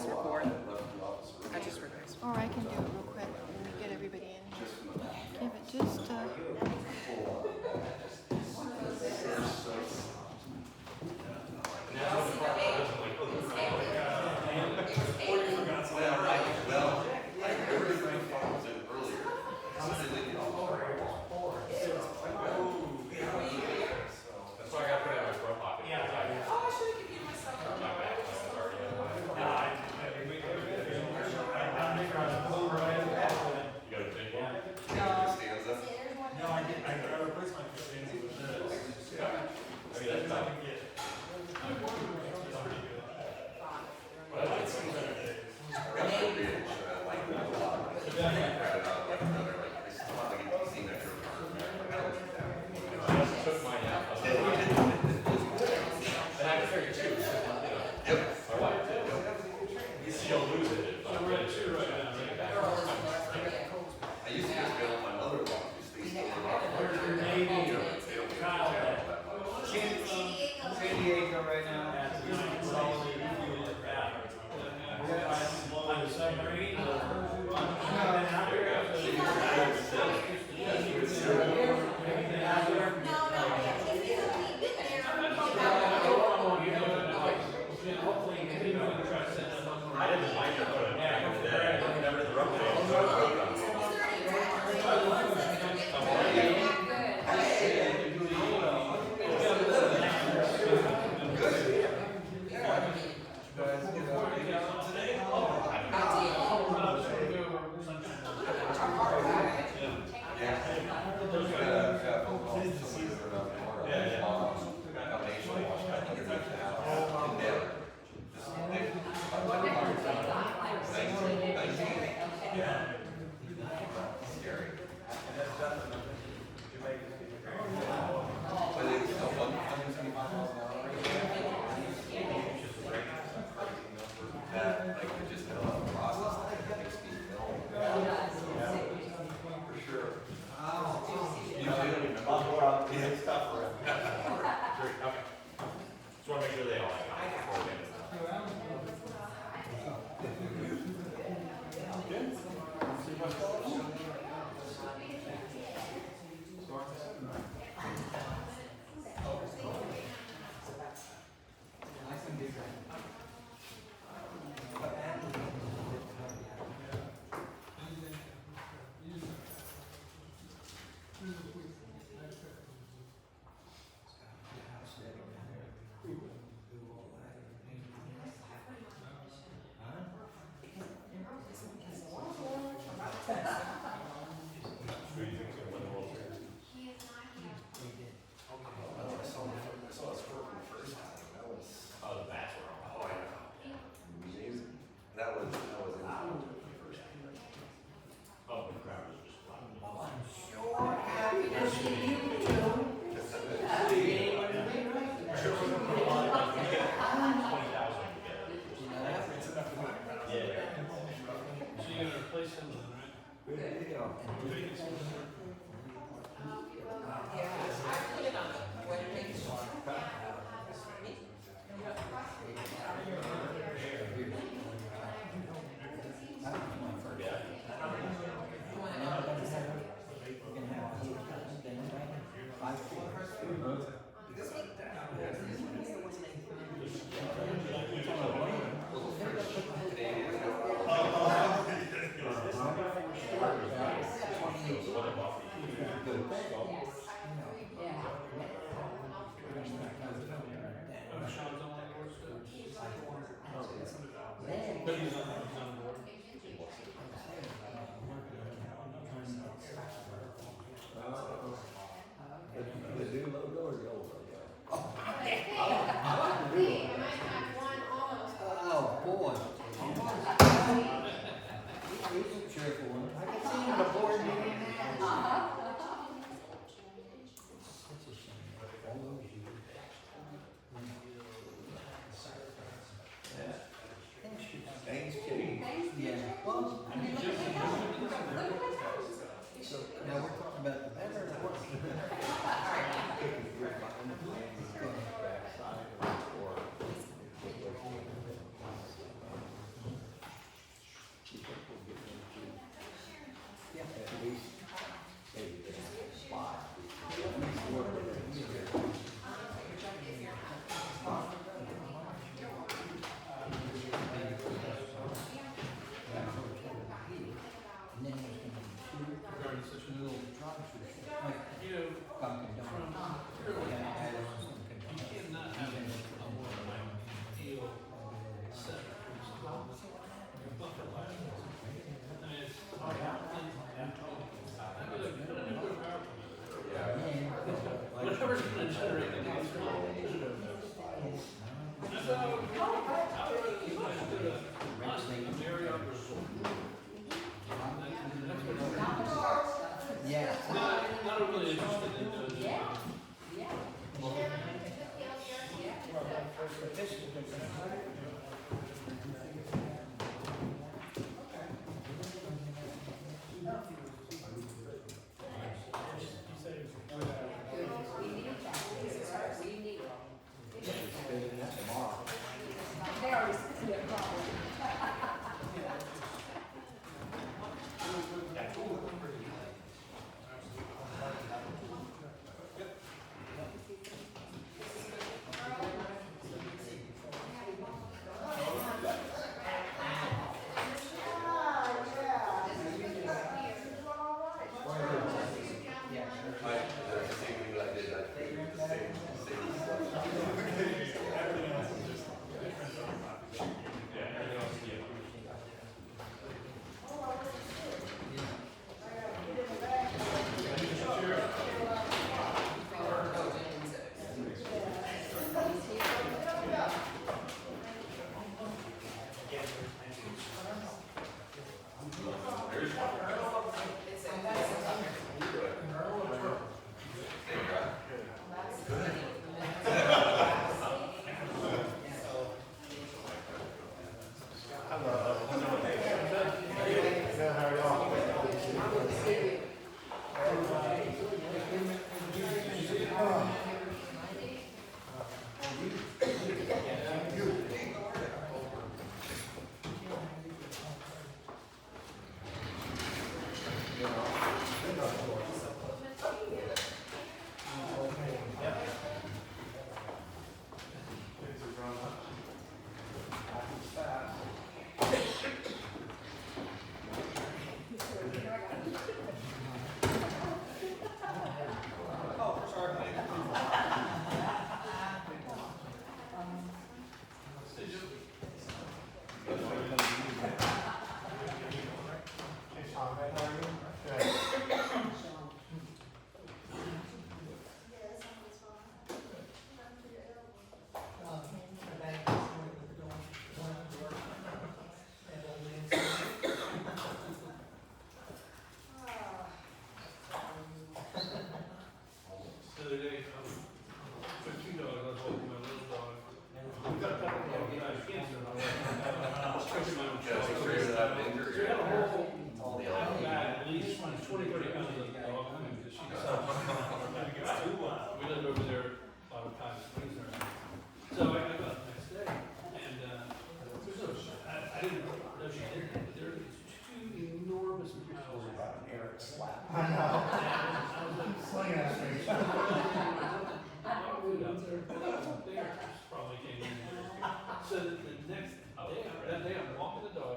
this record. I just realized. Or I can do it real quick when we get everybody in here. Yeah, but just,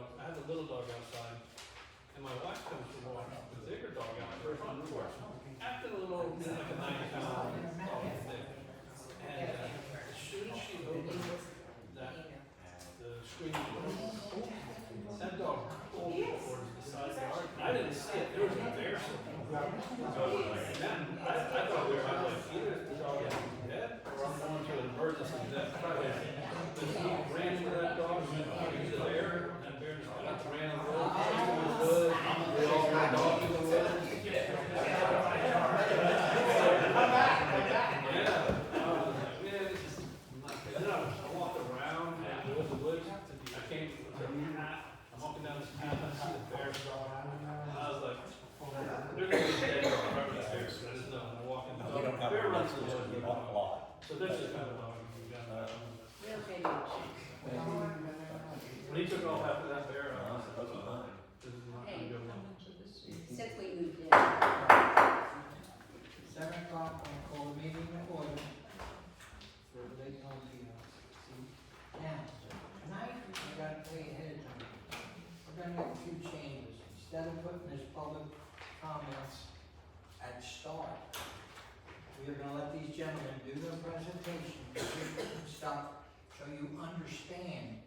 dogs. I have a little dog outside, and my wife comes to walk the bigger dog out to her front porch. Acting a little, like a 90-pound dog thing. And as soon as she opened the screen door, that dog pulled me towards the side yard. I didn't see it. There was a bear sitting. So then I thought we were like, either the dog is dead or I'm going to an emergency death. But he ran into that dog, he was a bear, and that bear just ran in the road, chased him in the hood. We all ran dog in the wood. So that's the kind of dog we got. When he took off after that bear, I was like, this is not going to go well. Since we moved in. 7 o'clock, I call the meeting to order for the Lake Home PLDRC. Now, tonight, I got to tell you ahead of time, we're going to make a few changes. Instead of putting this public comments at the start, we are going to let these gentlemen do their presentation, stop, so you understand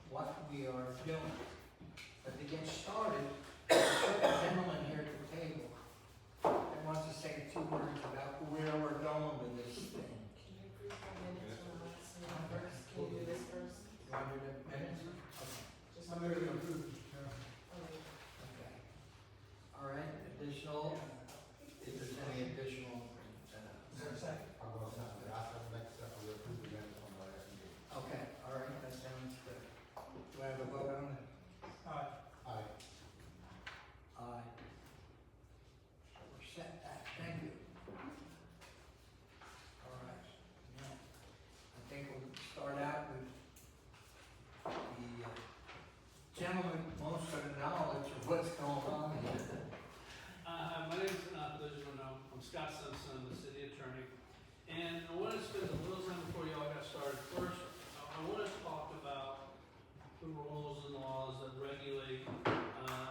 what we are doing. But to get started, there's a gentleman here at the table that wants to say 2 words about where we're going with this thing. Can you approve the minutes from the last meeting first? Can you do this first? You want to do the minutes? Okay. Just I'm going to approve. Okay. Okay. All right, additional, if there's any additional, Is there a second? I'll go second. After the next step, we'll approve the minutes from the last meeting. okay, all right, that sounds good. Do I have a vote on it? Aye. Aye. We're set back, thank you. All right, now, I think we'll start out with the gentleman most of the knowledge of what's going on here. My name's, for those who don't know, I'm Scott Simpson, the city attorney. And I want to spend a little time before y'all got started. First, I want to talk about the rules and laws that regulate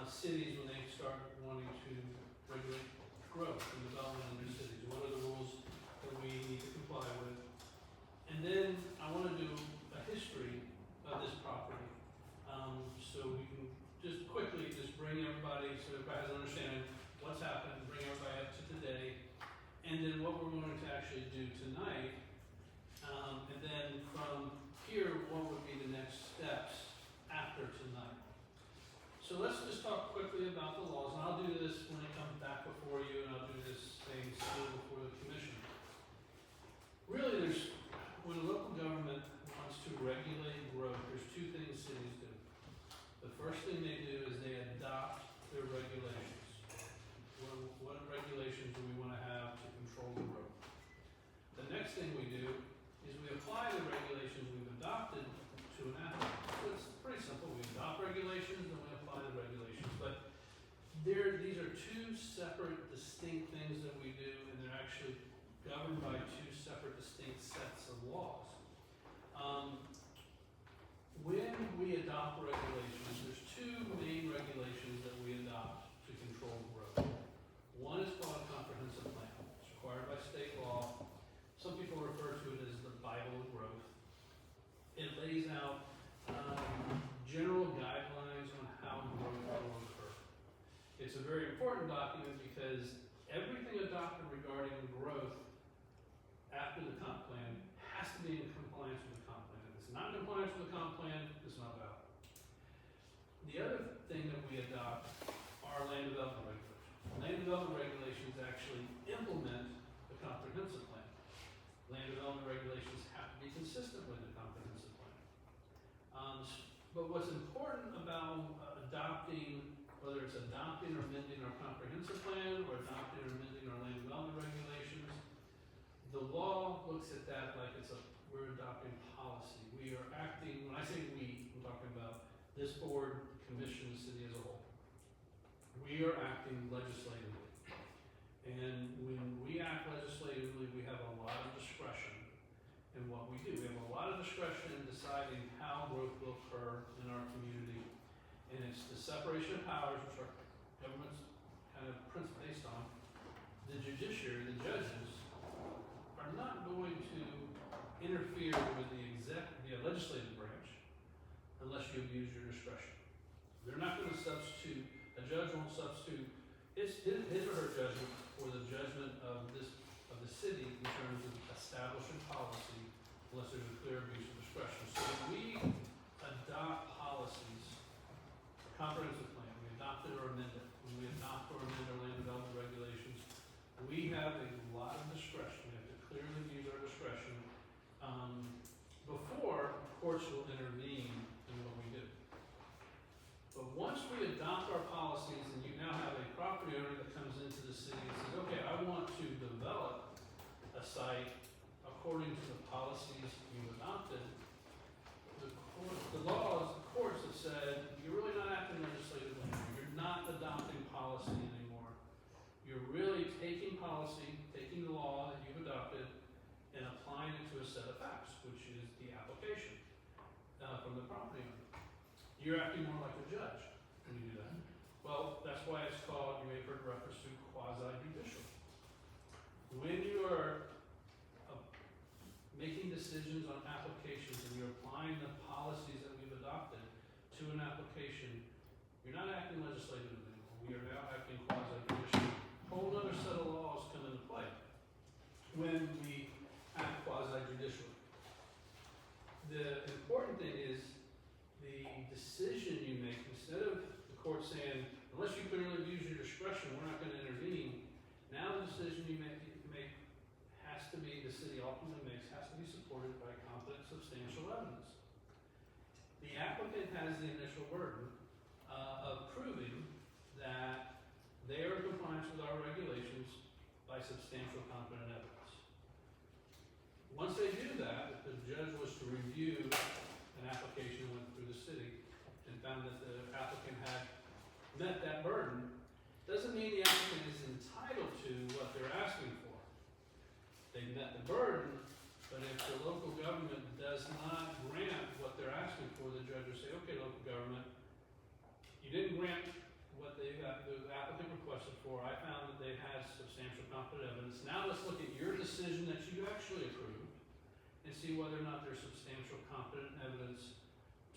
cities when they start wanting to regulate growth and development in their cities. What are the rules that we need to comply with? And then I want to do a history of this property. So we can just quickly just bring everybody, so everybody has an understanding what's happened, bring everybody up to today, and then what we're going to actually do tonight. And then from here, what would be the next steps after tonight? So let's just talk quickly about the laws, and I'll do this when it comes back before you, and I'll do this same still before the commission. Really, when a local government wants to regulate growth, there's 2 things cities do. The first thing they do is they adopt their regulations. What regulations do we want to have to control the growth? The next thing we do is we apply the regulations we've adopted to an asset. So it's pretty simple. We adopt regulations and we apply the regulations. But these are 2 separate, distinct things that we do, and they're actually governed by 2 separate, distinct sets of laws. When we adopt regulations, there's 2 main regulations that we adopt to control growth. One is called a comprehensive plan. It's required by state law. Some people refer to it as the Bible of growth. It lays out general guidelines on how growth will occur. It's a very important document because everything adopted regarding growth after the comp plan has to be in compliance with the comp plan. If it's not in compliance with the comp plan, it's not valid. The other thing that we adopt are land development regulations. Land development regulations actually implement the comprehensive plan. Land development regulations have to be consistent with the comprehensive plan. But what's important about adopting, whether it's adopting or amending our comprehensive plan or adopting or amending our land development regulations, the law looks at that like we're adopting policy. We are acting, when I say we, I'm talking about this board, commission, the city as a whole. We are acting legislatively. And when we act legislatively, we have a lot of discretion in what we do. We have a lot of discretion in deciding how growth will occur in our community. separation of powers, which our government's kind of based on, the judiciary, the judges, are not going to interfere with the legislative branch unless you abuse your discretion. They're not going to substitute, a judge won't substitute his or her judgment for the judgment of the city in terms of establishing policy unless there's a clear abuse of discretion. So when we adopt policies, a comprehensive plan, we adopt it or amend it, when we adopt or amend our land development regulations, we have a lot of discretion. We have to clearly use our discretion before courts will intervene in what we do. But once we adopt our policies and you now have a property owner that comes into the city and says, okay, I want to develop a site according to the policies you adopted, the courts have said, you're really not acting legislatively anymore. You're not adopting policy anymore. You're really taking policy, taking the law that you've adopted, and applying it to a set of facts, which is the application from the property owner. You're acting more like a judge when you do that. Well, that's why it's called, you may have heard reference to quasi-judicial. When you are making decisions on applications and you're applying the policies that we've adopted to an application, you're not acting legislatively anymore. We are now acting quasi-judicial. A whole other set of laws come into play when we act quasi-judicially. The important thing is the decision you make, instead of the court saying, unless you clearly use your discretion, we're not going to intervene. Now the decision you make has to be, the city ultimately makes, has to be supported by competent, substantial evidence. The applicant has the initial burden of proving that they are in compliance with our regulations by substantial competent evidence. Once they do that, if the judge was to review an application that went through the city and found that the applicant had met that burden, doesn't mean the applicant is entitled to what they're asking for. They've met the burden, but if the local government does not grant what they're asking for, the judge will say, okay, local government, you didn't grant what the applicant requested for. I found that they had substantial competent evidence. Now let's look at your decision that you actually approved and see whether or not there's substantial competent evidence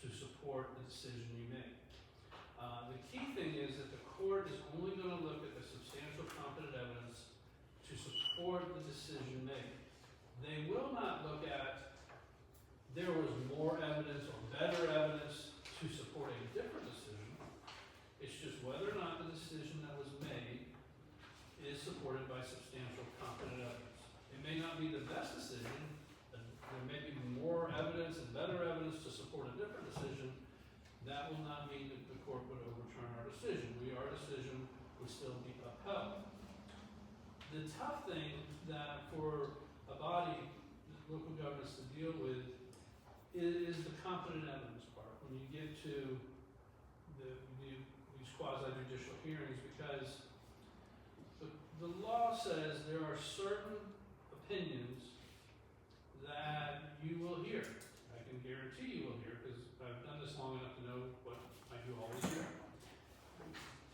to support the decision you made. The key thing is that the court is only going to look at the substantial competent evidence to support the decision made. They will not look at there was more evidence or better evidence to support a different decision. It's just whether or not the decision that was made is supported by substantial competent evidence. It may not be the best decision, and there may be more evidence and better evidence to support a different decision. That will not mean that the court would overturn our decision. Our decision would still be upheld. The tough thing that for a body, local governments to deal with is the competent evidence part. When you get to these quasi-judicial hearings, because the law says there are certain opinions that you will hear. I can guarantee you will hear, because I've done this long enough to know what I do always hear.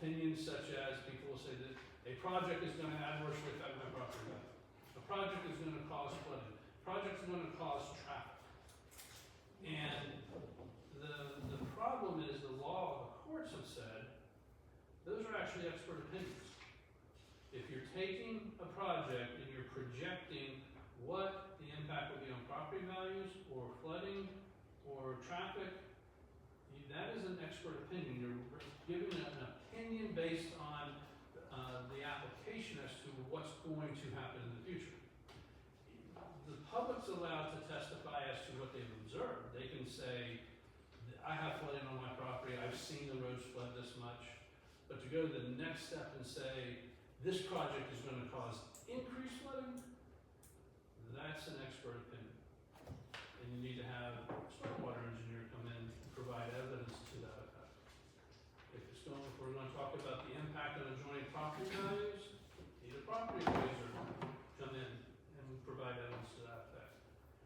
Opinions such as people will say that a project is going to adversely affect my property value. A project is going to cause flooding. A project is going to cause traffic. And the problem is the law, the courts have said, those are actually expert opinions. If you're taking a project and you're projecting what the impact will be on property values or flooding or traffic, that is an expert opinion. You're giving an opinion based on the application as to what's going to happen in the future. The public's allowed to testify as to what they've observed. They can say, I have flooding on my property, I've seen the roads flood this much. But to go to the next step and say, this project is going to cause increased flooding, that's an expert opinion. And you need to have a stormwater engineer come in and provide evidence to that effect. If we're going to talk about the impact on adjoining property values, need a property appraiser come in and provide evidence to that effect.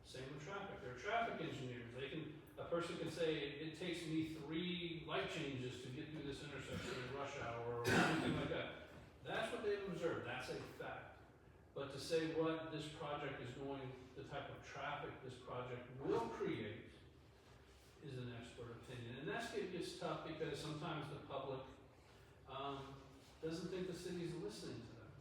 Same with traffic. There are traffic engineers. A person can say, it takes me 3 light changes to get through this intersection. But to say what this project is going, the type of traffic this project will create is an expert opinion. And it gets tough because sometimes the public doesn't think the city's listening to them.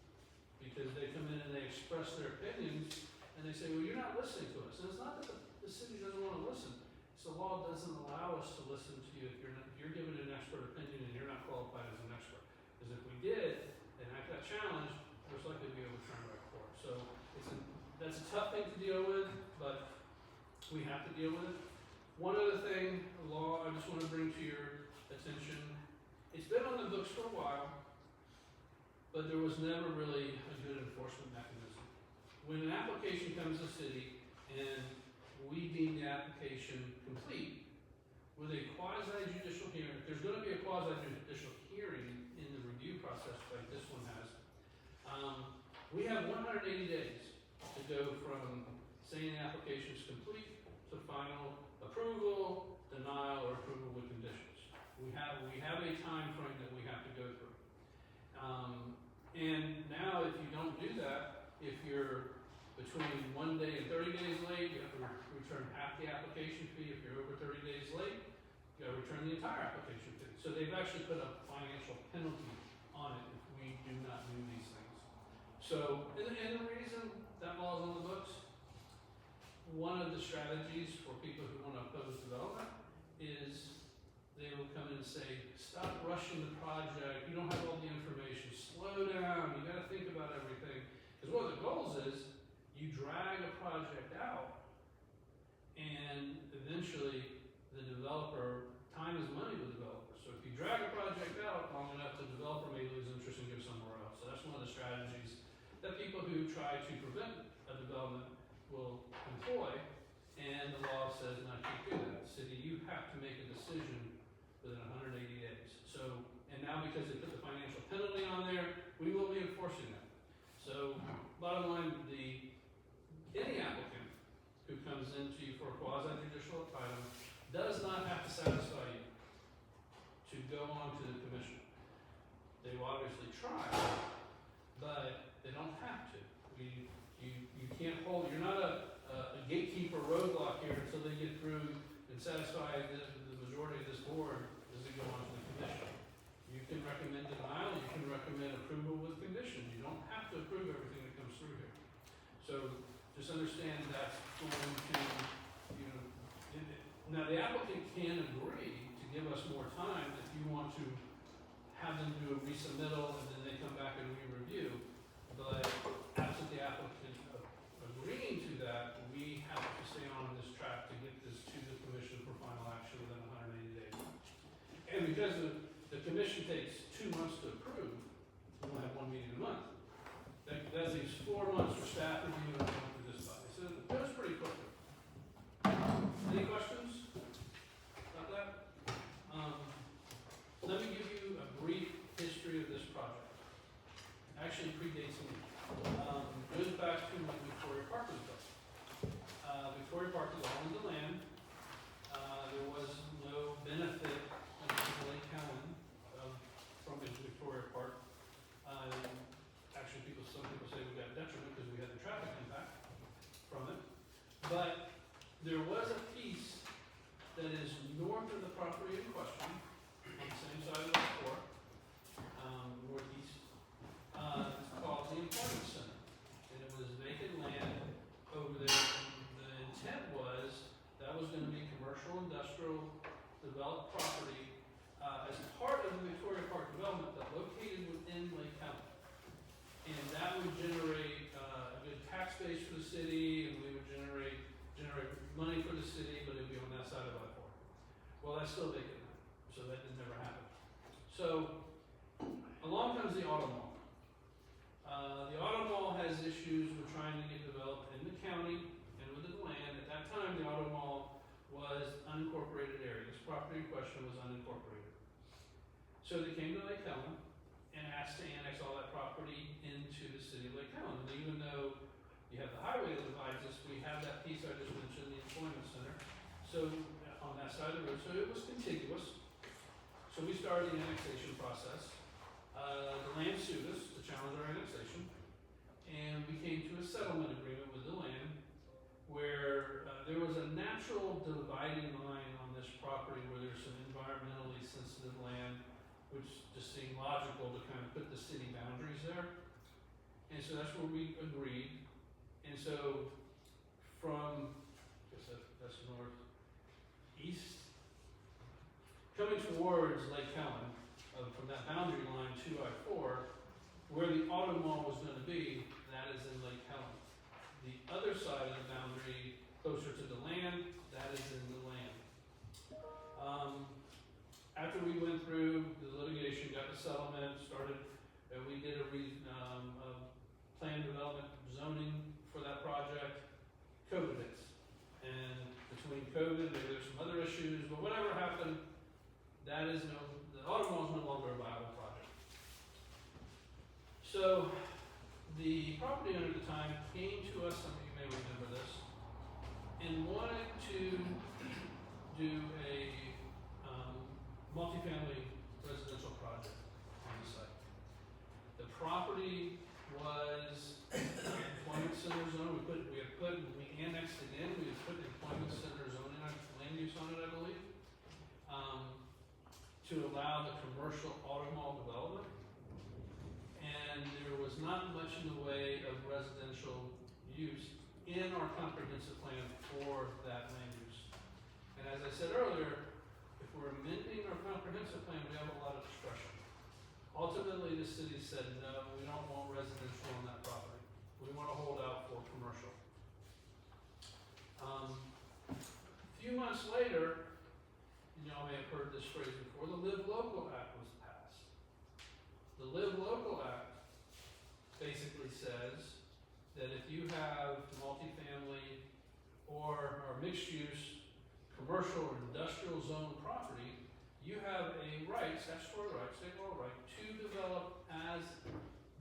Because they come in and they express their opinions and they say, well, you're not listening to us. And it's not that the city doesn't want to listen. It's the law doesn't allow us to listen to you if you're given an expert opinion and you're not qualified as an expert. Because if we did, and I got challenged, most likely be overturned by court. So that's a tough thing to deal with, but we have to deal with it. One other thing, law, I just want to bring to your attention. It's been on the books for a while, but there was never really a good enforcement mechanism. When an application comes to the city and we deem the application complete with a quasi-judicial hearing, there's going to be a quasi-judicial hearing in the review process like this one has. We have 180 days to go from saying the application is complete to final approval, denial, or approval with conditions. We have a time frame that we have to go through. And now if you don't do that, if you're between 1 day and 30 days late, you have to return half the application fee. If you're over 30 days late, you have to return the entire application fee. So they've actually put a financial penalty on it if we do not do these things. So, and the reason that law is on the books, one of the strategies for people who want to oppose development is they will come in and say, stop rushing the project, you don't have all the information, slow down, you got to think about everything. Because one of the goals is you drag a project out and eventually the developer, time is money with developers. So if you drag a project out long enough, the developer may lose interest and go somewhere else. So that's one of the strategies that people who try to prevent a development will employ, and the law says, no, you can't do that. City, you have to make a decision within 180 days. So, and now because they put the financial penalty on there, we will be enforcing that. So, bottom line, any applicant who comes into you for a quasi-judicial item does not have to satisfy you to go on to the commission. They will obviously try, but they don't have to. You can't hold, you're not a gatekeeper roadblock here until they get through and satisfy the majority of this board as they go on to the commission. You can recommend denial, you can recommend approval with conditions. You don't have to approve everything that comes through here. So just understand that's going to, now the applicant can agree to give us more time if you want to have them do a resubmittal and then they come back and re-review. But absent the applicant agreeing to that, we have to stay on this track to get this to the commission for final action within 180 days. And because the commission takes 2 months to approve, we only have 1 meeting a month. That leaves 4 months for staff review and going through this body. So it goes pretty quickly. Any questions about that? Let me give you a brief history of this project. Actually predates me. Goes back to when Victoria Park was built. Victoria Park was all in the land. There was no benefit to Lake Helen from Victoria Park. Actually, some people say we got detriment because we had the traffic impact from it. But there was a piece that is north of the property in question, on the same side of the court, northeast. It's called the Pointe Center, and it was vacant land over there. The intent was that was going to be commercial, industrial, developed property as part of the Victoria Park development, but located within Lake Helen. And that would generate a good tax base for the city, and we would generate money for the city, but it would be on that side of I-4. Well, that's still vacant now, so that did never happen. So, along comes the auto mall. The auto mall has issues with trying to get developed in the county and within the land. At that time, the auto mall was unincorporated area. This property in question was unincorporated. So they came to Lake Helen and asked to annex all that property into the city of Lake Helen. And even though you have the highway that divides us, we have that piece I just mentioned, the employment center. So on that side of the road, so it was contiguous. So we started the annexation process. The land sued us to challenge our annexation. and we came to a settlement agreement with the land where there was a natural dividing line on this property where there's some environmentally sensitive land, which just seemed logical to kind of put the city boundaries there. And so that's where we agreed. And so from, I guess that's northeast, coming towards Lake Helen, from that boundary line to I-4, where the auto mall was gonna be, that is in Lake Helen. The other side of the boundary, closer to the land, that is in the land. After we went through the litigation, got the settlement, started, we did a plan development zoning for that project. COVID hits. And between COVID, maybe there's some other issues, but whatever happened, the auto mall is no longer a viable project. So the property owner at the time came to us, some of you may remember this, and wanted to do a multifamily residential project on the site. The property was employment center zone. We annexed it in. We had put employment center zoning land use on it, I believe, to allow the commercial auto mall development. And there was not much in the way of residential use in our comprehensive plan for that land use. And as I said earlier, if we're amending our comprehensive plan, we have a lot of discretion. Ultimately, the city said, no, we don't want residential on that property. We want to hold out for commercial. A few months later, y'all may have heard this phrase before, the Live Local Act was passed. The Live Local Act basically says that if you have multifamily or mixed use, commercial or industrial zone property, you have a right, statutory right, state law right, to develop as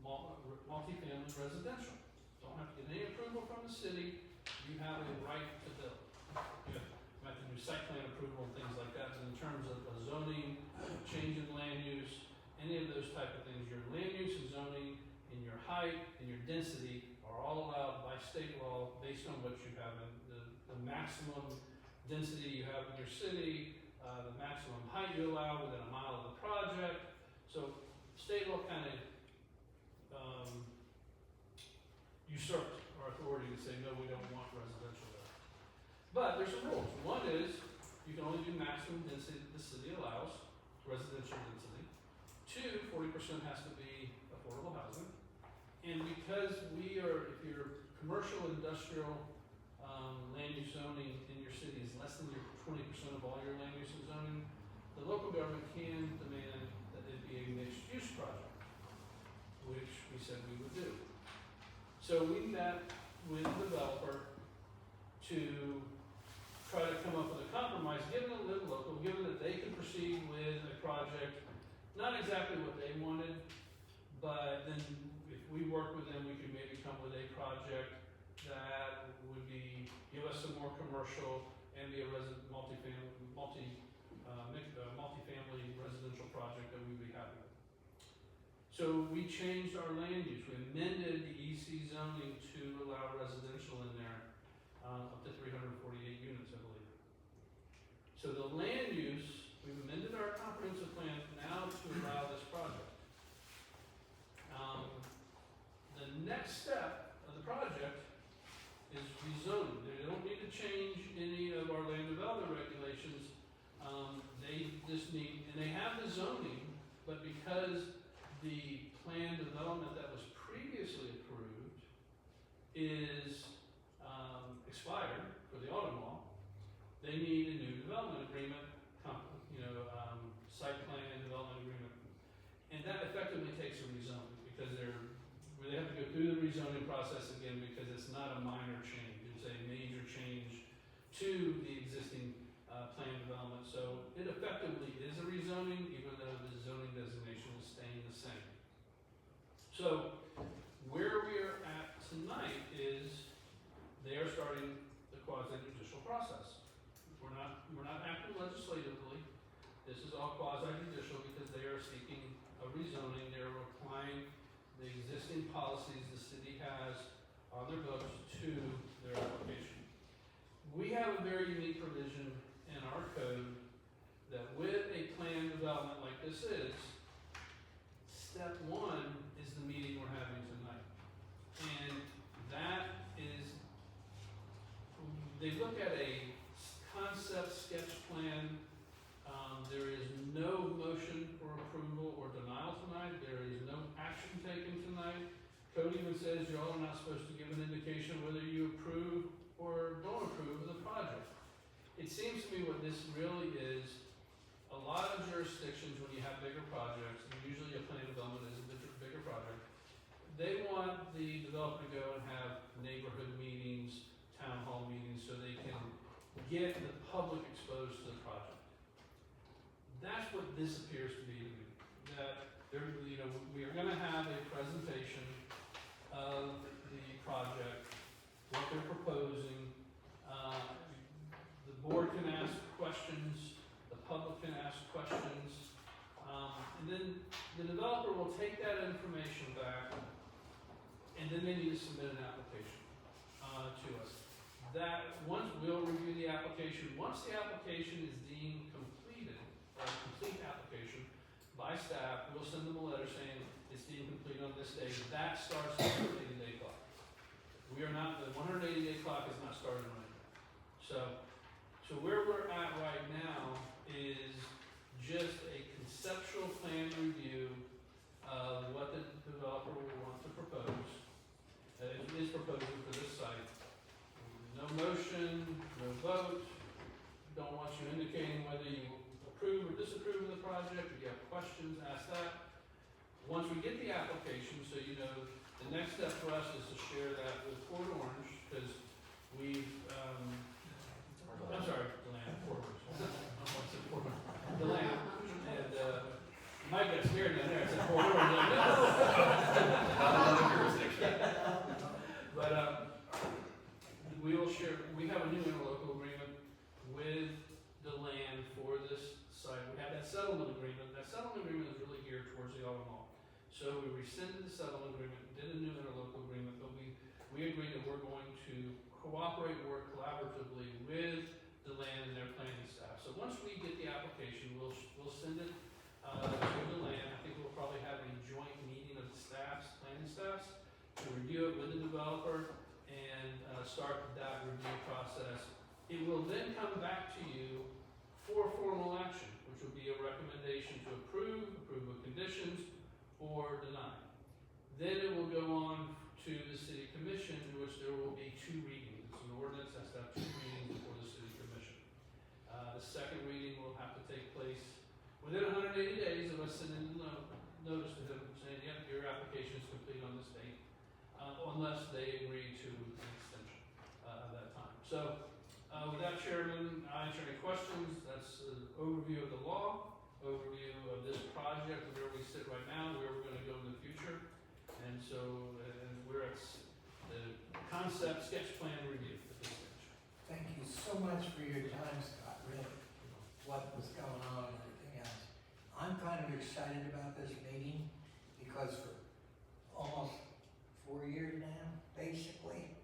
multifamily residential. Don't have to get any approval from the city, you have a right to build. You have to do site plan approval and things like that, but in terms of zoning, change in land use, any of those type of things, your land use and zoning, and your height and your density are all allowed by state law based on what you have in the maximum density you have in your city, the maximum height you allow within a mile of the project. So state law kind of usurped our authority to say, no, we don't want residential there. But there's some rules. One is you can only do maximum density that the city allows, residential density. Two, 40% has to be affordable housing. And because if your commercial, industrial, land use zoning in your city is less than your 20% of all your land use and zoning, the local government can demand that it be a mixed use project, which we said we would do. So we met with the developer to try to come up with a compromise, given the Live Local, given that they could proceed with a project, not exactly what they wanted, but then if we work with them, we could maybe come with a project that would give us some more commercial and be a multifamily residential project that we'd be happy with. So we changed our land use. We amended the EC zoning to allow residential in there, up to 348 units, I believe. So the land use, we've amended our comprehensive plan now to allow this project. The next step of the project is rezoning. They don't need to change any of our land development regulations. They just need, and they have the zoning, but because the plan development that was previously approved is expired for the auto mall, they need a new development agreement, site plan and development agreement. And that effectively takes a rezoning because they have to go through the rezoning process again because it's not a minor change. It's a major change to the existing plan development. So it effectively is a rezoning even though the zoning designation is staying the same. So where we are at tonight is they are starting the quasi-judicial process. We're not acting legislatively. This is all quasi-judicial because they are seeking a rezoning. They're applying the existing policies the city has on their books to their application. We have a very unique provision in our code that with a plan development like this is, step one is the meeting we're having tonight. And that is, they look at a concept sketch plan. There is no motion for approval or denial tonight. There is no action taken tonight. Code even says y'all are not supposed to give an indication whether you approve or don't approve of the project. It seems to me what this really is, a lot of jurisdictions, when you have bigger projects, and usually a plan development is a bigger project, they want the developer to go and have neighborhood meetings, town hall meetings, so they can get the public exposed to the project. That's what this appears to be to me. That there, we are going to have a presentation of the project, what they're proposing. The board can ask questions, the public can ask questions, and then the developer will take that information back, and then they need to submit an application to us. That once we'll review the application, once the application is deemed completed, or a complete application by staff, we'll send them a letter saying it's deemed complete on this day. That starts the 180-day clock. We are not, the 180-day clock is not starting right now. So where we're at right now is just a conceptual plan review of what the developer will want to propose. Is proposing for this site. No motion, no vote. Don't want you indicating whether you approve or disapprove of the project. If you have questions, ask that. Once we get the application, so you know, the next step for us is to share that with Port Orange, because we've, I'm sorry, DeLand, Port Orange. DeLand. And Mike got scared down there. I said Port Orange. Like, no. Not another jurisdiction. But we will share, we have a new interlocal agreement with DeLand for this site. We have that settlement agreement. That settlement agreement is really geared towards the auto mall. So we rescinded the settlement agreement, did a new interlocal agreement, but we agreed that we're going to cooperate, work collaboratively with DeLand and their planning staff. So once we get the application, we'll send it to DeLand. I think we'll probably have a joint meeting of the staffs, planning staffs, to review it with the developer and start that review process. It will then come back to you for formal action, which will be a recommendation to approve with conditions, or deny. Then it will go on to the city commission, in which there will be 2 readings. It's an ordinance that has to have 2 readings before the city commission. The second reading will have to take place within 180 days of us sending a notice to them saying, yep, your application is complete on this date, unless they agree to an extension of that time. So with that, Chairman, I'll answer any questions. That's an overview of the law, overview of this project, where we sit right now, where we're going to go in the future. And so we're at the concept sketch plan review at this stage. Thank you so much for your time, Scott, really, what was going on and everything else. I'm kind of excited about this meeting because for almost 4 years now, basically,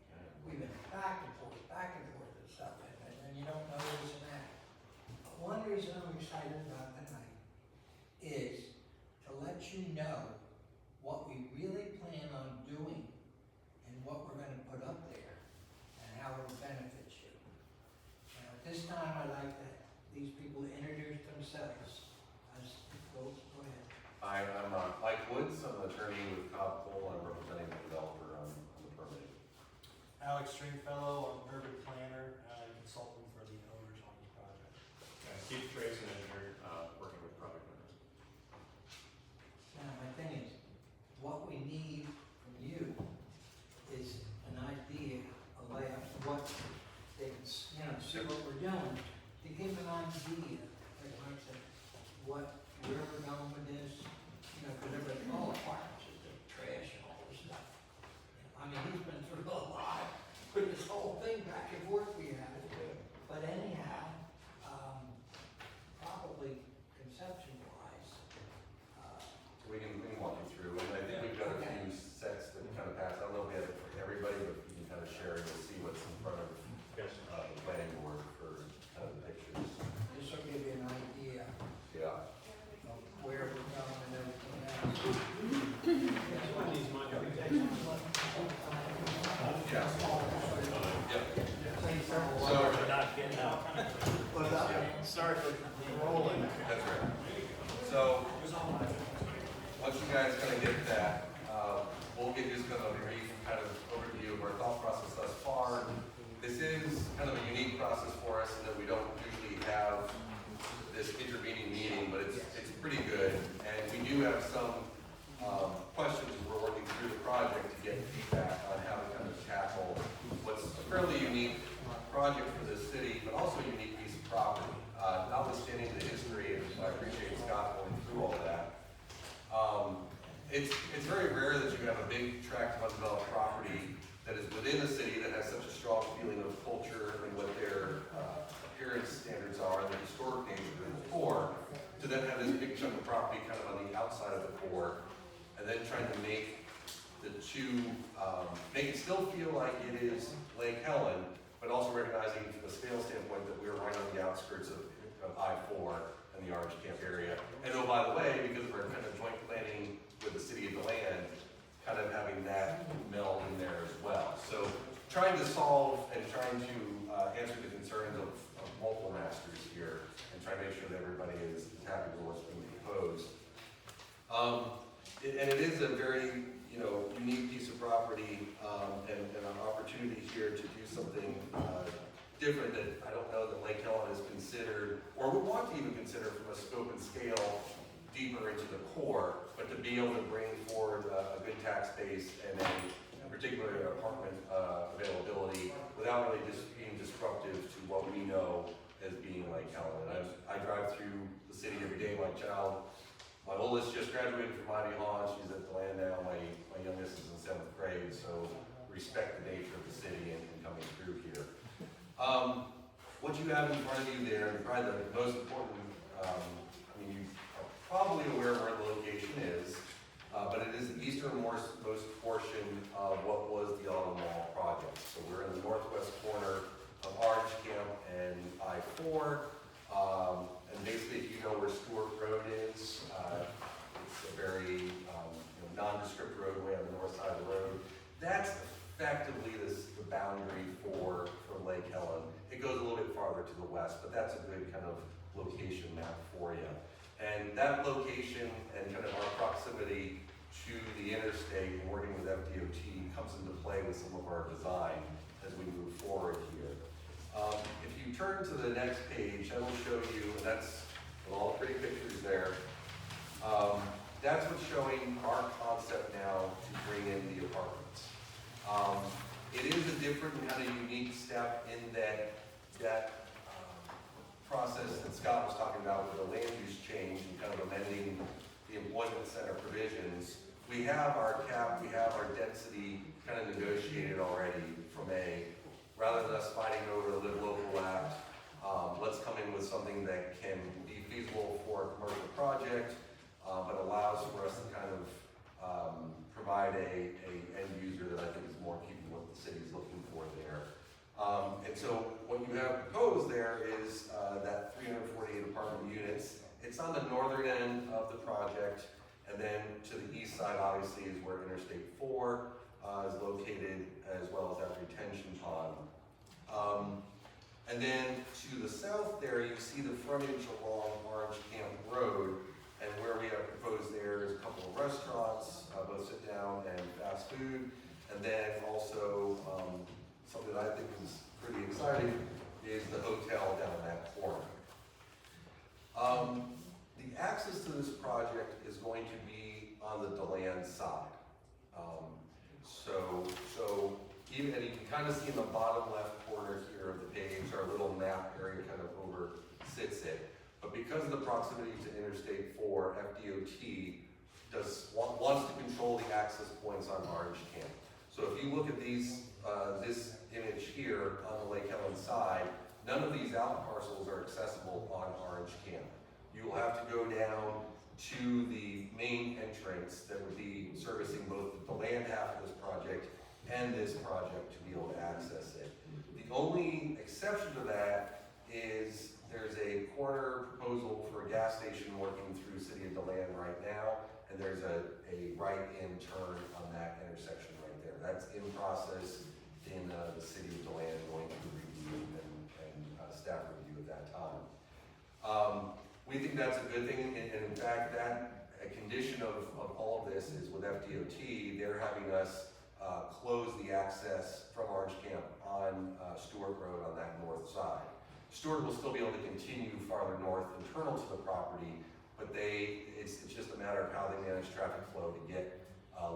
we've been back and forth and stuff, and you don't know this and that. But one reason I'm excited about tonight is to let you know what we really plan on doing and what we're gonna put up there and how it'll benefit you. Now, at this time, I'd like to, these people introduce themselves. Go ahead. Hi, I'm Mike Woods. I'm an attorney with Cobb Cole. I'm representing the developer on the permitting. Alex Stringfellow, I'm urban planner and consultant for the owners on this project. Keith Trace, an engineer, working with project owners. Now, my thing is, what we need from you is an idea, a layout, what they can, see what we're doing, to give an idea, like Mike said, where we're going with this, because everybody, apartments is the trash and all this stuff. I mean, he's been through a lot with this whole thing back and forth we had. But anyhow, probably So, once you guys kind of get that, we'll give you just kind of a brief kind of overview of our thought process thus far. This is kind of a unique process for us in that we don't usually have this intervening meeting, but it's pretty good. And we do have some questions as we're working through the project to get feedback on how to kind of tackle what's a fairly unique project for this city, but also a unique piece of property. Notwithstanding the history, and I appreciate Scott going through all that. It's very rare that you have a big tract of undeveloped property that is within the city that has such a strong feeling of culture and what their appearance standards are and the historic nature of the core, to then have this big chunk of property kind of on the outside of the core, and then trying to make the two, make it still feel like it is Lake Helen, but also recognizing from a scale standpoint that we're right on the outskirts of I-4 and the Orange Camp area. And oh, by the way, because of our kind of joint planning with the city of DeLand, kind of having that meld in there as well. So trying to solve and trying to answer the concerns of multiple masters here and try to make sure that everybody is happy with what's being proposed. And it is a very, unique piece of property and an opportunity here to do something different that I don't know that Lake Helen has considered or would want to even consider from a scope and scale deeper into the core, but to be able to bring forward a good tax base and then in particular apartment availability without really just being disruptive to what we know as being Lake Helen. And I drive through the city every day. My oldest just graduated from Ivy Hall. She's at DeLand now. My youngest is in 7th grade, so respect the nature of the city and coming through here. What you have in front of you there, and probably the most important, you are probably aware where the location is, but it is the easternmost portion of what was the Autumn Mall project. So we're in the northwest corner of Orange Camp and I-4. And basically, if you know where Stewart Road is, it's a very nondescript roadway on the north side of the road. That's effectively the boundary for Lake Helen. It goes a little bit farther to the west, but that's a good kind of location map for you. And that location and kind of our proximity to the interstate and working with FDOT comes into play with some of our design as we move forward here. If you turn to the next page, I will show you, and that's with all the pretty pictures there, that's what's showing our concept now to bring in the apartments. It is a different kind of unique step in that process that Scott was talking about with the land use change and kind of amending the employment center provisions. We have our cap, we have our density kind of negotiated already from rather than us fighting over the Live Local Act, let's come in with something that can be feasible for a commercial project, but allows for us to kind of provide a end user that I think is more keeping what the city's looking for there. And so what you have proposed there is that 348 apartment units. It's on the northern end of the project, and then to the east side obviously is where Interstate 4 is located, as well as that retention pond. And then to the south there, you see the frontage along Orange Camp Road, and where we have proposed there is a couple of restaurants, both sit down and fast food, and then also something that I think is pretty exciting is the hotel down in that corner. The access to this project is going to be on the DeLand side. So even, and you can kind of see in the bottom left corner here of the page, our little map area kind of over sits it. But because of the proximity to Interstate 4, FDOT wants to control the access points on Orange Camp. So if you look at these, this image here on the Lake Helen side, none of these out parcels are accessible on Orange Camp. You will have to go down to the main entrance that would be servicing both the land half of this project and this project to be able to access it. The only exception to that is there's a corner proposal for a gas station working through City of DeLand right now, and there's a right-in turn on that intersection right there. That's in process in the City of DeLand, going through review and staff review at that time. We think that's a good thing, and in fact, that, a condition of all of this is with FDOT, they're having us close the access from Orange Camp on Stewart Road on that north side. Stewart will still be able to continue farther north internal to the property, but it's just a matter of how they manage traffic flow to get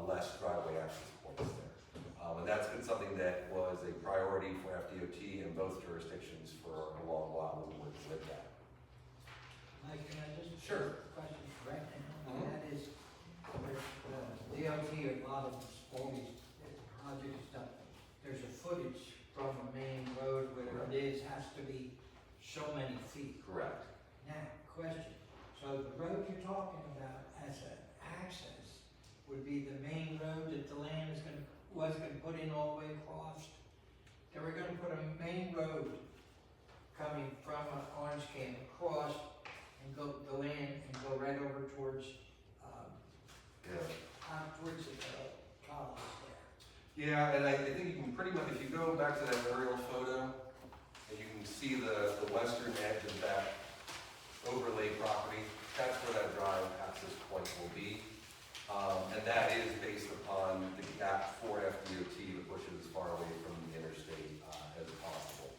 less driveway access points there. And that's been something that was a priority for FDOT in both jurisdictions for a long while. We worked with that. Mike, can I just? Sure. Question right now, Mhm. that is, with DOT, a lot of all these project stuff, there's a footage from a main road where Correct. it is, has to be so many feet. Correct. Now, question, so the road you're talking about as an access would be the main road that the land was gonna put in all the way across? They were gonna put a main road coming from Orange Camp across and go in and go right over towards, Yeah. towards the college there. Yeah, and I think you can pretty much, if you go back to that aerial photo, and you can see the western edge of that overlay property, that's where that drive access point will be. And that is based upon the gap for FDOT to push it as far away from the interstate as possible.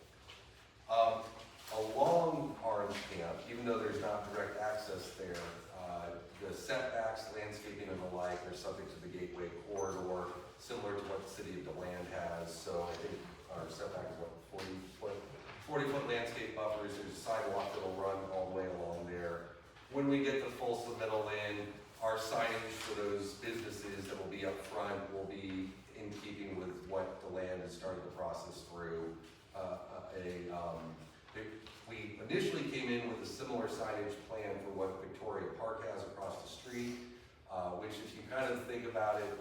Along Orange Camp, even though there's not direct access there, the setbacks, landscaping and the like are subject to the gateway corridor, similar to what the city of DeLand has. So I think our setback is what, 40 foot landscape buffers. There's a sidewalk that'll run all the way along there. When we get the full submittal in, our signage for those businesses that will be up front will be in keeping with what DeLand has started the process through. We initially came in with a similar signage plan for what Victoria Park has across the street, which if you kind of think about it,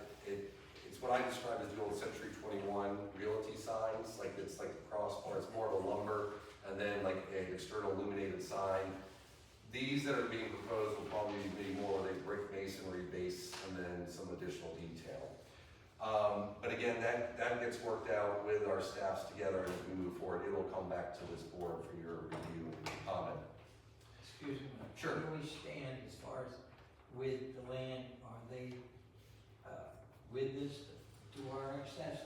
it's what I describe as the old Century 21 realty signs, like it's like the crossbar, it's more of a lumber, and then like an external illuminated sign. These that are being proposed will probably be more with a brick masonry base and then some additional detail. But again, that gets worked out with our staffs together, and as we move forward, it will come back to this board for your review and comment. Excuse me. Sure. Where do we stand as far as with the land? Are they, with this, to our access?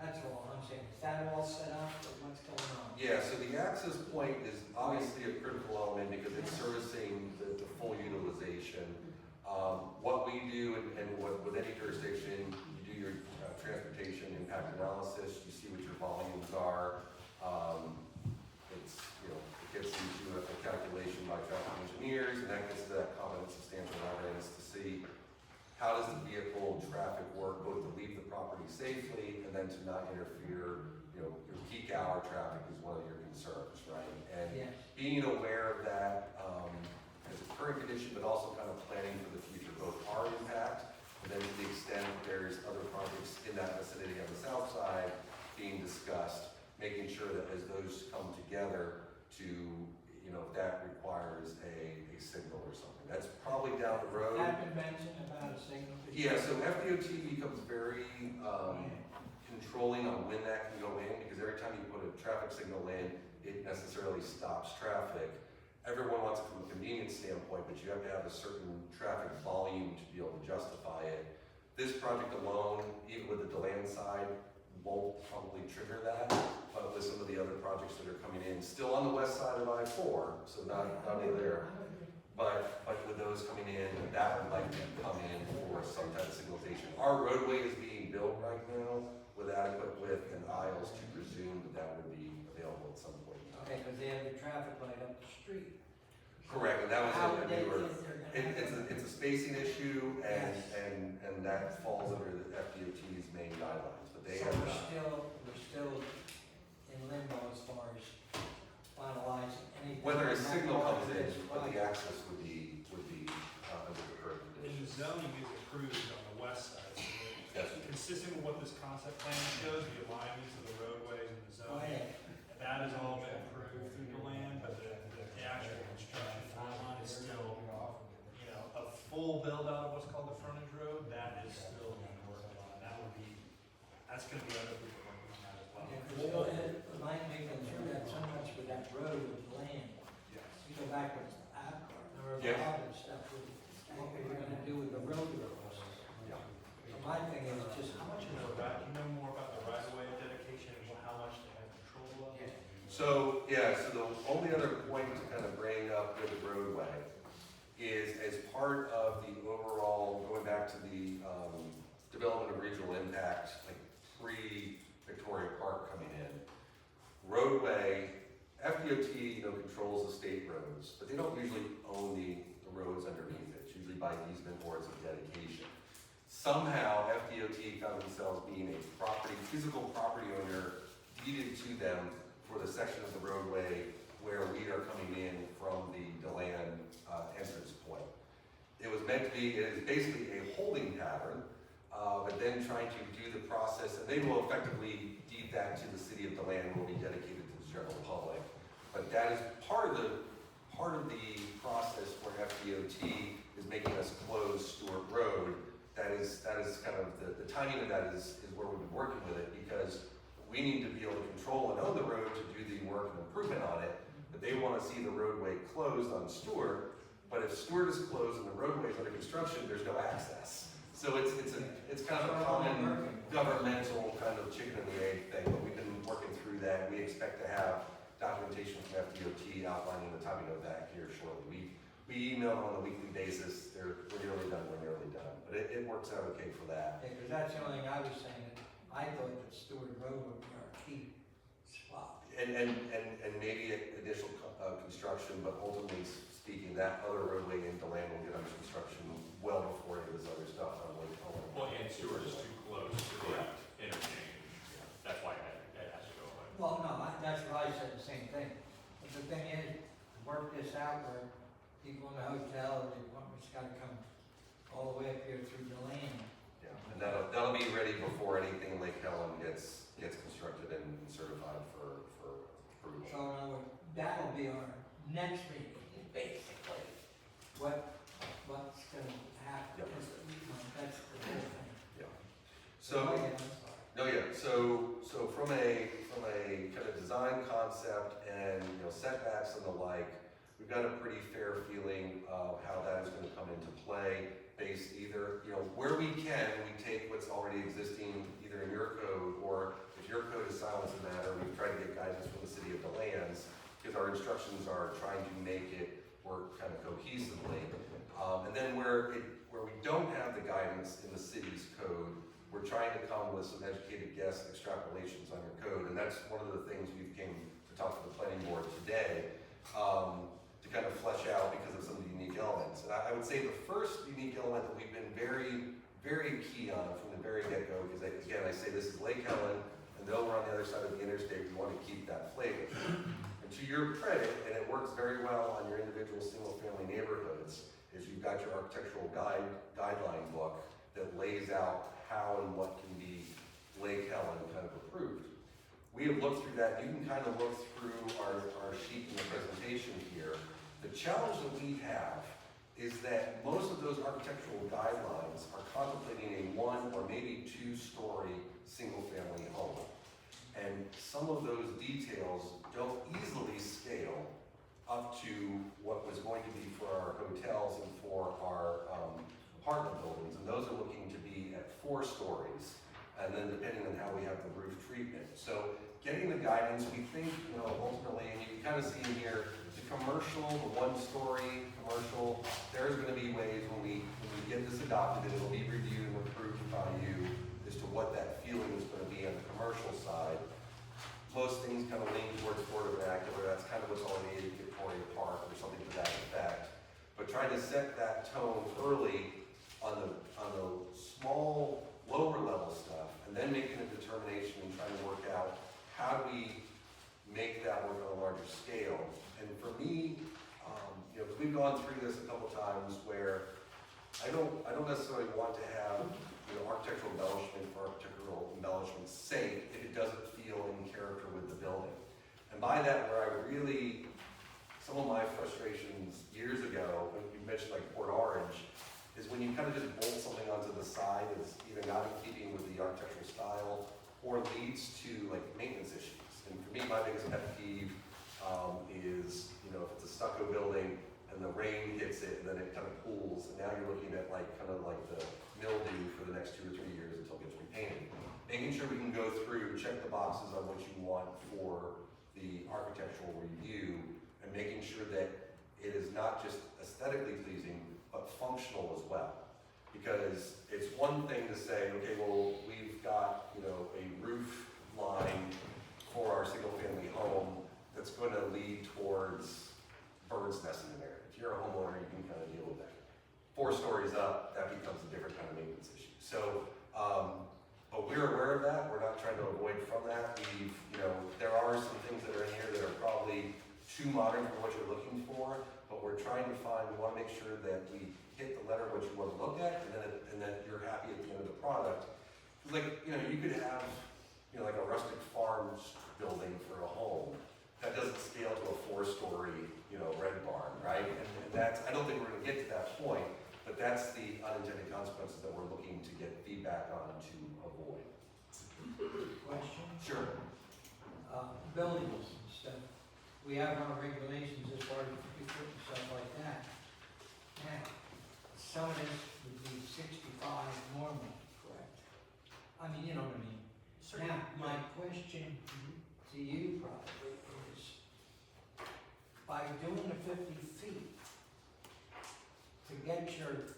That's all I'm saying. Is that all set up, or what's going on? Yeah, so the access point is obviously a critical element because it's servicing the full utilization. What we do, and what with any jurisdiction, you do your transportation impact analysis, you see what your volumes are. It's, it gets into a calculation by traffic engineers, and that gets to that common and substantial evidence to see how does the vehicle traffic work, both to leave the property safely and then to not interfere. Your peak hour traffic is one of your concerns, right? And Yes. being aware of that as a current condition, but also kind of planning for the future, both our impact, and then to the extent there's other projects in that vicinity on the south side being discussed, making sure that as those come together to, if that requires a signal or something. That's probably down the road. Has that been mentioned about a signal? Yeah, so FDOT becomes very controlling on when that can go in, because every time you put a traffic signal in, it necessarily stops traffic. Everyone wants it from a convenience standpoint, but you have to have a certain traffic volume to be able to justify it. This project alone, even with the DeLand side, won't probably trigger that, but with some of the other projects that are coming in, still on the west side of I-4, so not over there. But with those coming in, that would likely come in for some type of signalization. Our roadway is being built right now with adequate width and aisles to presume that would be available at some point in time. Okay, because they have the traffic light up the street. Correct, and that was How a would they newer, think they're gonna it's a spacing issue, and, Yes. and that falls under the FDOT's main guidelines, but they So have we're still in limbo as far as finalizing anything. whether a Not signal part comes of in, this but the project. access would be under the current The conditions. zoning is approved on the west side, so Yes. that consistent with what this concept plan shows, the alignments of the roadways and the Go zoning. ahead. That has all been approved through the land, but the actual construction timeline is still, a full build out of what's called the frontage road, that is still being worked on. That's gonna be other people working on that as well. Yeah, 'cause go ahead, Mike, making through that so much with that road with the land. Yes. You go back with Apgar, we're Yeah. involved in stuff with what we're gonna do with the road roads. Yeah. So my thing is just, How much you know about, you know more about the right of way dedication and how much they have control of? yeah, So, yeah, so the only other point to kind of bring up with the roadway is as part of the overall, going back to the development of regional impact, like pre-Victoria Park coming in, roadway, FDOT, controls the state roads, but they don't usually own the roads underneath it. It's usually by easement or it's a dedication. Somehow, FDOT found themselves being a physical property owner deeded to them for the section of the roadway where we are coming in from the DeLand entrance point. It was meant to be, it is basically a holding pattern, but then trying to do the process, and they will effectively deed that to the city of DeLand, will be dedicated to the general public. But that is part of the process where FDOT is making us close Stewart Road. That is kind of the timing of that is where we've been working with it, because we need to be able to control and own the road to do the work and improvement on it, but they want to see the roadway closed on Stewart. But if Stewart is closed and the roadway is under construction, there's no access. So it's kind of a common governmental kind of chicken and the egg thing, but we've been working through that. We expect to have documentation from FDOT outlining the timing of that here shortly. We email them on a weekly basis. We're nearly done, but it works out okay for that. because that's the only thing I was saying, I thought that Stewart Road would be our key spot. And maybe initial construction, but ultimately speaking, that other roadway in DeLand will get under construction well before any of this other stuff on Lake Helen. Well, and Stewart is too close to the interchange. That's why it has to go away. Well, no, that's what I said, the same thing. But the thing is, work this out where people in the hotel, they want, it's gotta come all the way up here through the land. Yeah, and that'll be ready before anything in Lake Helen gets constructed and certified for approval. So in other words, that'll be our next meeting, basically. What's gonna happen, Yep. that's the whole thing. Yeah. Oh, So, yeah, I'm sorry. no, yeah, so from a kind of design concept and, setbacks and the like, we've got a pretty fair feeling of how that is gonna come into play, based either, where we can, we take what's already existing either in your code, or if your code is silent in the matter, we've tried to get guidance from the city of DeLand's, because our instructions are trying to make it work kind of cohesively. And then where we don't have the guidance in the city's code, we're trying to come with some educated guess extrapolations on your code, and that's one of the things we came to talk to the planning board today, to kind of flesh out because of some of the unique elements. And I would say the first unique element that we've been very, very key on from the very get-go, because again, I say this is Lake Helen, and though we're on the other side of the interstate, we want to keep that flavor. And to your credit, and it works very well on your individual single-family neighborhoods, is you've got your architectural guideline book that lays out how and what can be Lake Helen kind of approved. We have looked through that. You can kind of look through our sheet in the presentation here. The challenge that we have is that most of those architectural guidelines are contemplating a 1 or maybe 2-story single-family home. And some of those details don't easily scale up to what was going to be for our hotels and for our apartment buildings. And those are looking to be at 4 stories. And then depending on how we have the roof treatment. So getting the guidance, we think, ultimately, and you can kind of see in here, the commercial, the 1-story commercial, there's gonna be ways when we get this adopted, and it'll be reviewed and approved by you as to what that feeling is gonna be on the commercial side. Most things kind of lean towards Florida vernacular, that's kind of what's already in Victoria Park or something to that effect. But trying to set that tone early on the small, lower level stuff, and then making a determination and trying to work out how do we make that work on a larger scale. And for me, because we've gone through this a couple times where I don't necessarily want to have architectural embellishment for architectural embellishment's sake if it doesn't feel in character with the building. And by that, some of my frustrations years ago, when you mentioned like Port Orange, is when you kind of just bolt something onto the side that's either not in keeping with the architectural style or leads to like maintenance issues. And for me, my biggest pet peeve is, if it's a stucco building and the rain hits hits it, and then it kind of pools, and now you're looking at like, kind of like the mildew for the next 2 or 3 years until it gets repainted. Making sure we can go through, check the boxes on what you want for the architectural review, and making sure that it is not just aesthetically pleasing, but functional as well. Because it's one thing to say, okay, well, we've got, you know, a roof line for our single-family home that's going to lead towards birds nesting in there. If you're a homeowner, you can kind of deal with that. 4 stories up, that becomes a different kind of maintenance issue. So, but we're aware of that. We're not trying to avoid from that. We've, you know, there are some things that are in here that are probably too modern for what you're looking for, but we're trying to find, we want to make sure that we hit the letter of what you want to look at, and that you're happy at the end of the product. Like, you know, you could have, you know, like a rustic farm building for a home that doesn't scale to a 4-story, you know, red barn, right? And that's, I don't think we're going to get to that point, but that's the unintended consequences that we're looking to get feedback on to avoid. Question? Sure. Buildings and stuff, we have our regulations as far as equipment and stuff like that. Now, some of this would be 65 normally, correct? I mean, you know what I mean? Now, my question to you probably is, by doing the 50 feet, to get your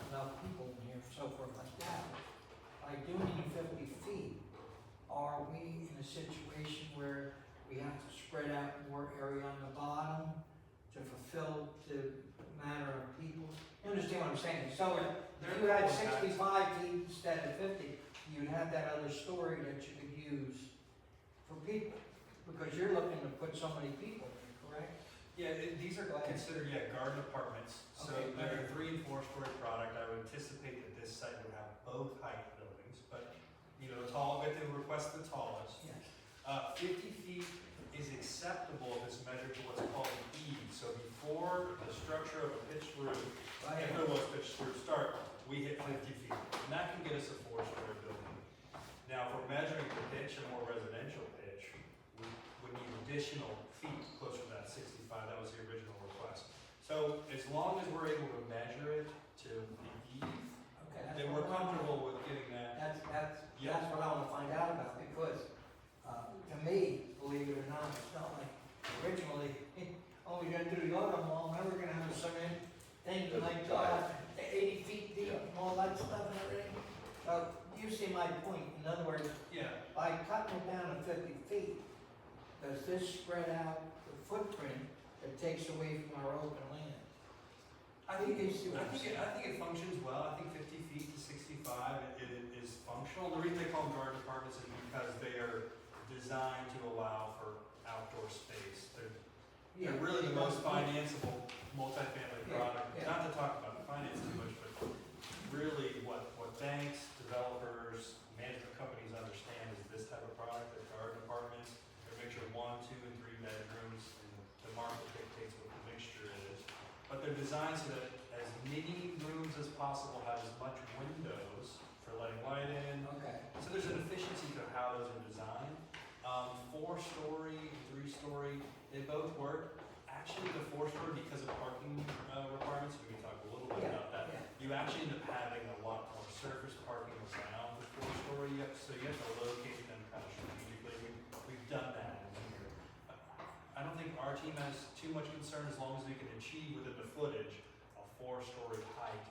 enough people in here, so forth like that, by doing the 50 feet, are we in a situation where we have to spread out more area on the bottom to fulfill the matter of people? You understand what I'm saying? So if you had 65 feet instead of 50, you'd have that other story that you could use for people, because you're looking to put so many people in, correct? Yeah, these are considered, garden apartments. So Okay, they're a 3- and 4-story product. I would anticipate that this site would have both height buildings, but, you know, we have to request the tallest. Yes. 50 feet is acceptable if it's measured to what's called an eave. So before the structure of a pitched roof, if it was pitched roof start, we hit 50 feet. And that can get us a 4-story building. Now, if we're measuring the pitch, a more residential pitch, we would need additional feet closer to that 65. That was the original request. So as long as we're able to measure it to the eve, Okay, then we're comfortable with getting that. That's what I want to find out about, because to me, believe it or not, it's not like originally, oh, we're gonna do the auto mall, now we're gonna have a certain thing like 80 feet deep and all that stuff and everything. So you see my point. In other words, by cutting it down to 50 feet, does this spread out the footprint that takes away from our open land? I think it functions well. I think 50 feet to 65 is functional. The reason they call them garden apartments is because they are designed to allow for outdoor space. They're really the most financeable multifamily product. Not to talk about the finance too much, but really what banks, developers, management companies understand is this type of product. They're garden apartments. They're mixture of 1, 2, and 3 bedrooms, and the market dictates what the mixture is. But they're designed so that as many rooms as possible have as much windows for letting light in. Okay. So there's an efficiency to how those are designed. 4-story, 3-story, they both work. Actually, the 4-story, because of parking requirements, we can talk a little bit about that. You actually end up having a lot more surface parking around the 4-story, so you have to locate them kind of strategically. We've done that in here. I don't think our team has too much concern as long as we can achieve within the footage a 4-story height,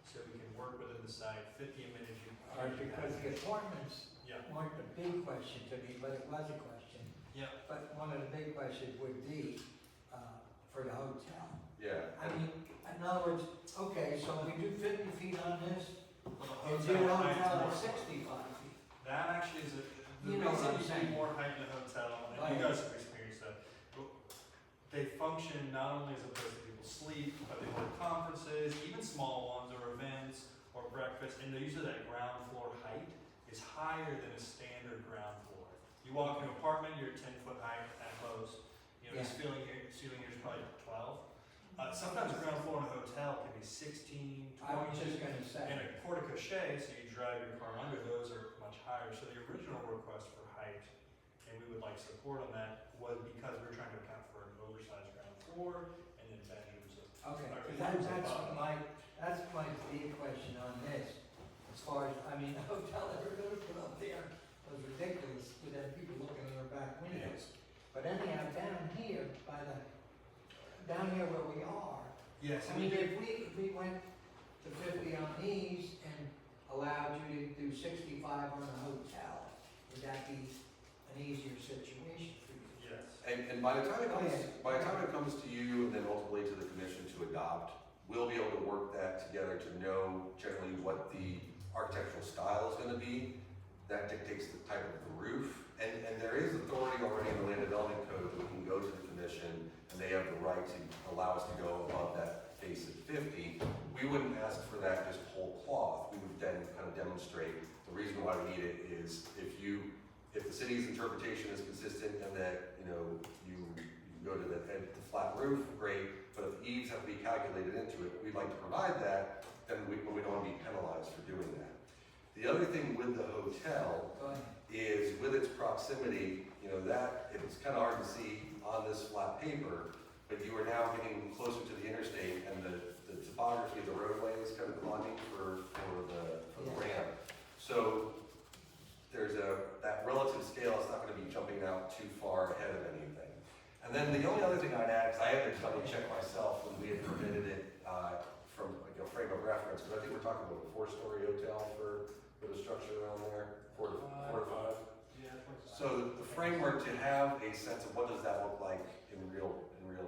so we can work within the site, fit the amenity. All right, because the apartments weren't the big question to me, but it was a question. Yeah. But one of the big questions would be for the hotel. Yeah. I mean, in other words, okay, so we do 50 feet on this, Well, and do the hotel more. at 65 feet. That actually is the You know what reason I'm you saying. need more height in a hotel, and you guys have experienced that. They function not only as a place that people sleep, but they hold conferences, even small ones, or events, or breakfast, and usually that ground floor height is higher than a standard ground floor. You walk in an apartment, you're 10-foot height at most. You know, the ceiling here is probably 12. Sometimes a ground floor in a hotel can be 16, 20. I was just gonna say. And a porte-cochere, so you drive your car under, those are much higher. So the original request for height, and we would like support on that, was because we're trying to account for an oversized ground floor and then bedrooms of Okay, Or because it was above. that's my big question on this. As far as, I mean, the hotel that we're gonna put up there was ridiculous with them people looking in their back windows. But anyhow, down here where we are, Yes, I mean, if we went to 50 on these and allowed you to do 65 on the hotel, would that be an easier situation for you? yes. And by the time it comes to you and then ultimately to the commission to adopt, we'll be able to work that together to know generally what the architectural style is gonna be. That dictates the type of the roof. And there is authority already in the land development code that we can go to the commission and they have the right to allow us to go above that base at 50. We wouldn't ask for that just whole cloth. We would then kind of demonstrate the reason why we need it is if the city's interpretation is consistent and that, you go to the flat roof, great, but if eaves have to be calculated into it, we'd like to provide that, then we don't want to be penalized for doing that. The other thing with the hotel Go ahead. is with its proximity, that it's kind of hard to see on this flat paper, but you are now getting closer to the interstate and the topography of the roadway is kind of climbing for the ramp. So there's that relative scale, it's not gonna be jumping out too far ahead of anything. And then the only other thing I'd add, because I had to double check myself when we had permitted it from like a frame of reference, because I think we're talking about a 4-story hotel for the structure around there, four to five. Yeah. So the framework to have a sense of what does that look like in real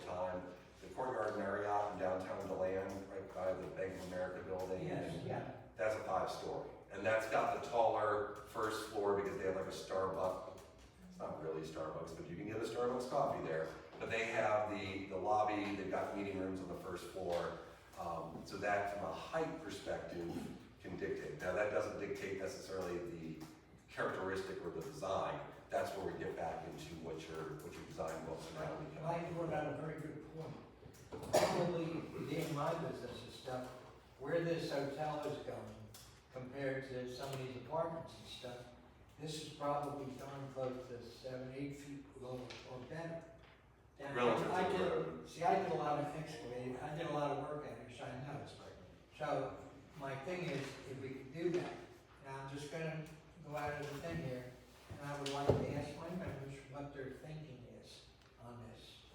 time. The Courtyard Marriott in downtown DeLand, right by the Bank of America building. Yes, yeah. That's a 5-story. And that's got the taller first floor because they have like a Starbucks. It's not really a Starbucks, but you can get a Starbucks coffee there. But they have the lobby, they've got meeting rooms on the first floor. So that from a height perspective can dictate. Now that doesn't dictate necessarily the characteristic or the design. That's where we get back into what your design functionality can Mike brought out a very good point. Probably in my business and stuff, where this hotel is going compared to some of these apartments and stuff, this is probably darn close to 7-8 feet lower or better. Relative to I the did, road. see, I did a lot of excavating, I did a lot of work at it, so I know. So my thing is, if we could do that, now I'm just gonna go out of the thing here, and I would like to ask my members what their thinking is on this.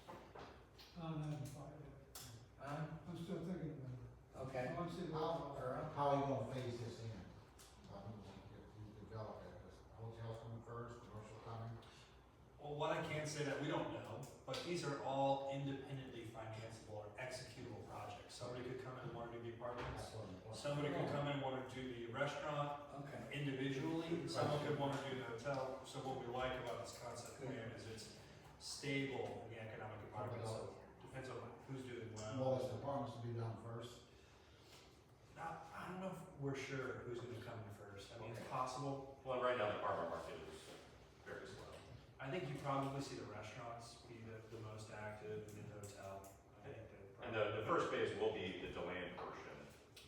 I'm not fine. I'm still thinking about it. Okay. I want to see the Earl? How are you gonna phase this in? If you develop it, is hotels coming first, commercial coming? Well, what I can say that we don't know, but these are all independently financeable or executable projects. Somebody could come in and want to do the apartments. That's what I'm. Somebody could come in and want to do the restaurant Okay. individually. Someone could want to do the hotel. So what we like about this concept plan is it's stable in the economic environment. So depends on who's doing More or well. less, the apartments to be done first. Now, I don't know if we're sure who's going to come in first. I mean, it's possible. Well, right now the apartment market is very slow. I think you probably see the restaurants be the most active and the hotel. I think that And the first phase will be the DeLand portion,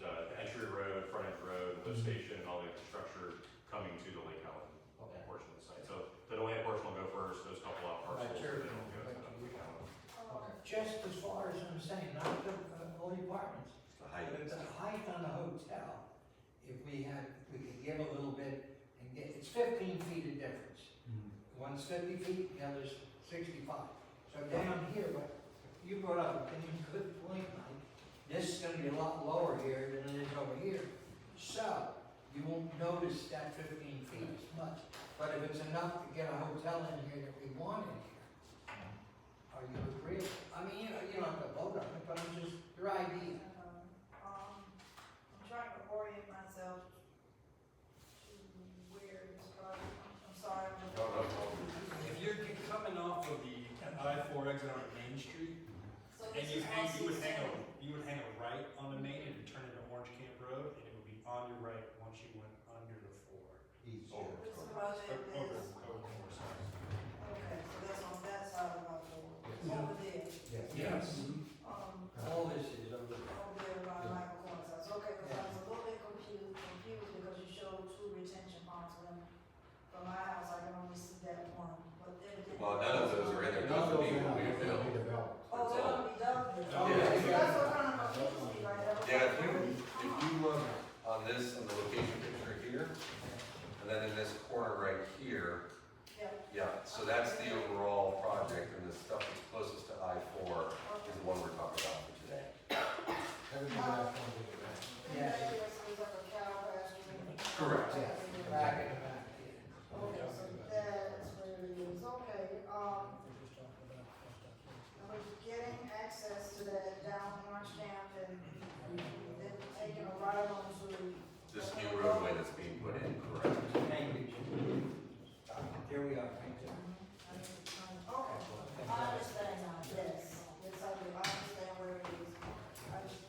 the entry road, frontage road, the station, and all the infrastructure coming to the Lake Helen Okay. portion of the site. So the DeLand portion will go first, those couple of parcels, Right, and sure. then we'll go to the Lake Helen. Okay. Just as far as I'm saying, not the, all the apartments, The height. but the height on the hotel, if we could give a little bit and get, it's 15 feet of difference. One's 50 feet, the other's 65. So down here, what you brought up, a good point, Mike. This is gonna be a lot lower here than it is over here. So, you won't notice that 15 feet as much. But if it's enough to get a hotel in here that we want in here, are you agreeable? I mean, you don't have to vote on it, but I'm just, your idea. I'm trying to orient myself to where this project, I'm sorry. if you're coming off of the I-4 exit on Main Street, So and this is you would hang 167. you would hang a right on the main and turn into Orange Camp Road, and it would be on your right once you went under the 4. Easy. This project Over, is, over 4 sides. okay, so that's on that side of my board, Yes. over there. Yes. Yes. All this is over there. Over there by Michael Corner's house, okay, because I was a little bit confused because you showed 2 retention ponds for them. From my house, I can only see that one, but evidently. Well, none of those are in there. Those will be, Those are not, will be they'll built. be developed. Oh, they're gonna be done. Yeah. That's what kind of then in this corner right here, Yeah, so that's the overall project, and the stuff that's closest to I-4 is the one we're talking about for today. Everybody else wants to do that. yeah, it's like a cow pasture. Correct. Yeah, back in the back, yeah. Okay, so that's where it is, okay, I was getting access to that down Orange Camp and then taking a ride on to. This new roadway that's being put in, correct? Thank you, Jim. Here we are, thank you. Okay, I understand now, yes, yes, I do, I understand where it is. I just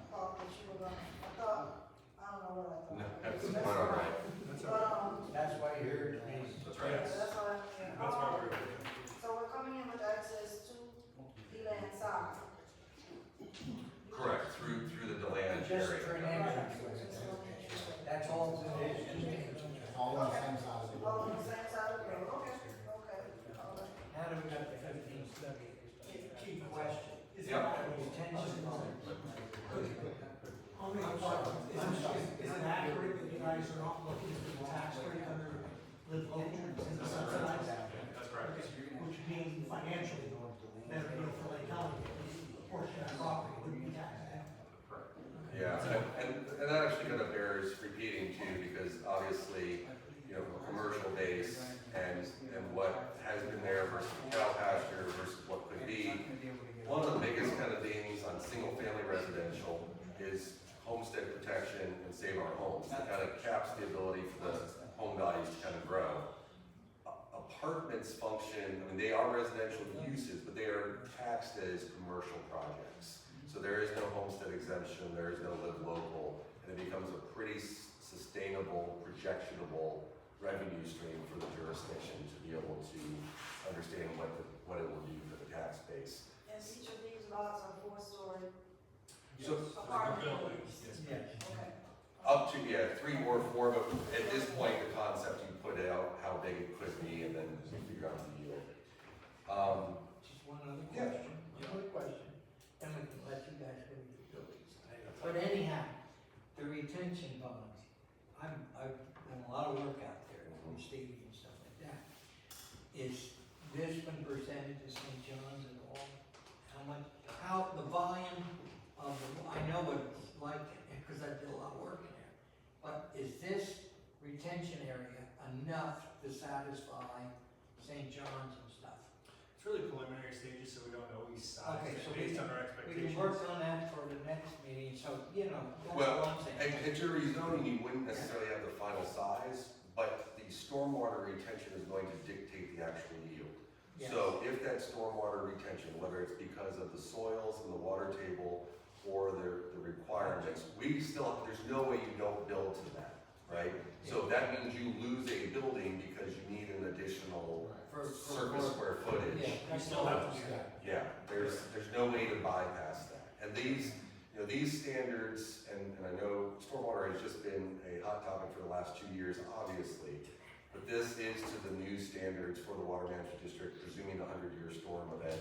thought that you were gonna, I don't know what I thought. No, that's quite all right. But, That's why you're here today. That's right. that's what I'm saying. That's why we're here. So we're coming in with access to the land side. Correct, through the DeLand Just for an area. entrance, that's all it is. All on the same side of the Oh, on road. the same side of the road, okay, okay, all right. Now that we got the 15 study, key question. Yep. Retention bond. Only a question, is it accurate that you guys are not looking at the tax rate under live local and the subsidized? That's correct. Which means financially, that, for Lake County, a portion of property would be taxed. Yeah, and that actually kind of bears repeating too, because obviously, commercial base and what has been there versus cow pasture versus what could be. One of the biggest kind of things on single-family residential is homestead protection and save our homes. It kind of caps the ability for the home values to kind of grow. Apartments function, they are residential uses, but they are taxed as commercial projects. So there is no homestead exemption, there is no live local, and it becomes a pretty sustainable, projectionable revenue stream for the jurisdiction to be able to understand what it will do for the tax base. And each of these lots are 4-story So apartments. Yes. Okay. up to, 3 or 4, but at this point, the concept, you put out how big it could be and then you figure out the yield. Just one other Yeah. question, one other question, then we can let you guys go to your buildings. But anyhow, the retention bonds, I've done a lot of work out there from Stevie and stuff like that. Is this been presented to St. John's at all? How the volume of, I know what it's like, because I did a lot of work in there. But is this retention area enough to satisfy St. John's and stuff? It's really preliminary stages, so we don't know each size, Okay, so based on our We expectations. can work on that for the next meeting, so, that's Well, all I'm saying. At your rezoning, you wouldn't necessarily have the final size, but the stormwater retention is going to dictate the actual yield. Yes. So if that stormwater retention, whether it's because of the soils and the water table or the requirements, there's no way you don't build to that, right? So that means you lose a building because you need an additional surface square footage. Yeah, We still have to do that. Yeah, there's no way to bypass that. And these standards, and I know stormwater has just been a hot topic for the last 2 years, obviously, but this is to the new standards for the Water Management District, presuming the 100-year storm event,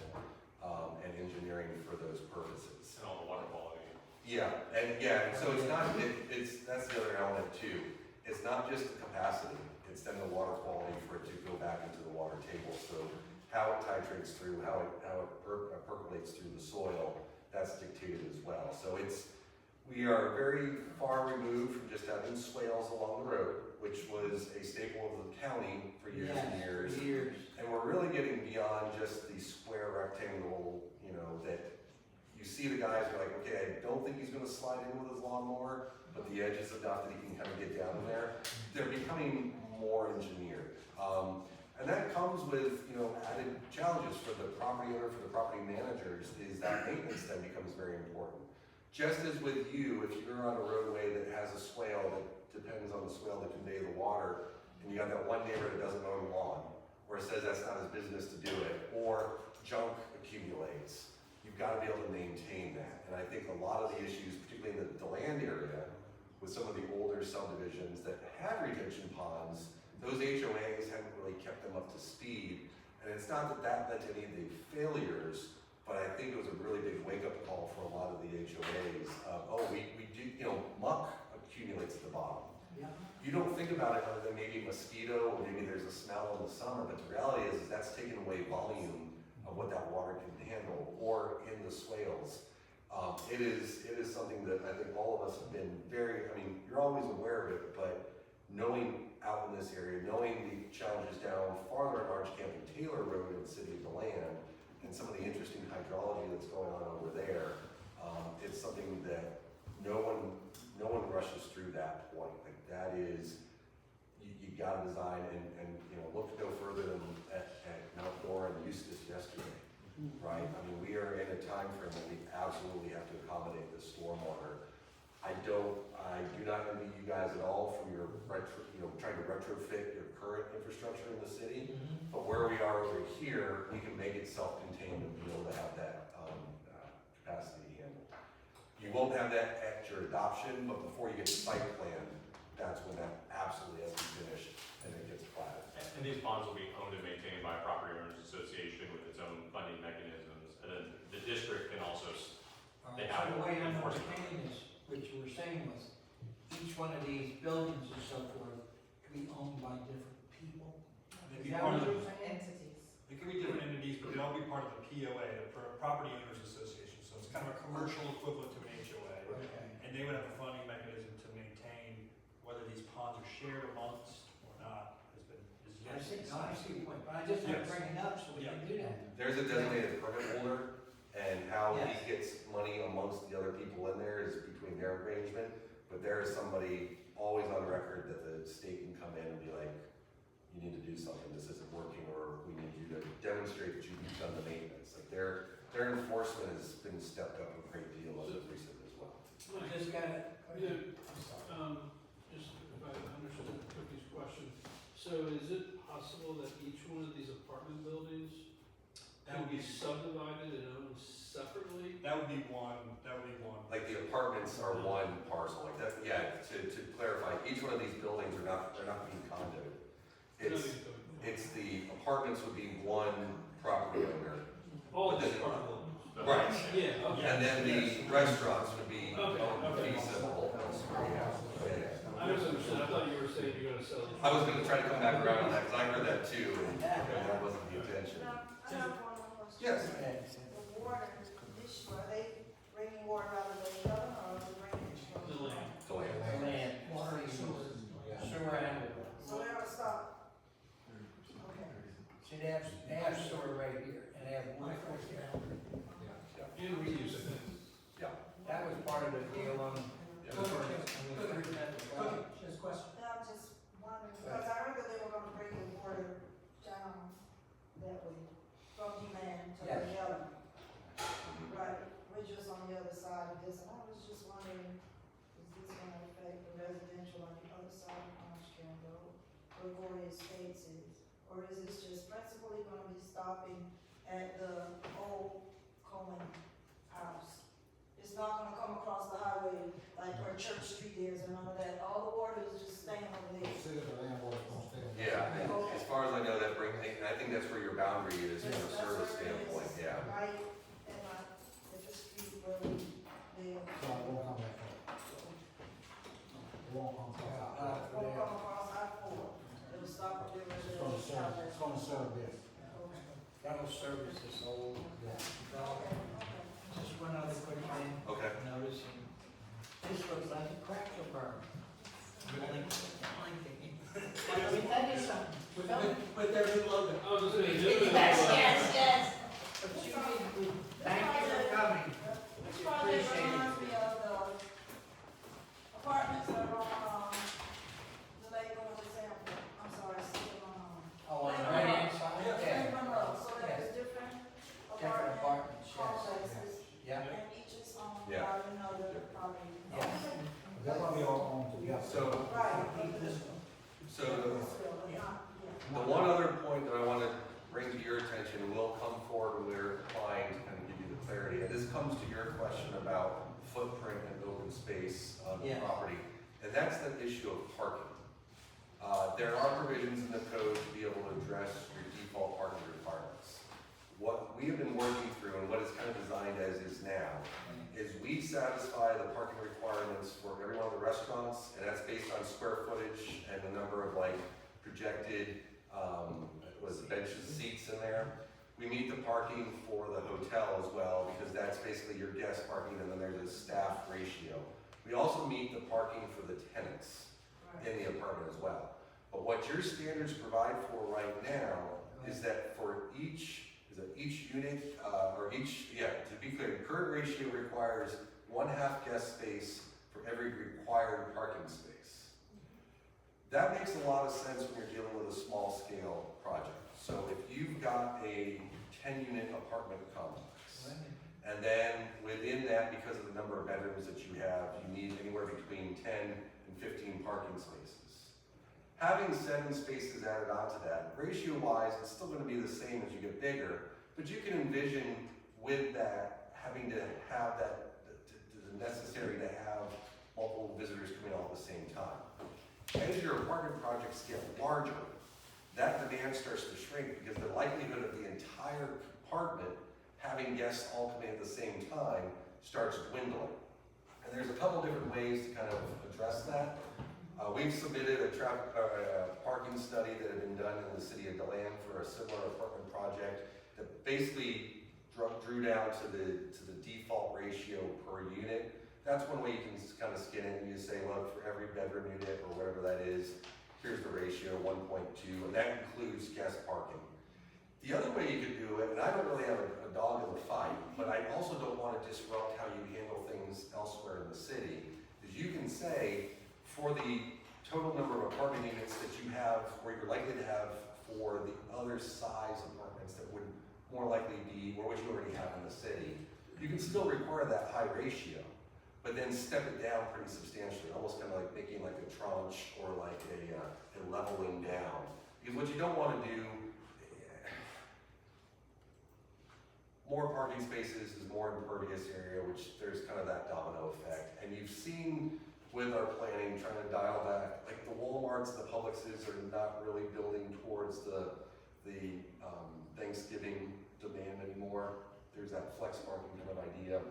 and engineering for those purposes. And all the water quality. And so it's not, that's the other element too. It's not just the capacity, it's then the water quality for it to go back into the water table. So how it titrates through, how it percolates through the soil, that's dictated as well. So we are very far removed from just having swales along the road, which was a staple of the county for years and years. For years. And we're really getting beyond just the square rectangle, that you see the guys are like, okay, I don't think he's gonna slide in with his lawnmower, but the edge is enough that he can kind of get down in there. They're becoming more engineered. And that comes with, added challenges for the property owner, for the property managers, is that maintenance then becomes very important. Just as with you, if you're on a roadway that has a swale that depends on the swale to convey the water, and you got that one neighbor that doesn't mow the lawn, or says that's not his business to do it, or junk accumulates, you've got to be able to maintain that. And I think a lot of the issues, particularly in the DeLand area, with some of the older subdivisions that had retention ponds, those HOAs haven't really kept them up to speed. And it's not that led to any of the failures, but I think it was a really big wake-up call for a lot of the HOAs. We do, muck accumulates at the bottom. Yeah. you don't think about it other than maybe mosquito, or maybe there's a smell in the summer, but the reality is that's taking away volume of what that water can handle, or in the swales. It is something that I think all of us have been very, I mean, you're always aware of it, but knowing out in this area, knowing the challenges down farther on Orange Camp and Taylor Road in the city of DeLand, and some of the interesting hydrology that's going on over there, it's something that no one rushes through that point. Like that is, you gotta design and you know, look no further than at Mount Dora and Eustis yesterday, right? I mean, we are in a time frame that we absolutely have to accommodate the stormwater. I do not envy you guys at all from your trying to retrofit your current infrastructure in the city. But where we are over here, we can make it self-contained and be able to have that capacity handled. You won't have that at your adoption, but before you get to site plan, that's when that absolutely has to be finished and it gets platted. And these ponds will be owned and maintained by a property owners association with its own funding mechanisms. And then the district can also, they have So the way I'm enforcement. understanding this, what you were saying was, each one of these buildings and so forth can be owned by different people. They'd Is be that part what of you're the, saying? it could be different entities, but they'd all be part of the POA, the Property Owners Association. So it's kind of a commercial equivalent to an HOA. Okay. And they would have a funding mechanism to maintain whether these ponds are shared amongst or not, has been, is I yet to see, be no, I decided. see your point, but I just want to Yes. bring it up so we can do that. There's a designated permit holder, and how he Yes. gets money amongst the other people in there is between their arrangement. But there is somebody always on record that the state can come in and be like, you need to do something, this isn't working, or we need you to demonstrate that you've done the maintenance. Like their enforcement has been stepped up a great deal as of recent as well. We just gotta, Yeah, I'm sorry. just if I understood Cookie's question, so is it possible that each one of these apartment buildings That could would be be, subdivided and owned separately? that would be one. Like the apartments are one parcel, like that, yeah, to clarify, each one of these buildings are not, they're not being condoed. It's the apartments would be one property owner. All but these then- apartment buildings? Right. Yeah, okay. And then the restaurants would be Okay, owned okay. fee simple. Yeah. I misunderstood, I thought you were saying you're gonna sell these. I was gonna try to come back around on that, because I heard that too, and that wasn't the intention. Now, I have one more question. Yes. The water issue, are they bringing water out of the oven or are they bringing it from? The land. So, yeah. Land, water, sewer, sewer and. So they're gonna stop? Okay. See, they have sewer right here, and they have water right there. And reuse, I think. That was part of the deal on. Yeah. Just a question. And I'm just wondering, because I heard that they were gonna bring the water down that way, from DeLand to the other. Right, we're just on the other side of this, and I was just wondering, is this gonna affect the residential on the other side of Orange County Road, where Gloria Estates is? Or is this just principally gonna be stopping at the old Coleman house? It's not gonna come across the highway like where Church Street is and none of that, all the water is just staying over there. City of the landlord's gonna stay. Yeah, and as far as I know, that brings, and I think that's where your boundary is from a service standpoint, yeah. Right, and if the street where we live. So it won't come back up. It won't come back up. Won't come across I-4, it'll stop at the It's gonna serve, it's gonna serve this. That'll service this old. Okay, okay. Just one other quick thing, Okay. noticing, this looks like a cracker barrel. Really? Let me tell you something, we're going, With their new logo. I was just gonna do it. yes. but you need, thank you for coming. Which project reminds me of the apartments that are on, the lake going to Sanford, I'm sorry, Oh, on the right hand side? Lake Yeah. Monroe, so there's different Different apartments, yes. complexes, Yeah, and each is owned Yeah. by another property. yes. They're gonna be all on together. So, Right. so the one other point that I want to bring to your attention will come forward when we're applying to kind of give you the clarity. And this comes to your question about footprint and open space on the Yes. property. And that's the issue of parking. There are provisions in the code to be able to address your default parking requirements. What we have been working through and what is kind of designed as is now is we satisfy the parking requirements for every one of the restaurants, and that's based on square footage and the number of like projected, benches, seats in there. We meet the parking for the hotel as well, because that's basically your guest parking, and then there's a staff ratio. We also meet the parking for the tenants in the apartment as well. But what your standards provide for right now is that for each unit, to be clear, the current ratio requires 1/2 guest space for every required parking space. That makes a lot of sense when you're dealing with a small scale project. So if you've got a 10-unit apartment complex, and then within that, because of the number of bedrooms that you have, you need anywhere between 10 and 15 parking spaces. Having 7 spaces added onto that, ratio-wise, it's still gonna be the same as you get bigger, but you can envision with that, having to have that, necessary to have multiple visitors coming all at the same time. As your apartment projects get larger, that demand starts to shrink because the likelihood of the entire apartment having guests all coming at the same time starts dwindling. And there's a couple different ways to kind of address that. We've submitted a parking study that had been done in the city of DeLand for a similar apartment project that basically drew down to the default ratio per unit. That's one way you can kind of skin it, and you say, look, for every bedroom unit or whatever that is, here's the ratio, 1.2, and that includes guest parking. The other way you could do it, and I don't really have a dog in the fight, but I also don't want to disrupt how you handle things elsewhere in the city, is you can say, for the total number of apartment units that you have, or you're likely to have for the other size apartments that would more likely be, or what you already have in the city, you can still require that high ratio, but then step it down pretty substantially, almost kind of like making like a tranche or like a leveling down. Because what you don't want to do, more parking spaces is more impervious area, which there's kind of that domino effect. And you've seen with our planning, trying to dial back, like the Walmarts, the Publixes are not really building towards the Thanksgiving demand anymore. There's that flex parking kind of idea.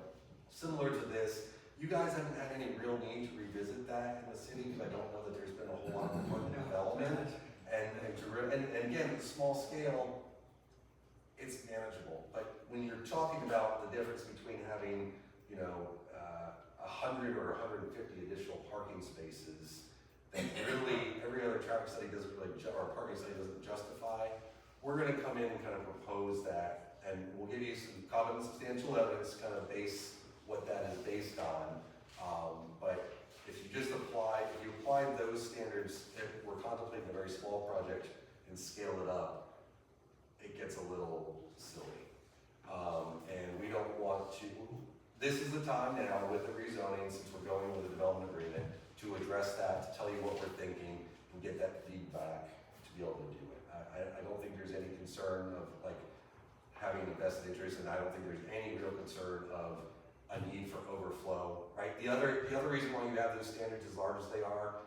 Similar to this, you guys haven't had any real need to revisit that in the city, because I don't know that there's been a whole lot of apartment development. And again, at the small scale, it's manageable. But when you're talking about the difference between having, 100 or 150 additional parking spaces, that really every other traffic study doesn't really, or parking study doesn't justify, we're gonna come in and kind of propose that, and we'll give you some competent substantial evidence, kind of base what that is based on. But if you apply those standards, if we're contemplating a very small project and scale it up, it gets a little silly. And we don't want to, this is the time now with the rezoning, since we're going with a development agreement, to address that, to tell you what we're thinking, and get that feedback to be able to do it. I don't think there's any concern of like having a vested interest, and I don't think there's any real concern of a need for overflow, right? The other reason why you have those standards as large as they are,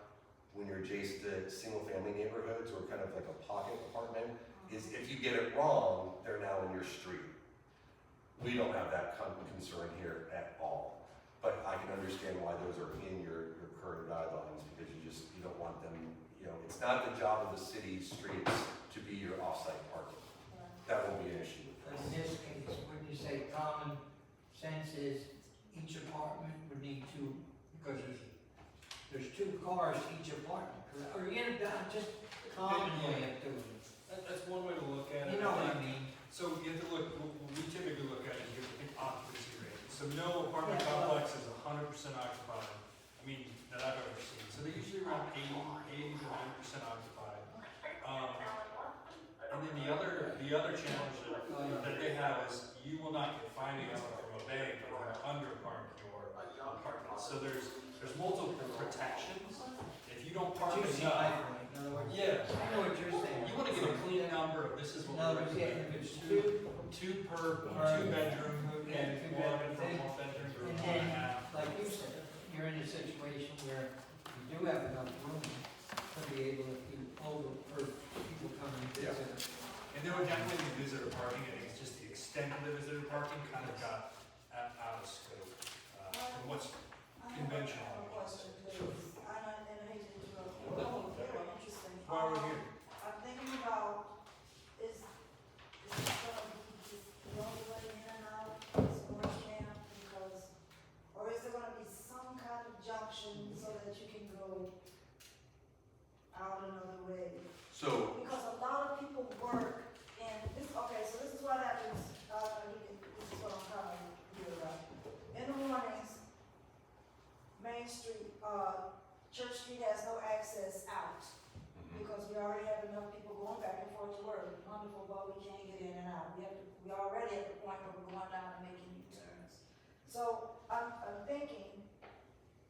when you're adjacent to single-family neighborhoods or kind of like a pocket apartment, is if you get it wrong, they're now in your street. We don't have that kind of concern here at all, but I can understand why those are in your current guidelines, because you don't want them, it's not the job of the city streets to be your off-site parking. That won't be an issue with In this. this case, when you say common sense is each apartment would need two, because there's 2 cars each apartment, correct? Or just common way of doing it. That's one way to look at it. You know what I mean? So you have to look, what we typically look at is you have to pick occupancy rate. So no apartment Yeah, complex is 100% occupied, that I've ever seen. So they're usually around 80 to 90% occupied. And then the other challenge that they have is you will not get financing from a bank or an under-apartment or apartment. So there's multiple protections. If you don't park Two enough, side, in other words. yeah, I know what you're saying. you want to get a clean number of this is what No, we're but yeah, if it's two per 2 bedroom and two one bedroom for thing. 1 bedroom or And 1 then, and a half. like you said, you're in a situation where you do have enough room to be able to keep for people coming to visit. And there would definitely be visitor parking. I think it's just the extent of the visitor parking kind of got out of scope from what's I have conventional. a question too. that you can go out another way? So, Because a lot of people work and this, okay, so this is what happens, this is what I'm trying to do about. In the mornings, Main Street, Church Street has no access out because we already have enough people going back and forth to work. Wonderful, but we can't get in and out. We already at the point where we're going down and making U-turns. So I'm thinking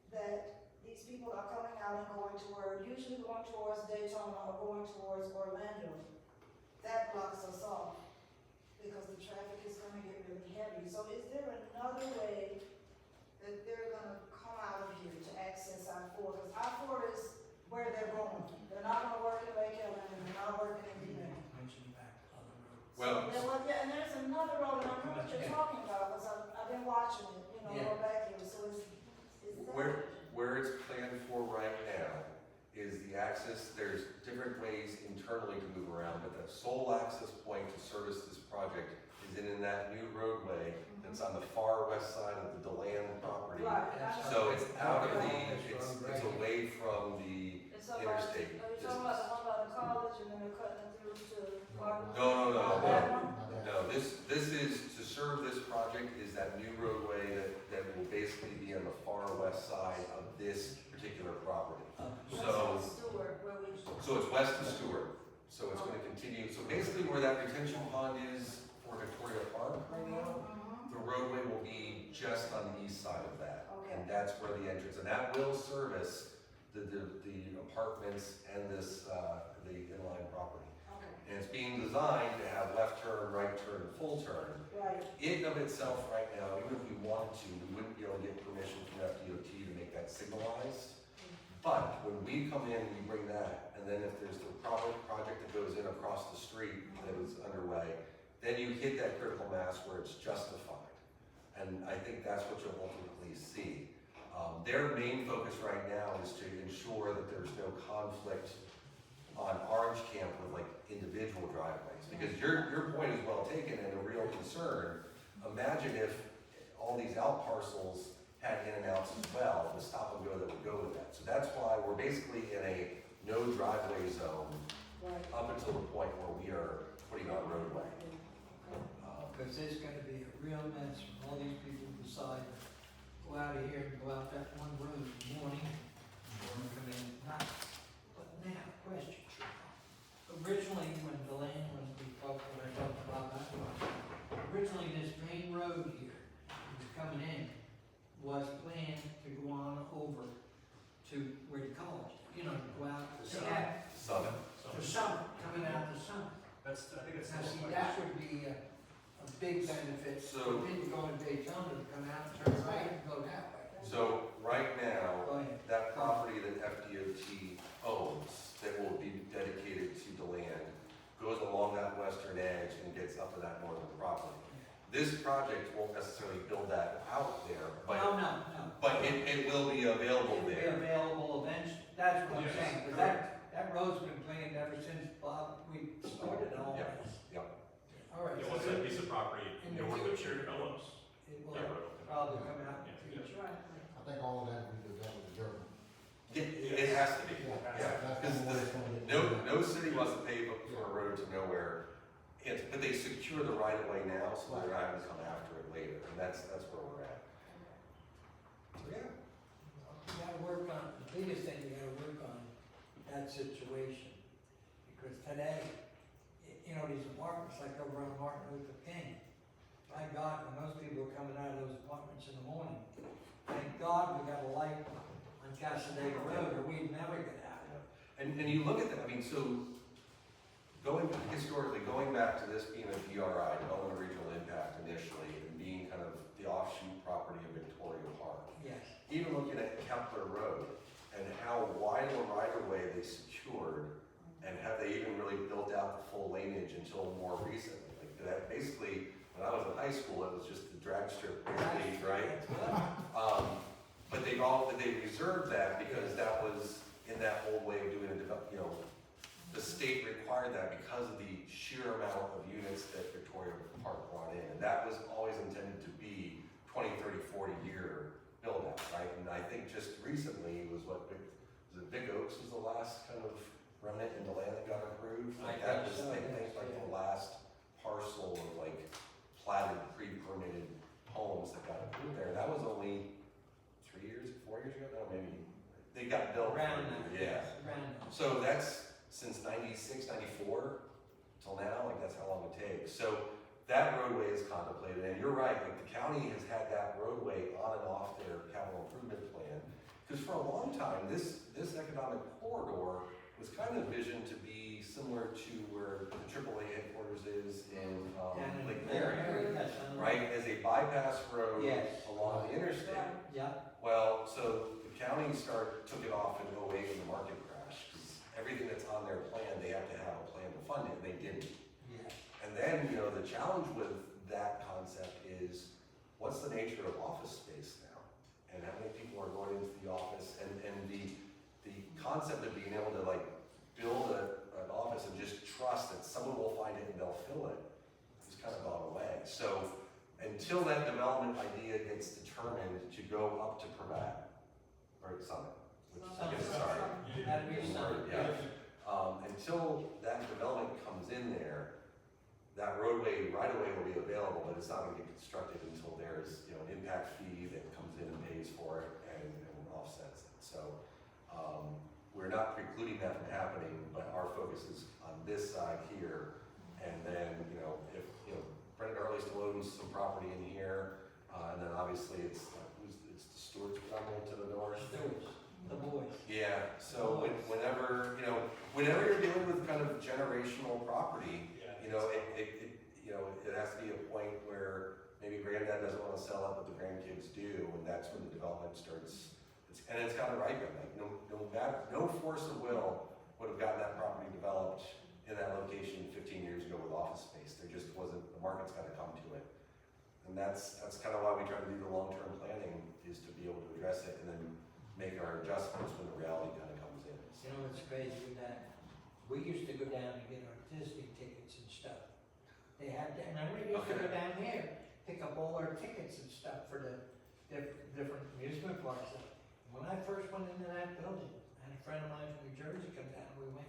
that these people are coming out and going to work, usually going towards Daytona or going towards Orlando. That blocks us off because the traffic is gonna get really heavy. So is there another way that they're gonna come out of here to access I-4? Because I-4 is where they're going. They're not gonna work in Lake Helen and they're not working in D-Lane. Mention back on the road. well, Yeah, and there's another road, and I know what you're talking about, because I've been watching it, you know, go back here, so is that? where it's planned for right now is the access, there's different ways internally to move around, but the sole access point to service this project is in that new roadway that's on the far west side of the DeLand property. Right. So it's out of the, it's away from the It's up by, interstate. are you talking about the one by the college, and then they're cutting it through to Martin? No, That one? no, this is, to serve this project is that new roadway that will basically be on the far west side of this particular property. So, That's Stewart, where we. so it's west of Stewart, so it's gonna continue, so basically where that retention pond is for Victoria Park right now, the roadway will be just on the east side of that. Okay. And that's where the entrance, and that will service the apartments and this, the inline property. Okay, And it's being designed to have left turn, right turn, and full turn. right, In of itself right now, even if we wanted to, we wouldn't be able to get permission from FDOT to make that signalized. But when we come in, we bring that, and then if there's the project that goes in across the street that is underway, then you hit that critical mass where it's justified. And I think that's what you'll ultimately see. Their main focus right now is to ensure that there's no conflict on Orange Camp with like individual driveways. Because your point is well taken and a real concern. Imagine if all these out parcels had in and outs as well, the stop and go that would go with that. So that's why we're basically in a no driveway zone right. up until the point where we are putting our roadway. Because there's gonna be a real mess when all these people decide to go out of here and go out that one road in the morning, or come in at night. But now, question. Originally, when the land was, when I talked about that, originally this main road here, was coming in, was planned to go on over to where the college, you know, to go out to Summit. Summit. the summer, coming out to summer. That's, I think it's. Now, see, that would be a big benefit So- for people going to Daytona to come out and turn right and go that way. So right now, Go ahead. that property that FDOT owns, that will be dedicated to the land, goes along that western edge and gets up to that northern property. This project won't necessarily build that out there, No, no, but it will be available It'll be there. available eventually, that's what I'm Yes. saying, because that road's been planned ever since Bob, we started all Yep, this. yep. All right. Yeah, so once that piece of property in the north of future, here develops, It will that road. probably come out in the Yeah. future. Right. I think all of that will be developed with dirt. It has to be, yeah, That's because the way it's gonna get no city wants to pave for a road to nowhere. But they secure the right of way now, so they're not having to come after it later, and that's where we're at. So, yeah. You gotta work on, the biggest thing you gotta work on, that situation. Because today, you know, these apartments like over on Martin Luther King, my God, when those people are coming out of those apartments in the morning, thank God we got a light on Casadega Road, or we'd never get out. And you look at that, I mean, so historically, going back to this being a DRI, Development Regional Impact initially, and being kind of the offshoot property of Victoria Park. Yes. Even looking at Kepler Road and how wide a right of way they secured, and have they even really built out the full laneage until more recently? Like that, basically, when I was in high school, it was just the drag strip, basically, right? But they reserved that because that was in that old way of doing a the state required that because of the sheer amount of units that Victoria Park brought in. And that was always intended to be 20, 30, 40 year build out, right? And I think just recently was Big Oaks was the last kind of remnant in the land that got approved. Like that was, I think, like the last parcel of like platted, pre-permitted homes that got approved there. That was only 4 years ago, no, maybe. They got built. Around that. Yeah. Around that. So that's since 96, 94 till now, like that's how long it takes. So that roadway is contemplated, and you're right, like the county has had that roadway on and off their capital improvement plan. Because for a long time, this economic corridor was kind of envisioned to be similar to where the AAA headquarters is in Lake Marion, right? As a bypass road Yes. along the interstate. Yeah. Well, so the county took it off in 08 when the market crashed, because everything that's on their plan, they have to have a plan to fund it, and they didn't. Yeah. And then, you know, the challenge with that concept is, what's the nature of office space now? And how many people are going into the office, and the concept of being able to like build an office and just trust that someone will find it and they'll fill it, has kind of gone away. So until that development idea gets determined to go up to Pratt, or Summit, which I guess, sorry. That'd be something. Yeah. Until that development comes in there, that roadway right away will be available, but it's not gonna get constructed until there's, you know, an impact fee that comes in and pays for it and offsets it. So, we're not precluding that from happening, but our focus is on this side here. And then, you know, if, you know, Brendan Harley still owns some property in here, and then obviously it's the Stewart's family to the north. Stewart's, the boys. Yeah, so whenever you're dealing with kind of generational property, you know, it has to be a point where maybe granddad doesn't want to sell it, but the grandkids do, and that's when the development starts. And it's got to ripen. Like no force of will would have gotten that property developed in that location 15 years ago with office space. There just wasn't. The market's got to come to it, and that's kind of why we try to do the long-term planning, is to be able to address it and then make our adjustments when the reality kind of comes in. You know what's crazy with that? We used to go down and get our Disney tickets and stuff. They had that, remember, we used to go down there, pick up all our tickets and stuff for the different amusement parks. When I first went into that building, I had a friend of mine from New Jersey come down and we went.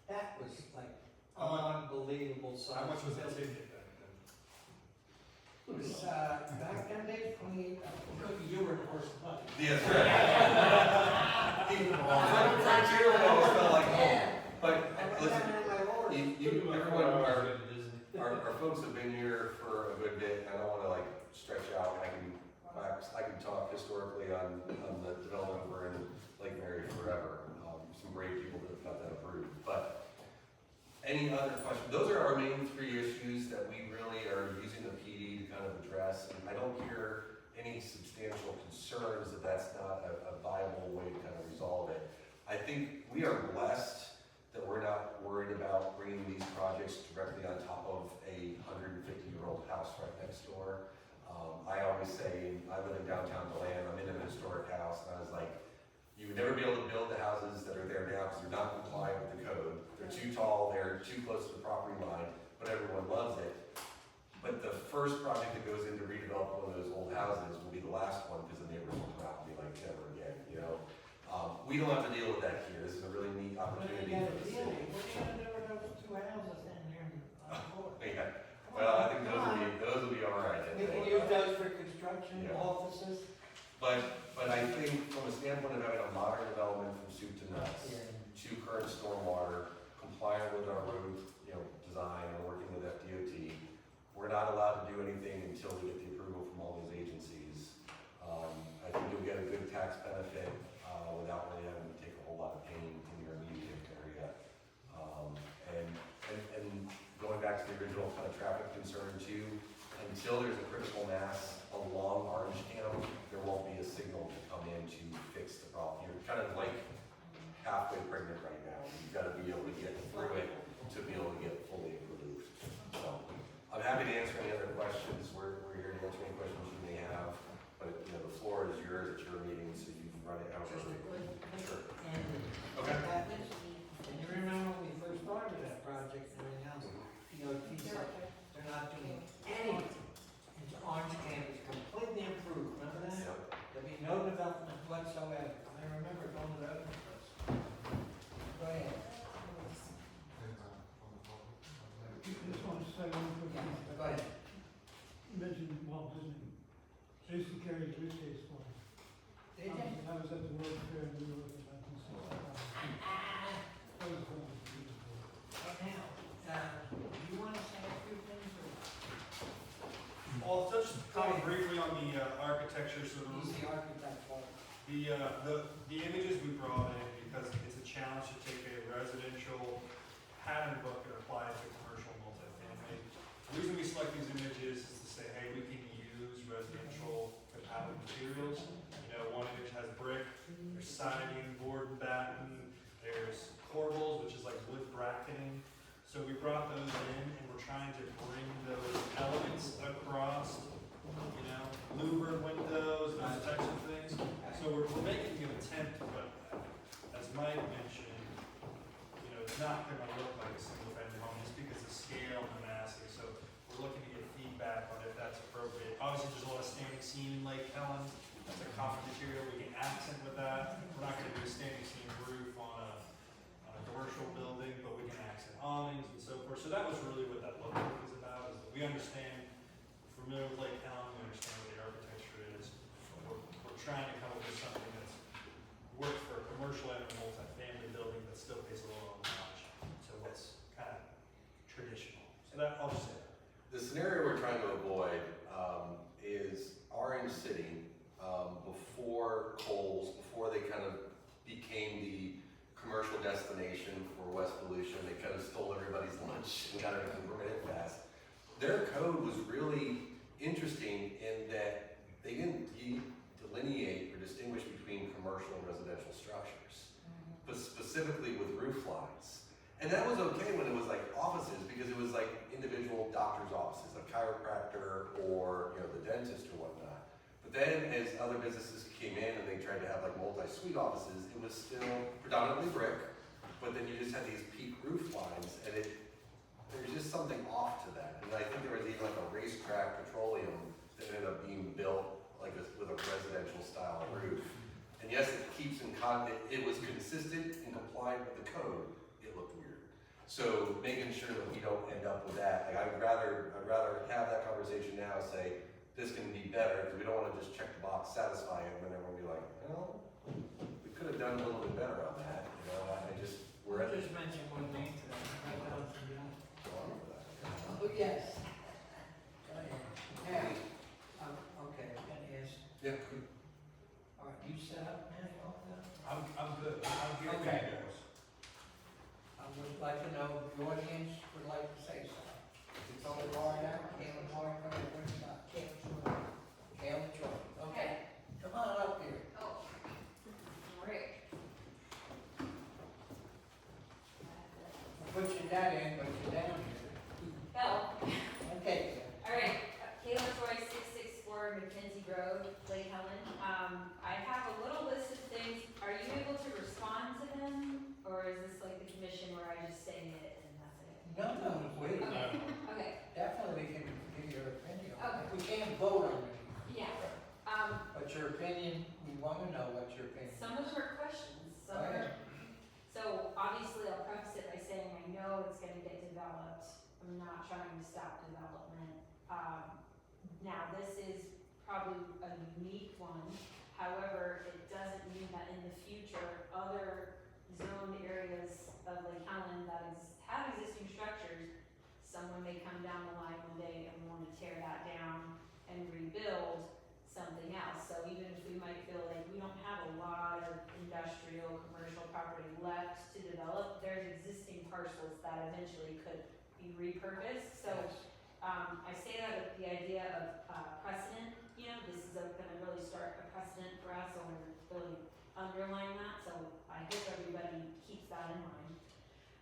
That was like unbelievable size. How much was that building. ticket back then? It was, back then days, $28. You were the person, but. Yes, right. Frontier always felt like home. But listen, everyone, our folks have been here for a good bit. I don't want to like stretch out. I can talk historically on the development over in Lake Mary forever. Some great people that have got that approved. But any other questions? Those are our main three issues that we really are using the PD to kind of address. And I don't hear any substantial concerns that that's not a viable way to kind of resolve it. I think we are blessed that we're not worried about bringing these projects directly on top of a 150-year-old house right next door. I always say, I live in downtown Deland, I'm in an historic house, and I was like, you would never be able to build the houses that are there now because they're not compliant with the code. They're too tall, they're too close to the property line, but everyone loves it. But the first project that goes in to redevelop one of those old houses will be the last one, because the neighbors will come out and be like, never again, you know? We don't have to deal with that here. This is a really neat opportunity for the city. What are you gonna do with those two houses in there on the floor? Yeah. Well, I think those will be all right. I We can think. use those for construction, Yeah. offices. But I think from a standpoint of having a modern development from soup to nuts, to current stormwater, compliant with our road, you know, design, and working with FDOT, we're not allowed to do anything until we get the approval from all those agencies. I think you'll get a good tax benefit without really having to take a whole lot of pain in your immediate area. And going back to the original kind of traffic concern too, until there's a critical mass along Orange Camp, there won't be a signal to come in to fix the problem. You're kind of like halfway pregnant right now. You've got to be able to get through it to be able to get fully approved. So I'm happy to answer any other questions. We're here to answer any questions you may have. But you know, the floor is yours. It's your meeting, so you can run it however. Sure. Okay. And you remember when we first started that project, and everything else, DOT said they're not doing anything. And Orange Camp is completely improved, remember that? Yep. I'll touch comment briefly on the architecture, so He's the architect for it. the images we brought in, because it's a challenge to take a residential pattern book and apply it to commercial multifamily. The reason we select these images is to say, hey, we can use residential compatible materials. You know, one image has brick, there's siding, board and batten, there's corbels, which is like wood bracketing. So we brought those in, and we're trying to bring those elements across, you know, louvered windows, those types of things. So we're making an attempt, but as Mike mentioned, you know, it's not gonna look like a single family home just because of scale and the massing. So we're looking to get feedback on if that's appropriate. Obviously, there's a lot of standing seam in Lake Helen. That's a common material. We can accent with that. We're not gonna do a standing seam roof on a commercial building, but we can accent awnings and so forth. So that was really what that look is about, is that we understand, we're familiar with Lake Helen, we understand what the architecture is. We're trying to come up with something that's works for a commercial and a multi-family building, but still pays a little homage to what's kind of traditional. So that, I'll just say that. The scenario we're trying to avoid is Orange City, before Kohl's, before they kind of became the commercial destination for West Pollution. They kind of stole everybody's lunch and got everything permitted fast. Their code was really interesting in that they didn't delineate or distinguish between commercial and residential structures, but specifically with roof lines. And that was okay when it was like offices, because it was like individual doctor's offices, a chiropractor or, you know, the dentist or whatnot. But then as other businesses came in and they tried to have like multi-suite offices, it was still predominantly brick, but then you just had these peak roof lines, and there's just something off to that. And I think there was even like a racetrack petroleum that ended up being built like with a residential style roof. And yes, it keeps it was consistent and compliant with the code. It looked weird. So making sure that we don't end up with that. Like I'd rather have that conversation now, say, this can be better, because we don't want to just check the box, satisfy it, and then everyone will be like, well, we could have done a little bit better on that. You know, we're at Just mention one name to them. the Oh, yes. Go ahead. Now, okay, I'm gonna ask, Yeah. all right, you set up, man, all that? I'm good. I'm here for you Okay. guys. I would like to know if the audience would like to say something. It's on the bar now, Caleb Mark, where's that? Caleb Troy. Okay, come on up here. Oh, great. I'll put your dad in, but you're down here. Bell. Okay. All right, Kayla Troy, 664 Mackenzie Road, Lake Helen. I have a little list of things. Are you able to respond to them? Or is this like the commission where I just say it and that's it? No, wait, Okay, okay, definitely we can give your opinion. Okay. We can't vote on it, yeah. but your opinion, we want to know what your opinion is. Some of them are questions, some Go are, ahead. so obviously I'll preface it by saying I know it's gonna get developed. I'm not trying to stop development. Now this is probably a unique one. However, it doesn't mean that in the future, other zoned areas of Lake Helen that have existing structures, someone may come down the line one day and want to tear that down and rebuild something else. So even if we might feel like we don't have a lot of industrial, commercial property left to develop, there's existing parcels that eventually could be repurposed. So I say that with the idea of precedent. You know, this is gonna really start a precedent for us, and we're really underlying that. So I hope everybody keeps that in mind.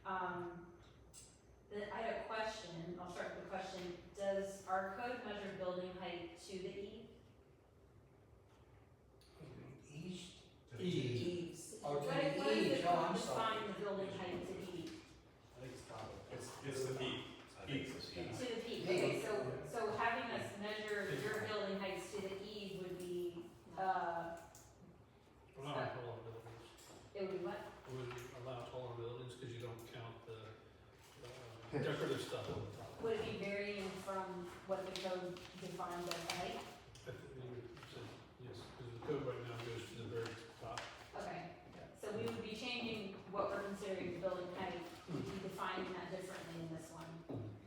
I had a question. I'll start with the question. Does our code measure building height to the eave? East? Eaves. Oh, to What the does the east, oh, code I'm sorry. define the building height to eave? I think it's top. It's the peak. I think so, yeah. To the peak. Yeah. Okay, so having us measure your building heights to the eave would be, Allow taller buildings. it would be what? Would allow taller buildings because you don't count the decorative stuff on the top. Would it be varying from what the code defined as height? I think you would say yes, because the code right now goes to the very top. Okay, so we would be changing what we're considering building height, we'd be defining that differently in this one.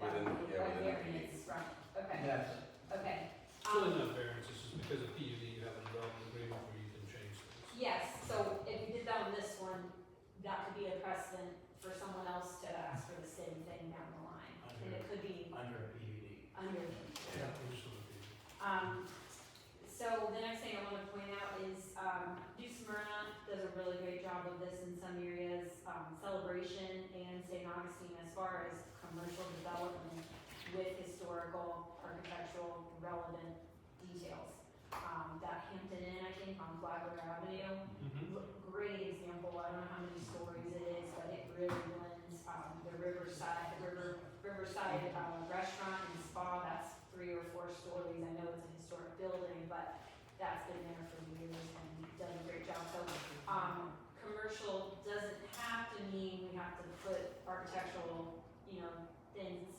That would be a Within the variance from, okay, Yes. okay. It's really not variance, it's just because of PUD, you have a development agreement where you can change things. Yes, so if you did that on this one, that could be a precedent for someone else to ask for the same thing down the line. And it could be Under a PUD. under. Yeah, we just want to be. So the next thing I want to point out is, New Smyrna does a really great job of this in some areas, Celebration and St. Augustine as far as commercial development with historical, architectural, relevant details. That Hampton Inn, I think, on Flagler Avenue, great example. I don't know how many stories it is, but it really blends, the Riverside restaurant and spa, that's 3 or 4 stories. I know it's a historic building, but that's been there for years and done a great job. So, commercial doesn't have to mean we have to put architectural, things.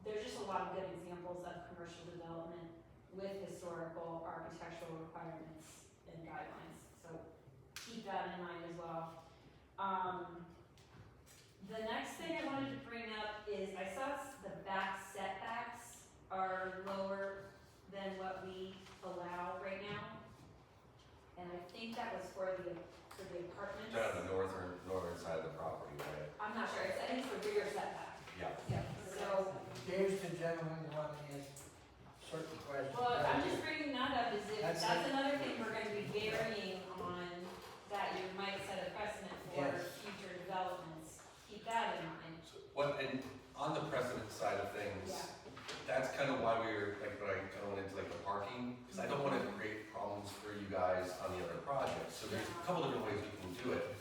There's just a lot of good examples of commercial development with historical architectural requirements and guidelines. So keep that in mind as well. The next thing I wanted to bring up is I saw the back setbacks are lower than what we allow right now. And I think that was for the apartments. Down the northern side of the property, right? I'm not sure, I think it's for bigger setback. Yeah. So, Here's the gentleman who wanted to ask certain questions. well, I'm just bringing that up as if That's that's it. another thing we're gonna be varying on, that you might set a precedent for Yes. future developments. Keep that in mind. And on the precedent side of things, Yeah. that's kind of why we were, like, when I kind of went into like the parking, because I don't want to create problems for you guys on the other projects. So there's a couple different ways we can do it.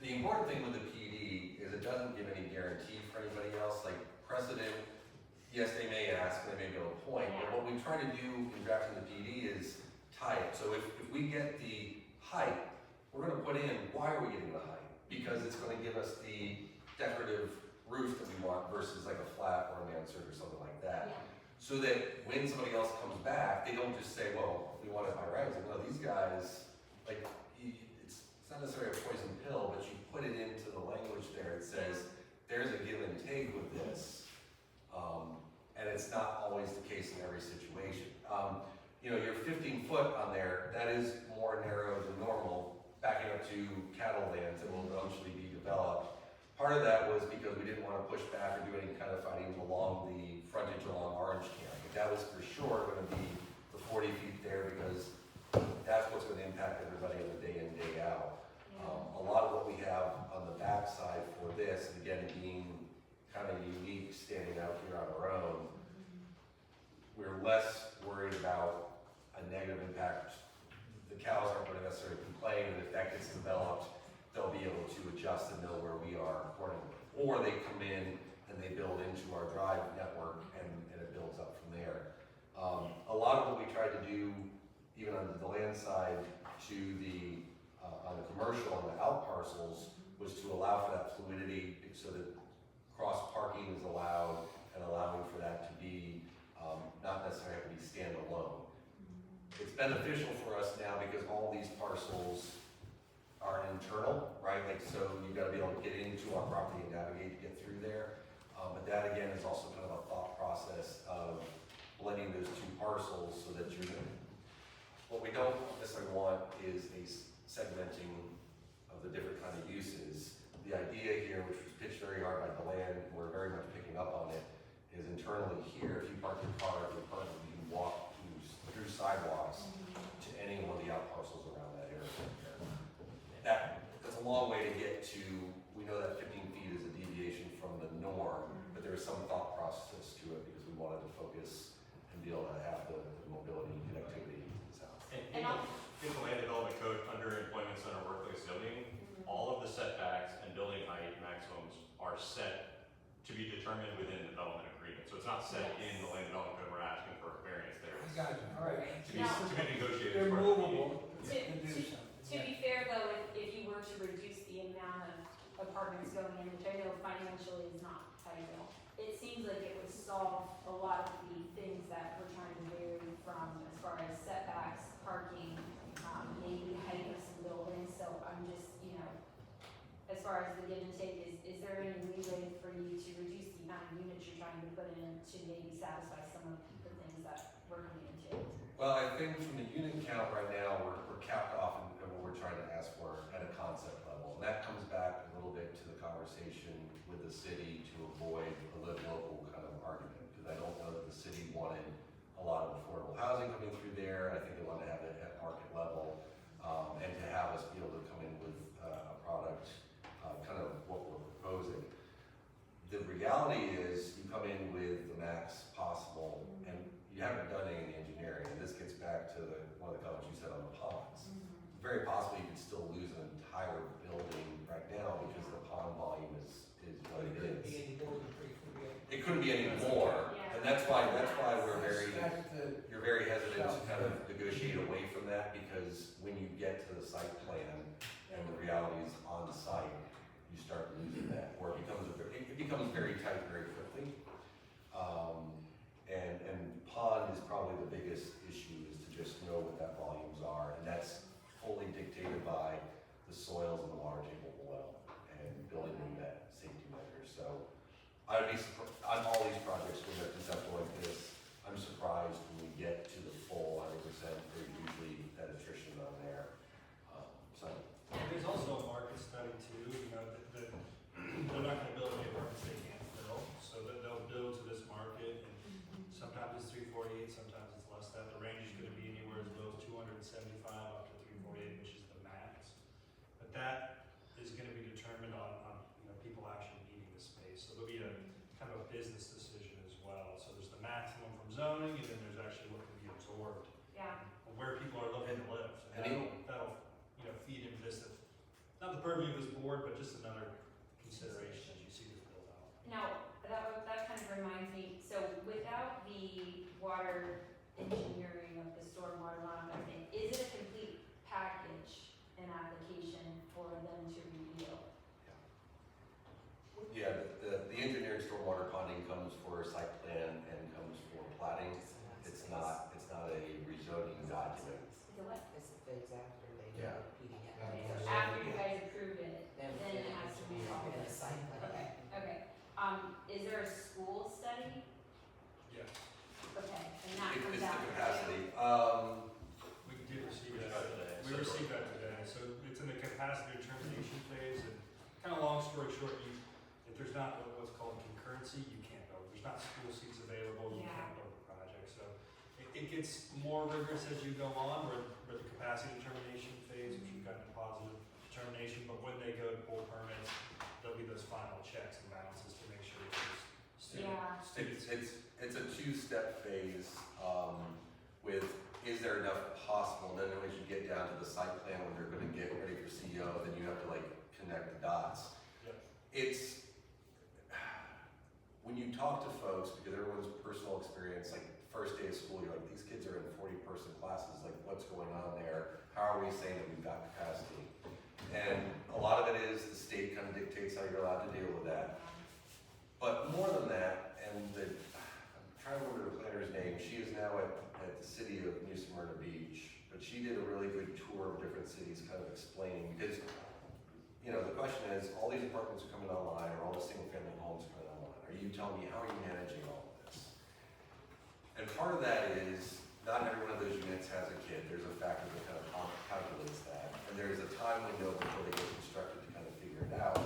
The important thing with the PD is it doesn't give any guarantee for anybody else, like precedent. Yes, they may ask, they may go to point, but what we try to do in drafting the PD is tie it. So if we get the height, we're gonna put in, why are we getting the height? Because it's gonna give us the decorative roof that we want versus like a flat or a mansard or something like that. So that when somebody else comes back, they don't just say, well, we want it by right. It's like, no, these guys, like, it's not necessarily a poison pill, but you put it into the language there. It says, there's a give and take with this. And it's not always the case in every situation. Your 15 foot on there, that is more narrow than normal, backing up to cattle lands that will eventually be developed. Part of that was because we didn't want to push back or do any kind of fighting along the frontage along Orange County. That was for sure going to be the 40 feet there because that's what's going to impact everybody on the day in, day out. A lot of what we have on the backside for this, and again, being kind of unique standing out here on our own, we're less worried about a negative impact. The cows aren't going to necessarily complain, and if that gets developed, they'll be able to adjust and know where we are accordingly. Or they come in and they build into our drive network and it builds up from there. A lot of what we tried to do, even on the land side to the, on the commercial and the out parcels, was to allow for that fluidity so that cross parking is allowed and allowing for that to be not necessarily have to be standalone. It's beneficial for us now because all these parcels are internal, right? Like, so you've got to be able to get into our property and navigate to get through there. But that again is also kind of a thought process of blending those two parcels so that you're, what we don't necessarily want is a segmenting of the different kind of uses. The idea here, which was pitched very hard by the land, we're very much picking up on it, is internally here, if you park your car at your apartment, you can walk through sidewalks to any one of the out parcels around that area. That's a long way to get to, we know that 15 feet is a deviation from the norm, but there was some thought process to it because we wanted to focus and be able to have the mobility and connectivity in the south. And And I'll- in the land development code, under employment center workplace zoning, all of the setbacks and building height maximums are set to be determined within the development agreement. So it's not set Yes. in the land development code, we're asking for a variance there. I got you, all right. To be, Now- to be negotiated. They're as part of the movable, meeting. to do something. To be fair though, if you were to reduce the amount of apartments going in, which I know financially is not ideal, it seems like it would solve a lot of the things that we're trying to do from as far as setbacks, parking, maybe height of some buildings. So I'm just, as far as the give and take, is there any leeway for you to reduce the amount of units you're trying to put in to maybe satisfy some of the things that we're coming into? Well, I think from the unit count right now, we're capped off in what we're trying to ask for at a concept level. And that comes back a little bit to the conversation with the city to avoid a live local kind of argument. Because I don't know that the city wanted a lot of affordable housing coming through there. I think they wanted to have it at market level. And to have us be able to come in with a product, kind of what we're proposing. The reality is you come in with the max possible and you haven't done any engineering. And this gets back to one of the comments you said on the ponds. Very possibly you could still lose an entire building right now because the pond volume is what it is. It couldn't be any more. And that's why we're you're very hesitant to kind of negotiate away from that, because when you get to the site plan and the realities on the site, you start losing that, or it becomes very tight very quickly. And pond is probably the biggest issue, is to just know what that volumes are, and that's fully dictated by the soils and the water table below, and building in that safety measures. So I would be surprised on all these projects with a conceptual like this. I'm surprised when we get to the full 100%. There's usually that attrition on there. So There's also a market study too, you know, that they're not gonna build any apartments they can't fill, so that they'll build to this market, and sometimes it's 348, sometimes it's less than that. The range is gonna be anywhere as low as 275 up to 348, which is the max. But that is gonna be determined on you know, people actually needing the space, so there'll be a kind of a business decision as well. So there's the maximum from zoning, and then there's actually what can be absorbed, Yeah. where people are looking to live. So And that'll you know, feed into this, not the purview of this board, but just another consideration as you see this build out. Now, that kind of reminds me, so without the water engineering of the stormwater law and everything, is it a complete package, an application for them to review? yeah, the engineered stormwater ponding comes for site plan and comes for plating. It's not a rezoning document. Is it what? It's the phase after they do Yeah. the PDF. Okay, so after you guys approve it, Then then it has to be all in the this. site plan. Okay, is there a school study? Yes. Okay, and that It's comes the out. capacity. We did receive We that. got it today. We received that today, so it's in the capacity determination phase, and kind of long story short, if there's not what's called concurrency, you can't go. If there's not school seats available, you Yeah. can't go to the project. So it gets more rigorous as you go on, where the capacity determination phase, which you've gotten a positive determination, but when they go to pull permits, there'll be those final checks and balances to make sure it's Yeah. It's a two-step phase, with is there enough possible, and then as you get down to the site plan when they're gonna get ready for CO, then you have to like connect the dots. Yep. It's, when you talk to folks, because everyone's personal experience, like first day of school, you're like, these kids are in 40-person classes, like what's going on there? How are we saying that we've got capacity? And a lot of it is the state kind of dictates how you're allowed to deal with that. But more than that, and I'm trying to remember the planner's name, she is now at the city of New Smyrna Beach, but she did a really good tour of different cities kind of explaining, because, you know, the question is, all these apartments are coming online, or all the single family homes are coming online. Are you telling me, how are you managing all of this? And part of that is, not every one of those units has a kid. There's a factor that kind of calculates that. And there's a time window before they get constructed to kind of figure it out.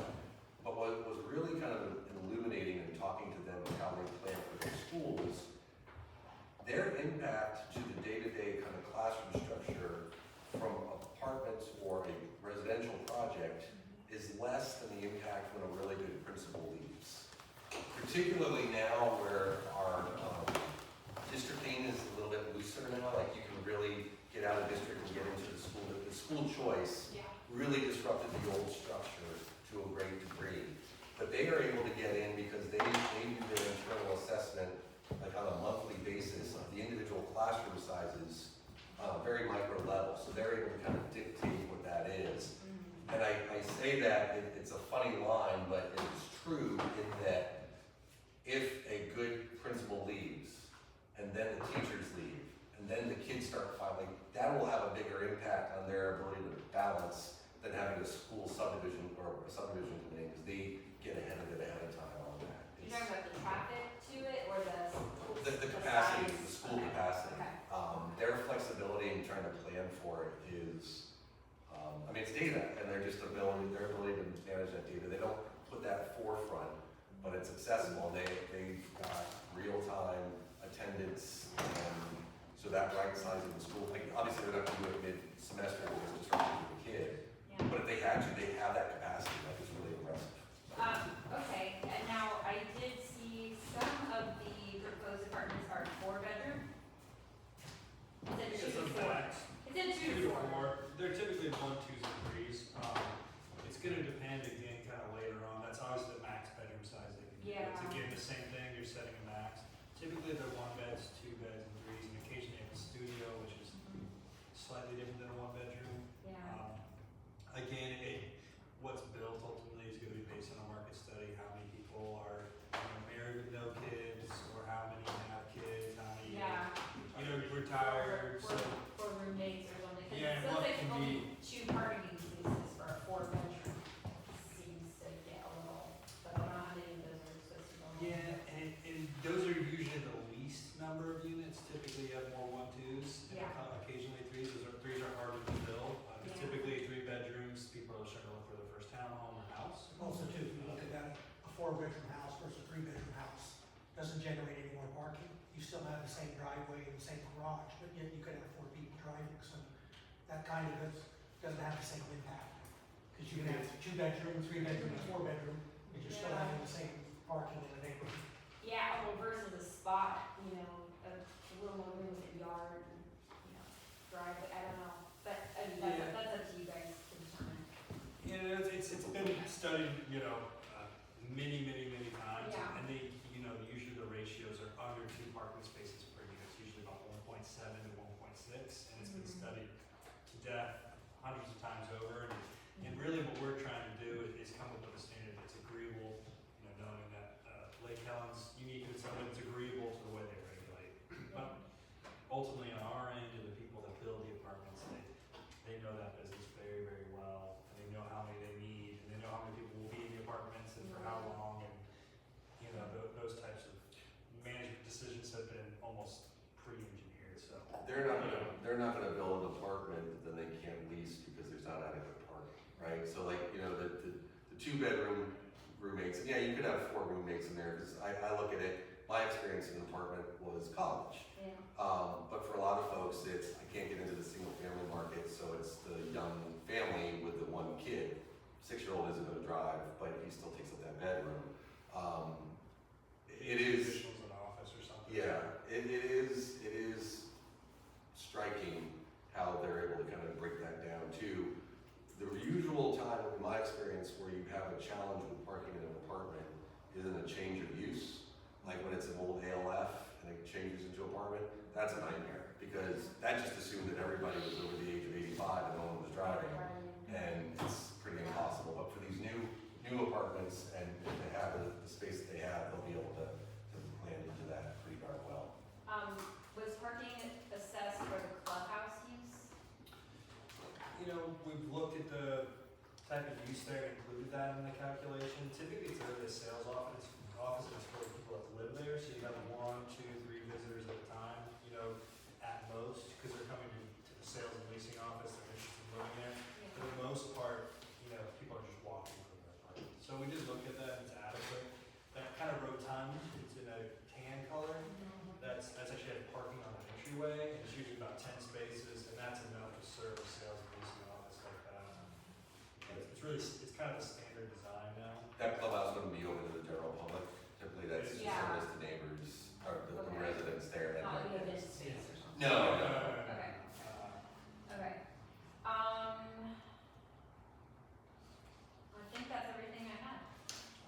But what was really kind of illuminating in talking to them and how they plan for their schools, their impact to the day-to-day kind of classroom structure from apartments or a residential project is less than the impact when a really good principal leaves. Particularly now where our districting is a little bit looser now, like you can really get out of district and get into the school. The school choice really disrupted the old structure to a great degree. But they are able to get in because they do their internal assessment like on a monthly basis of the individual classroom sizes on a very micro level. So they're able to kind of dictate what that is. And I say that, it's a funny line, but it's true in that if a good principal leaves, and then the teachers leave, and then the kids start filing, that will have a bigger impact on their ability to balance than having a school subdivision or a subdivision committee, because they get ahead of it ahead of time on that. You're talking about the traffic to it, or the The capacity, size? the school Okay. capacity. Okay. Their for it is, I mean, it's data, and their ability to manage that data. They don't put that forefront, but it's accessible. They've got real-time attendance, and so that right sizing the school. Like, obviously, they're not going to do it mid-semester because it's disruptive to the kid. Yeah. But if they had to, they have that capacity. That is really impressive. Okay, and now I did see some of the proposed apartments are 4-bedroom. It said 2 to 4. It said 2 to 4. They're typically 1, 2s, and 3s. It's gonna depend again, kind of later on. That's always the max bedroom size they can do. Yeah. It's again the same thing. You're setting a max. Typically they're 1 beds, 2 beds, and 3s, and occasionally you have a studio, which is slightly different than a 1-bedroom. Yeah. Again, what's built ultimately is going to be based on a market study. How many people are married with no kids, or how many have kids, how many Yeah. retired. So For roommates or something. 'Cause Yeah, it and looks what like can only be- 2 parking spaces for a 4-bedroom. Seems to get a little, but I don't know how many of those are supposed to go on. yeah, and those are usually the least number of units. Typically, you have more 1, 2s, and Yeah. occasionally 3s. Threes are harder to fill. It's Yeah. typically 3 bedrooms. People are starting to look for their first townhome or house. Also too, if you look at that, a 4-bedroom house versus a 3-bedroom house, doesn't generate any more parking. You still have the same driveway and the same garage, but yet you could have 4 people driving, so that kind of doesn't have the same impact. Because you can have 2-bedroom, 3-bedroom, and 4-bedroom, but you're still Yeah. having the same parking in the neighborhood. Yeah, well, versus a spot, a little more room with a yard and, driveway, I don't know. But, I mean, Yeah. that's up to you guys to determine. It's been studied, many times, Yeah. and they, usually the ratios are under 2 parking spaces per unit. It's usually about 1.7 to 1.6, and it's been studied to death hundreds of times over. And really, what we're trying to do is come up with a standard that's agreeable, knowing that Lake Helen's unique in its own, it's agreeable to the way they regulate. But ultimately, on our end, and the people that build the apartments, they know that business very, very well, and they know how many they need, and they know how many people will be in the apartments and for how long, and those types of management decisions have been almost pre-engineered. So They're not gonna build an apartment that then they can't lease because there's not adequate parking, right? So like, the 2-bedroom roommates, and yeah, you could have 4 roommates in there, because I look at it, my experience in an apartment was college. Yeah. But for a lot of folks, it's, I can't get into the single family market, so it's the young family with the 1 kid. 6-year-old isn't gonna drive, but he still takes up that bedroom. It is, Traditionals in an office or something. yeah, it is striking how they're able to kind of break that down too. The usual time, in my experience, where you have a challenge with parking in an apartment isn't a change of use. Like when it's an old ALF and it changes into apartment, that's a nightmare, because that just assumed that everybody was over the age of 85 and no one was driving, and it's pretty impossible. But for these new apartments, and if they have the space that they have, they'll be able to plan into that pretty darn well. Was parking assessed for the clubhouse use? We've looked at the type of use there and included that in the calculation. Typically, it's really a sales office. And it's for people that live there, so you have 1, 2, 3 visitors at a time, at most, because they're coming to the sales and leasing office, they're interested in living there. For the most part, people are just walking from their apartment. So we did look at that, and it's adequate. That kind of rotund, it's in a tan color. That's actually parking on an entryway, and it's usually about 10 spaces, and that's enough to serve a sales and leasing office like that. It's kind of a standard design now. That clubhouse wouldn't be open to the general public. Typically, that's just Yeah. service to neighbors, or the Okay. residents there. Not like a business space or something? No. Okay. Okay. I think that's everything I had.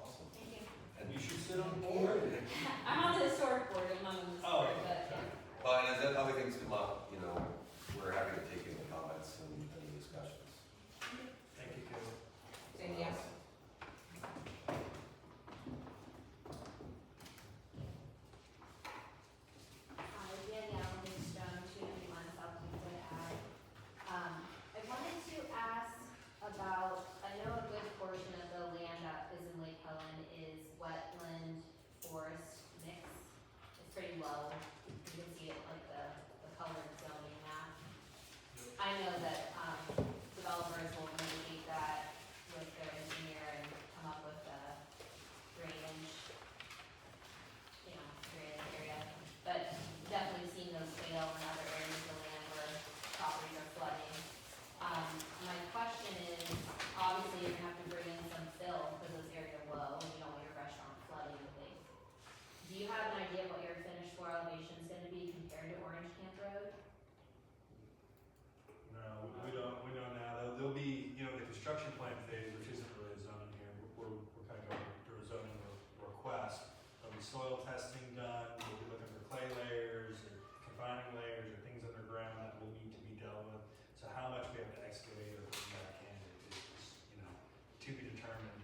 Awesome. Thank you. And You should sit on the board. I'm on the historic board, I'm not on the Oh. board, but yeah. Well, and as other things come up, we're happy to take in the comments and the discussions. Thank you, Kevin. Same, yes. Again, now it's down to have to bring in some fill because those areas are low and you don't want your restaurant flooding with things. Do you have an idea what your finished floor elevation is gonna be compared to Orange Camp Road? No, we don't now. There'll be, the construction plan phase, which isn't really a zoning here, we're kind of going through a zoning request. There'll be soil testing done, we'll be looking for clay layers, or confining layers, or things underground that will need to be dealt with. So how much we have to excavate or bring back in is, to be determined.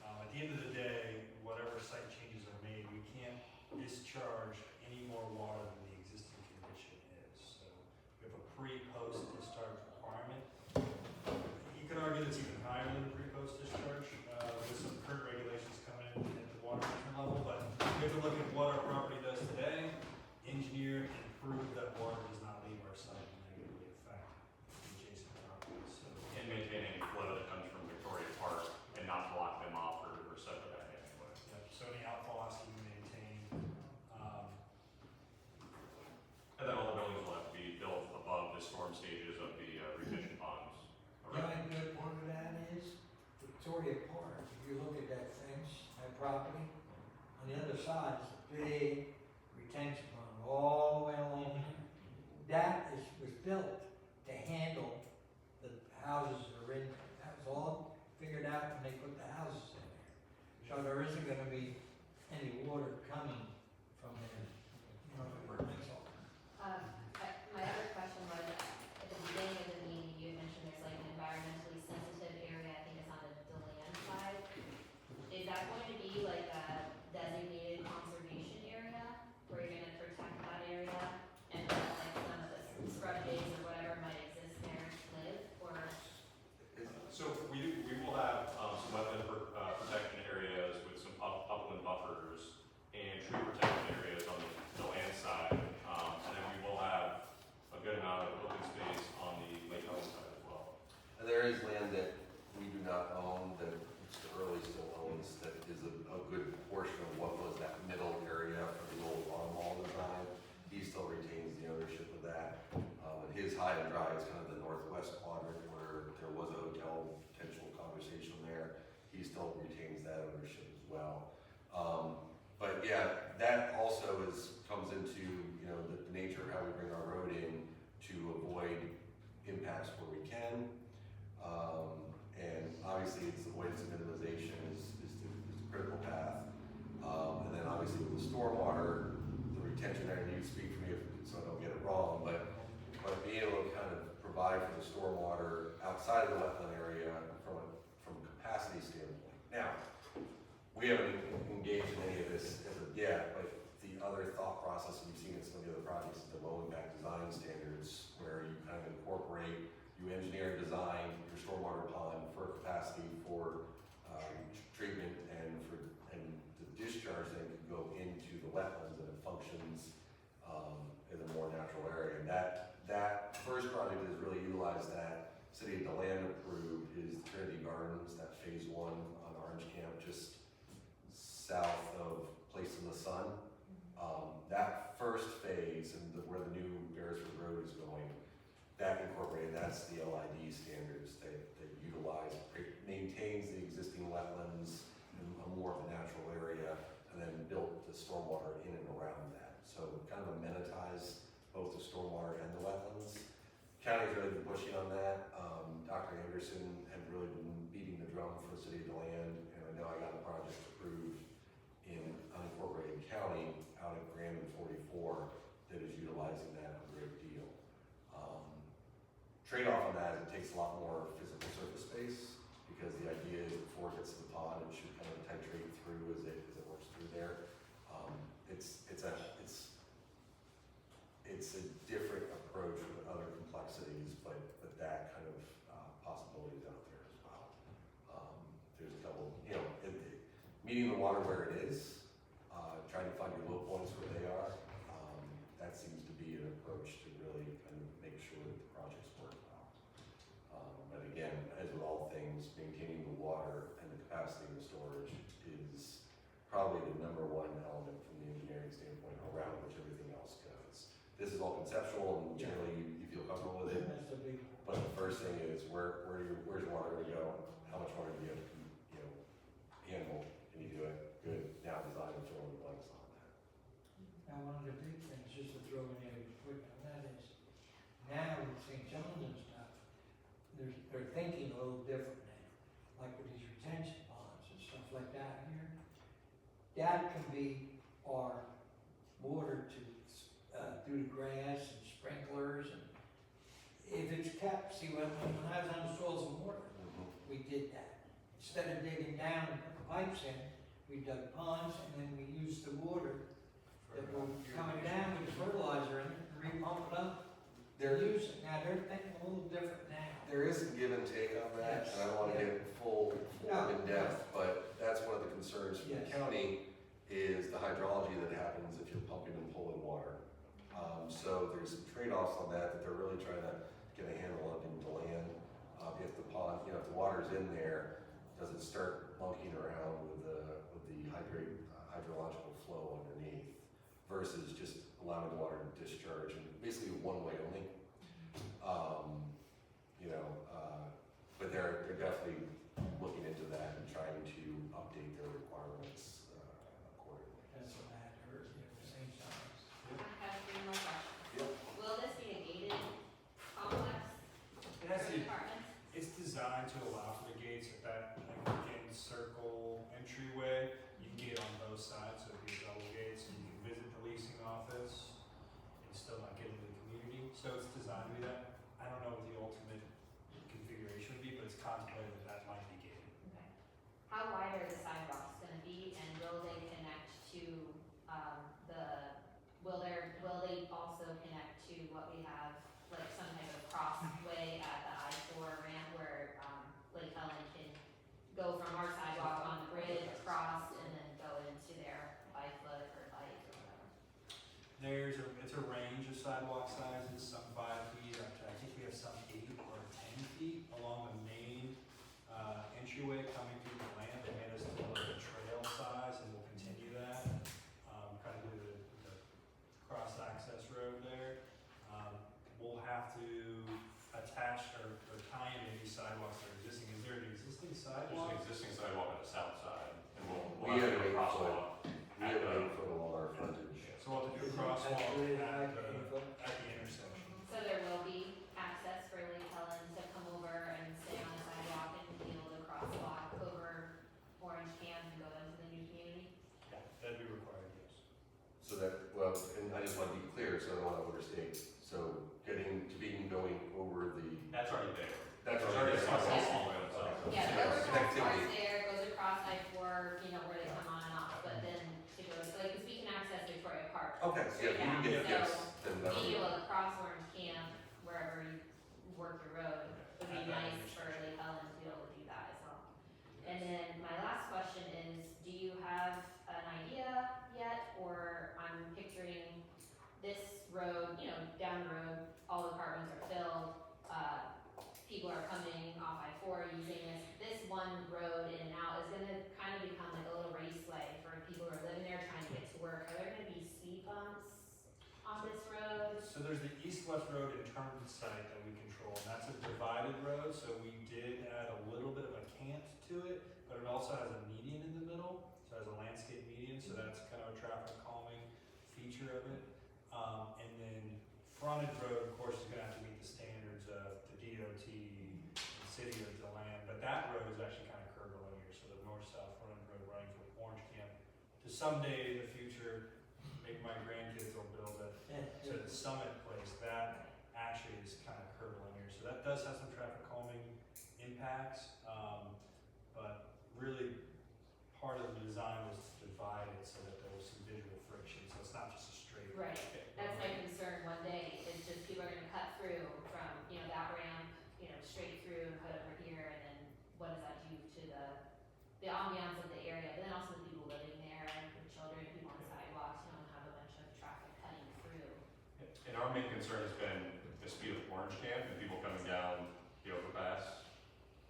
At the end of the day, whatever site changes are made, we can't discharge any more water than the existing condition is. So we have a pre-post discharge requirement. You could argue that's even higher than the pre-post discharge, with some current regulations coming in at the water management level, but we have to look at what our property does today, engineer and prove that water does not leave our site and negatively affect adjacent properties. So, And maintain any flow that comes from Victoria Park and not block them off or separate that anyway. so any outfall has to be maintained. And then all the buildings will have to be built above the storm stages of the retention ponds. The only good part of that is Victoria Park, if you look at that fence, that property, on the other side is a big retention pond all the way along there. That was built to handle the houses that are in there. That was all figured out when they put the houses in there. So there isn't gonna be any water coming from there, that's all. My other question was, at the beginning of the meeting, you had mentioned there's like an environmentally sensitive area, I think it's on the DeLand side. Is that going to be like a designated conservation area, where you're gonna protect that area, and let like some of the scrub days or whatever might exist there live, or? So we will have some wetland protection areas with some upland buffers and tree protection areas on the land side. And then we will have a good amount of open space on the Lake Helen side as well. And there is land that we do not own, that Mr. Early still owns, that is a good portion of what was that middle area for the old lawn mall design. He still retains the ownership of that. And his high and dry is kind of the northwest quadrant where there was a hotel potential conversation there. He still retains that ownership as well. But yeah, that also comes into, the nature of how we bring our road in to avoid impacts where we can. And obviously it's avoidance and minimization is the critical path. And then obviously with the stormwater, the retention area, you speak for me so I don't get it wrong, but being able to kind of provide for the stormwater outside of the wetland area from a capacity standpoint. Now, we haven't engaged in any of this as of yet, but the other thought process we've seen in some of the other projects is the low impact design standards, where you kind of incorporate, you engineer and design your stormwater pond for capacity for treatment and the discharge then could go into the wetlands and it functions in a more natural area. And that first project has really utilized that. City of DeLand approved is Trinity Gardens, that phase 1 on Orange Camp, just south of Place in the Sun. That first phase and where the new Beresford Road is going, that incorporated, that's the LID standards that utilize, maintains the existing wetlands in a more of a natural area, and then built the stormwater in and around that. So kind of amenitize both the stormwater and the wetlands. County's really been pushing on that. Dr. Anderson had really been beating the drum for the city of DeLand, and I know I got a project approved in unincorporated county out at Grandin 44 that is utilizing that a great deal. Trade-off on that is it takes a lot more physical surface space, because the idea is before it gets to the pond, it should kind of titrate through as it works through there. It's a different approach with other complexities, but that kind of possibility is out there as well. There's a couple, meeting the water where it is, trying to find your low points where they are. That seems to be an approach to really kind of make sure that the projects work well. But again, as with all things, maintaining the water and the capacity of the storage is probably the #1 element from the engineering standpoint around which everything else goes. This is all conceptual and generally you feel comfortable with it. That's a big But the first thing is where's water going to go? How much water do you have to that can be our water to, through the grass and sprinklers and if it's kept, see when I was on the soils and water, we did that. Instead of digging down and put the pipes in, we dug ponds and then we used the water that were coming down with the fertilizer in it and repump it up. They're using, now they're thinking a little different now. There is some give and take on that, and I don't wanna get full No. in depth, but that's one of the concerns from the Yes. county is the hydrology that happens if you're pumping and pulling water. So there's some trade-offs on that they're really trying to get a handle on in the land. If the pond, if the water's in there, does it start monkeying around with the hydrological flow underneath versus just allowing the water to discharge and basically one way only. But they're definitely looking into that and trying to update their requirements accordingly. That's what I had heard, same size. I have 3 more questions. Yep. Will this be a gated complex It for has to, apartments? it's designed to allow for the gates at that, again, circle entryway. You can get on both sides, so it'd be double gates, and you can visit the leasing office and still not get into the community. So it's designed to be that. I don't know what the ultimate configuration would be, but it's contemplated that might be gated. Okay. How wide are the sidewalks gonna be, and will they connect to, will they also connect to what we have, like some type of crossway at the I-4 ramp where, Lake Helen can go from our sidewalk on the bridge across and then go into their bike-foot or bike or whatever? It's a range of sidewalk sizes, some 5 feet up to, I think we have some 8 or 10 feet along the main entryway coming through the land. They made us do like a trail size and we'll continue that. Kind of do the cross-access road there. We'll have to attach or tie in any sidewalks that are existing. Is there an existing There's sidewalk? an existing sidewalk on the south side, and we'll We have have to do a 8 crosswalk. We have an 8 foot along our frontage. Yeah. So we'll have to do a crosswalk at the intersection. So there will be access for Lake Helen to come over and stay on the sidewalk and be able to crosswalk over Orange Can and go into the new community? Yeah, that'd be required, yes. So that, well, and I just want to be clear, so I don't want to overstate. So getting to being going over the, That's already there. that's There's already already a there. sidewalk all the way on the south side. Yeah, So the overpass connectivity. part's there, goes across I-4, where they come on and off, but then to go, like, 'cause we can access Victoria Park. Okay, so yeah, if you can get, Yeah, yes, so then that would being be. able to cross Orange Camp, wherever you work your road, would be nice for Lake Helen to be able to do that as well. And then my last question is, do you have an idea yet, or I'm picturing this road, down the road, all the apartments are filled, people are coming off I-4 using this one road in and out is gonna kind of become like a little raceway for people who are living there trying to get to work. Are there gonna be speed bumps on this road? So there's the east-west road in Turnpike site that we control, and that's a divided road, so we did add a little bit of a cant to it, but it also has a median in the middle, so it has a landscape median, so that's kind of a traffic calming feature of it. And then frontage road, of course, is gonna have to meet the standards of the DOT, the city of DeLand, but that road is actually kind of curvilinear, so the north-south frontage road running from Orange Camp to someday in the future, maybe my grandkids will build it to the Summit Place, that actually is kind of curvilinear, so that does have some traffic calming impacts, but really part of the design was to divide it so that there was some visual friction, so it's not just a straight. Right, that's my concern one day, is just people are gonna cut through from, that ramp, straight through and cut over here, and then what does that do to the ambiance of the area, but then also the people living there, with children, people on the sidewalks, you don't have a bunch of traffic cutting through. And our main concern has been the speed of Orange Camp and people coming down the overpass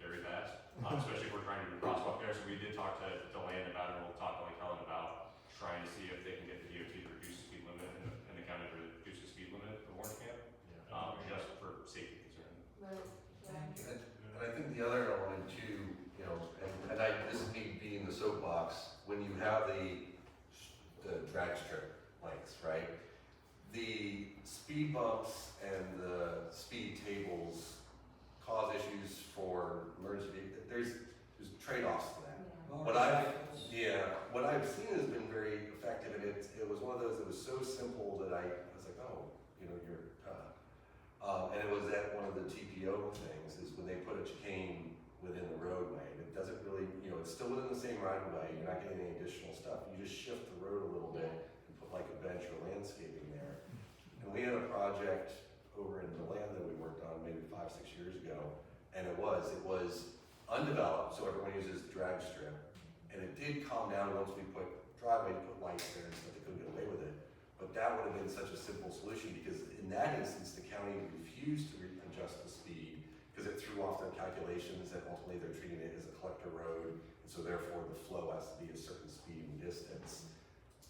very fast, especially if we're trying to do a crosswalk there. So we did talk to DeLand about it, and we'll talk to Lake Helen about trying to see if they can get the DOT to reduce the speed limit and the county to reduce the speed limit of Orange Camp, just for safety concern. And I think the other element too, this is me being the soapbox, when you have the drag strip lengths, right? The speed bumps and the speed tables cause issues for emergency, there's trade-offs to that. What I've I've seen has been very effective, and it was one of those that was so simple that I was like, oh, you know, and it was at one of the TPO things, is when they put a chicane within the roadway, and it doesn't really, you know, it's still within the same right of way, you're not getting any additional stuff, you just shift the road a little bit and put like a bench or landscaping there. And we had a project over in the land that we worked on maybe 5-6 years ago, and it was undeveloped, so everyone uses drag strip, and it did calm down once we put driveway, put lights there and stuff, they couldn't get away with it. But that would have been such a simple solution, because in that instance, the county refused to adjust the speed, because it threw off their calculations, and ultimately they're treating it as a collector road, and so therefore the flow has to be a certain speed and distance.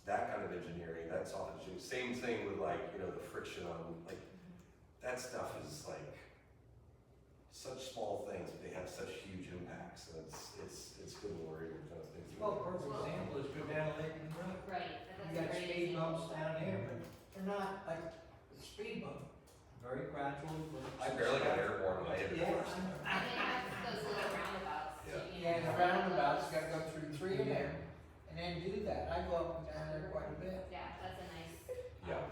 That kind of engineering, that's often, same thing with like, you know, the friction on, like, that stuff is like, such small things, but they have such huge impacts, and it's good to worry when kind of things. Well, perfect example is go down Lakeland Road. Right, You that's a got great speed bumps example. down here, but they're not like a speed bump, very gradual. I barely got airborne when I hit it Yeah, first. I know. And they have those little roundabouts. Yeah. too, you know, Yeah, and the so roundabouts, those- gotta go through 3 of them, and then do that. I go up and down there quite a bit. Yeah, that's a nice. Yeah,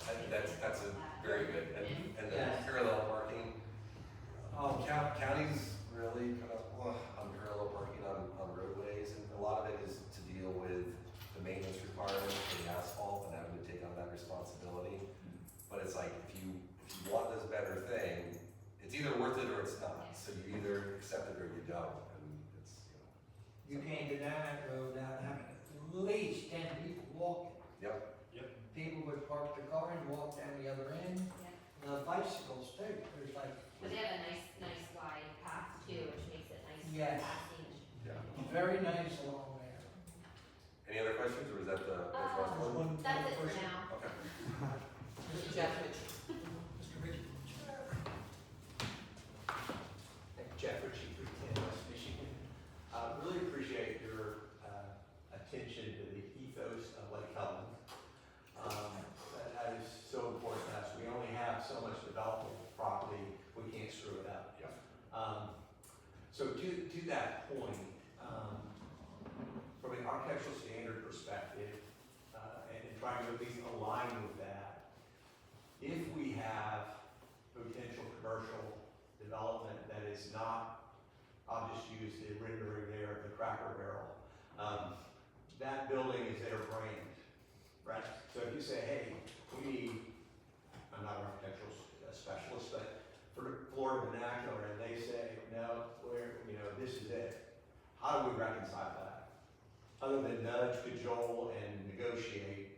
that's a very good, and the Yeah. parallel parking. Counties really kind of, on parallel parking on roadways, and a lot of it is to deal with the maintenance requirements for the asphalt and having to take on that responsibility. But it's like, if you want this better thing, it's either worth it or it's not, so you either accept it or you don't, and it's, you know. You can't go down that road without having at least 10 people walking. Yep. People would park the car and walk down the other end. Yeah. The bicycles too, there's like, But they have a nice wide path too, which makes it nice. Yes. Passing. Yeah. very nice along there. Any other questions, or is that the first There's one? That's it for person. now. Okay. Mr. Jeff Ritchie. Mr. Ritchie. Jeff Ritchie, 310 West Michigan. Really appreciate your attention to the ethos of Lake Helen. That is so important to us. We only have so much developable property, we can't screw it up. Yeah. So to that point, from an architectural standard perspective, and trying to at least align with that, if we have potential commercial development that is not, I'll just use the rendering there of the Cracker Barrel, that building is their brand, right? So if you say, hey, we need, I'm not an architectural specialist, but for Florida vernacular, and they say, no, this is it. How do we reconcile that? Other than nudge, cajole, and negotiate.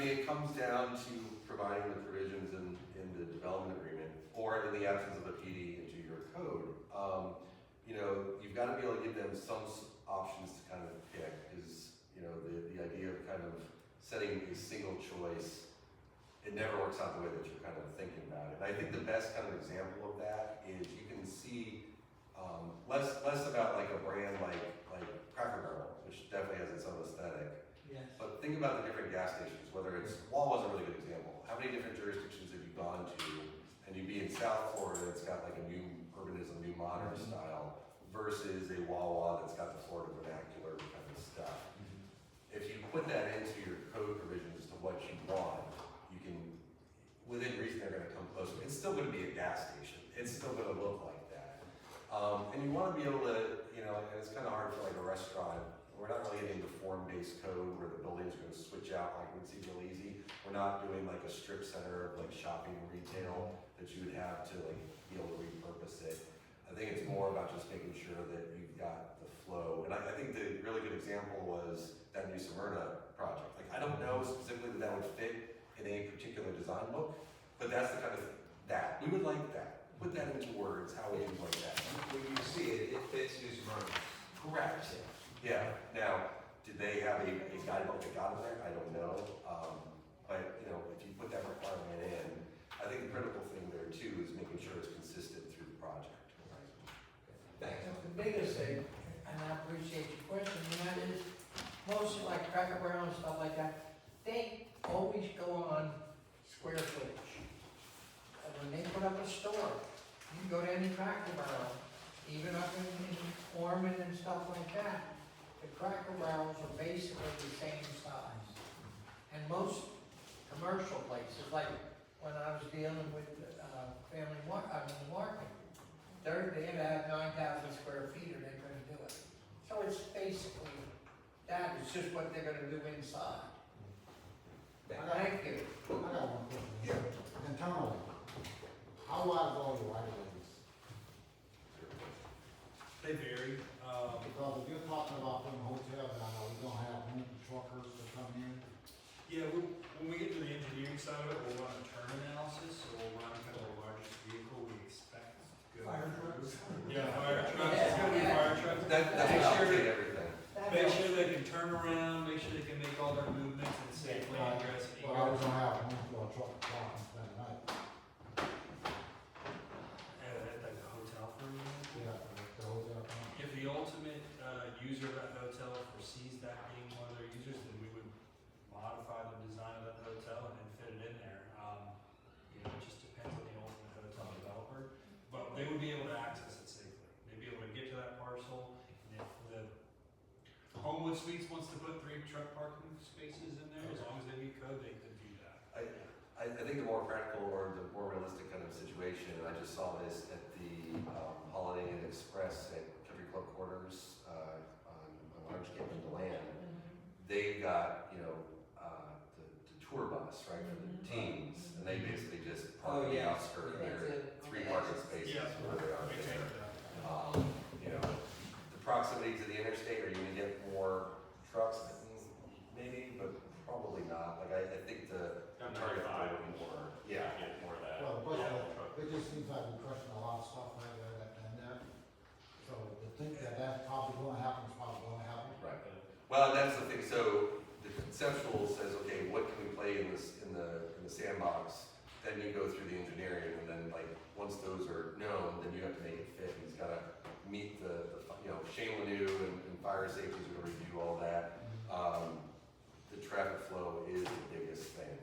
It comes down to providing the provisions in the development agreement, or in the absence of a PD into your code. You've got to be able to give them some options to kind of pick, because, the idea of kind of setting a single choice, it never works out the way that you're kind of thinking about it. And I think the best kind of example of that is you can see less about like a brand like Cracker Barrel, which definitely has its own aesthetic. Yes. But think about the different gas stations, whether it's, Wawa's a really good example. How many different jurisdictions have you gone to, and you'd be in South Florida that's got like a new urbanism, new modern style, versus a Wawa that's got the Florida vernacular kind of stuff. If you put that into your code provisions as to what you want, you can, within reason, they're gonna come closer. It's still gonna be a gas station. It's still gonna look like that. And you wanna be able to, and it's kinda hard for like a restaurant. We're not really getting into form-based code where the buildings are gonna switch out like it's real easy. We're not doing like a strip center of like shopping and retail that you would have to like be able to repurpose it. I think it's more about just making sure that you've got the flow. And I think the really good example was that new Smyrna project. Like, I don't know specifically that would fit in a particular design book, but that's the kind of that. We would like that. Put that into words, how would you like that? When you see it, it fits New Smyrna. Correct. Yeah. Now, did they have a guidebook that got them there? I don't know. But, if you put that requirement in, I think the critical thing there too is making sure it's consistent through the project. Thanks. The biggest thing, and I appreciate your question, and that is, most like Cracker Barrel and stuff like that, they always go on square footage. And when they put up a store, you go to any Cracker Barrel, even up in Ormond and stuff like that, the Cracker Barrels are basically the same size. And most commercial places, like when I was dealing with, the market, they had to have 9,000 square feet or they couldn't do it. So it's basically, that is just what they're gonna do inside. Thank you. I got one question. Here. Internally, how wide is all your right of ways? They vary, Because if you're talking about putting a hotel down, are we gonna have room for truckers to come in? yeah, when we get to the engineering side of it, we'll run a turn analysis, so we'll run kind of the largest vehicle we expect to go Fire through. trucks. Yeah, fire trucks, it's gonna be fire trucks. That's Make how sure I that- everything. Make sure they can turn around, make sure they can make all their movements and safely ingress and Well, I was egress. gonna have room for a truck to park and spend the night. At like the hotel for a minute. Yeah, the hotel. If the ultimate, user of that hotel foresees that being one of their users, then we would modify the design of that hotel and fit it in there. You know, it just depends on the ultimate hotel developer, but they would be able to access it safely. They'd be able to get to that parcel, and if the Homewood Suites wants to put 3 truck parking spaces in there, as long as they meet code, they could do that. I think the more practical or the more realistic kind of situation, and I just saw this at the Holiday Inn Express at Country Club Quarters on Orange Campus Land. They've got, you know, the tour bus, right, for the teams, and they basically just park on the outskirts, and there are 3 parking spaces where they are there. You know, the proximity to the interstate, are you gonna get more trucks? Maybe, but probably not. Like, I think the target would be more, yeah. Get more of that. Well, the Yeah, question, truck. it just seems like we're crushing a lot of stuff right there, and there. So to think that that's probably gonna happen is probably gonna happen. Right. Well, and that's the thing, so the conceptual says, okay, what can we play in the sandbox? Then you go through the engineering, and then like, once those are known, then you have to make it fit, and it's gotta meet you know, Shane Lanu and fire safety is gonna review all that. The traffic flow is the biggest thing.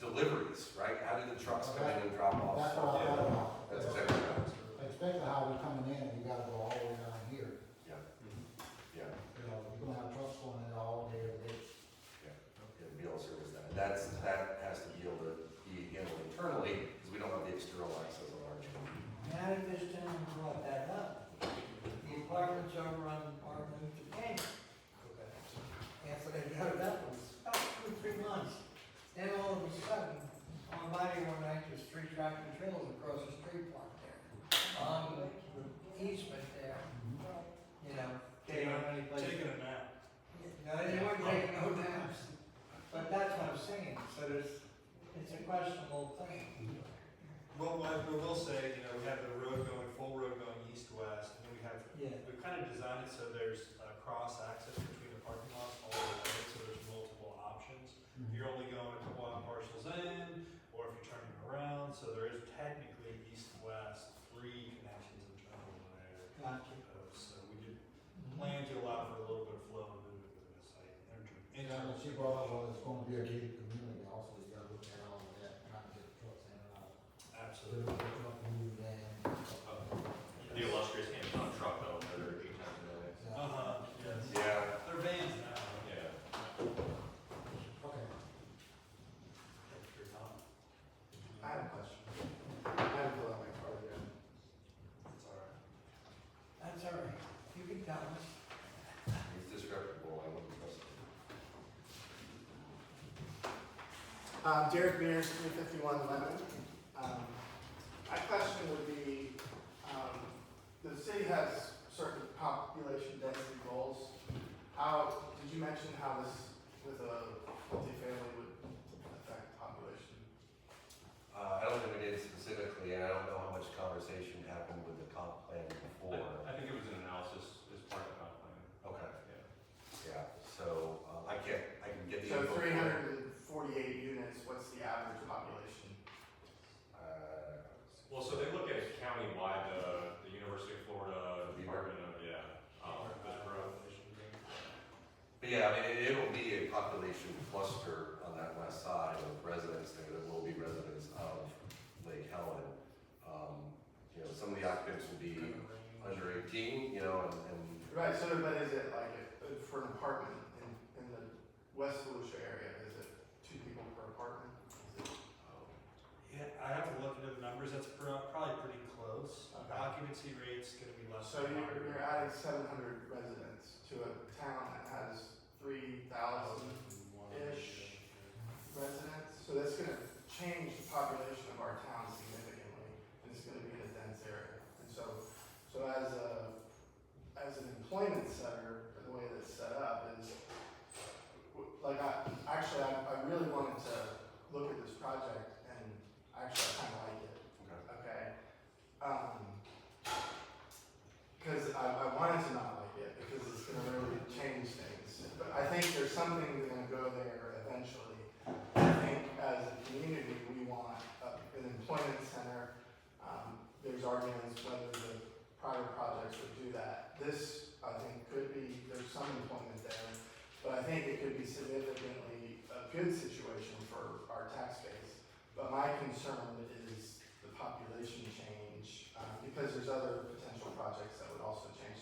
Deliveries, right? How do the trucks come in and drop off? That's what I thought about. That's exactly right. Especially how we're coming in and you gotta go all the way down here. Yeah. Yeah. You know, you're gonna have trucks going in all day, every day. Yeah, to be able to service that. That has to be able to be handled internally, because we don't have the external access on our chain. Now that this gentleman brought that up, the apartments over on Luther King, after they got it up, it was about 2 or 3 months. Then all of a sudden, on Friday one night, there's 3 tractor trailers across the street parked there. On the easement there, you know, they don't have any place. Taking a nap. No, they weren't taking no naps. But that's what I'm saying, so it's a questionable thing. Well, like we will say, you know, we have the full road going east-west, and then we have, Yeah. we've kind of designed it so there's cross-access between the parking lots all the way, so there's multiple options. You're only going a couple of parcels in, or if you're turning around, so there is technically east-west 3 connections internally there. Gotcha. So we did plan to allow for a little bit of flow and movement within the site. And then she brought up, well, it's gonna be a gated community also, you gotta look at all of that, trying to get the trucks in and out. Absolutely. The truck move in. The illustrious Amazon truck though, they're 8 times a day. Uh-huh, yes. Yeah. They're vans now. Yeah. Okay. Sure not. I have a question. I haven't filled out my card yet. It's all right. That's all right. You can tell us. It's disreputable, I wouldn't trust it. Derek Mears, 351 Lemon. My question would be, the city has certain population density goals. How, did you mention how this with a multifamily would affect population? I don't think we did specifically, and I don't know how much conversation happened with the comp plan before. I think it was an analysis as part of the comp plan. Okay, Yeah. yeah, so, I can get the. So info for it. 348 units, what's the average population? Well, so they look at countywide, the University of Florida, Department of, But yeah, I mean, it'll be a population cluster on that west side of residents there that will be residents of Lake Helen. You know, some of the occupants will be under 18, you know, and Right, so but is it like if for an apartment in the West Volusia area, is it 2 people per apartment? Is it? Yeah, I have to look into the numbers, that's probably pretty close. Okay. Occupancy rate's gonna be less So than you're adding 700 residents to a town that has 3,000-ish residents. So that's gonna change the population of our town significantly, and it's gonna be in a dense area. And so as an employment center, the way that's set up is, like, I really wanted to look at this project, and actually I kind of like it. Okay. Because I wanted to not like it, because it's gonna really change things. But I think there's something that's gonna go there eventually. I think as a community, we want an employment center. There's arguments whether the prior projects would do that. This, I think, could be, there's some employment there, but I think it could be significantly a good situation for our tax base. But my concern is the population change, because there's other potential projects that would also change.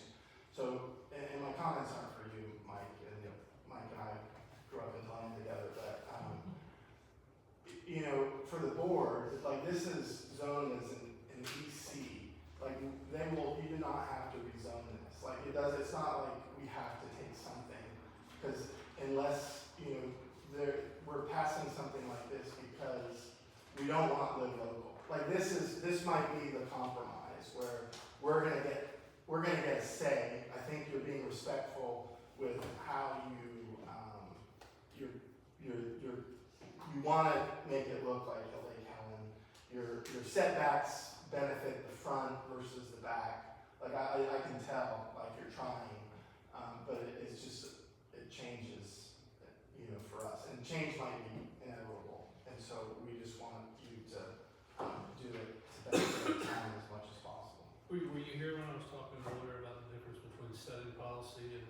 So, and my comments aren't for you, Mike, and Mike and I grew up in London together, but, you know, for the board, like, this is zoned as an EC. Like, you do not have to rezone this. Like, it's not like we have to take something, because unless, you know, we're passing something like this because we don't want live local. Like, this might be the compromise where we're gonna get a say. I think you're being respectful with how you wanna make it look like a Lake Helen. Your setbacks benefit the front versus the back. Like, I can tell, like, you're trying, but it's just, it changes, you know, for us. And change might be inevitable, and so we just want you to do it to benefit the town as much as possible. Were you here when I was talking earlier about the difference between setting policy and,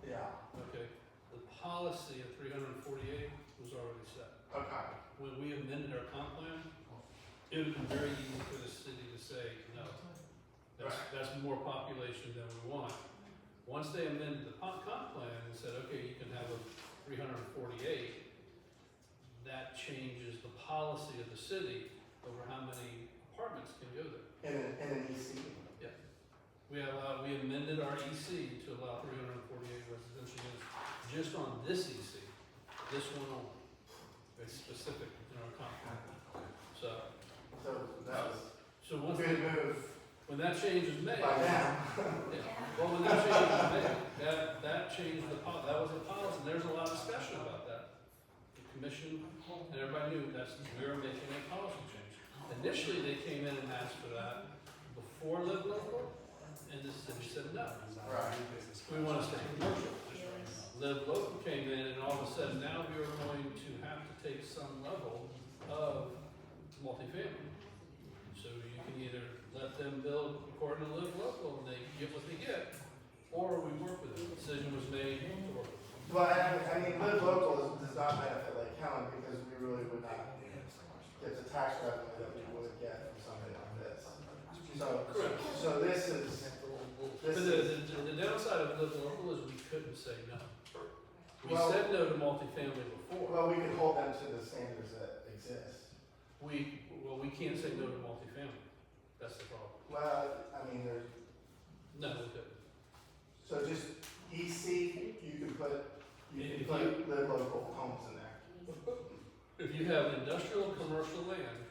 Yeah, okay, the policy of 348 was already set. okay, When we amended our comp plan, it would have been very easy for the city to say, no, that's more population than we want. Once they amended the comp plan and said, okay, you can have a 348, that changes the policy of the city over how many apartments can go there. in an EC. We amended our EC to allow 348 residential units just on this EC, this one only. It's specific in our comp plan. So that was once a good move when that change was made, by them. well, when that change was made, that changed that was the policy. And there's a lot of discussion about that. The commission and everybody knew we were making a policy change. Initially, they came in and asked for that before Live Local, and the city said no. Right. We want to stay commercial. Live Local came in, and all of a sudden now we are going to have to take some level of multifamily. So you can either let them build according to Live Local and they get what they get, or we work with them. The decision was made to work with them. Well, I mean, live local does not benefit Lake Helen because we really would not get the tax revenue that we would get from something like this. So this is. But the downside of Live Local is we couldn't say no. We Well, said no to multifamily before. Well, we can hold them to the standards that exist. We can't say no to multifamily. That's the problem. Well, I mean, there's, No, we couldn't. so just EC, you can put live local homes in there. If you have industrial commercial land,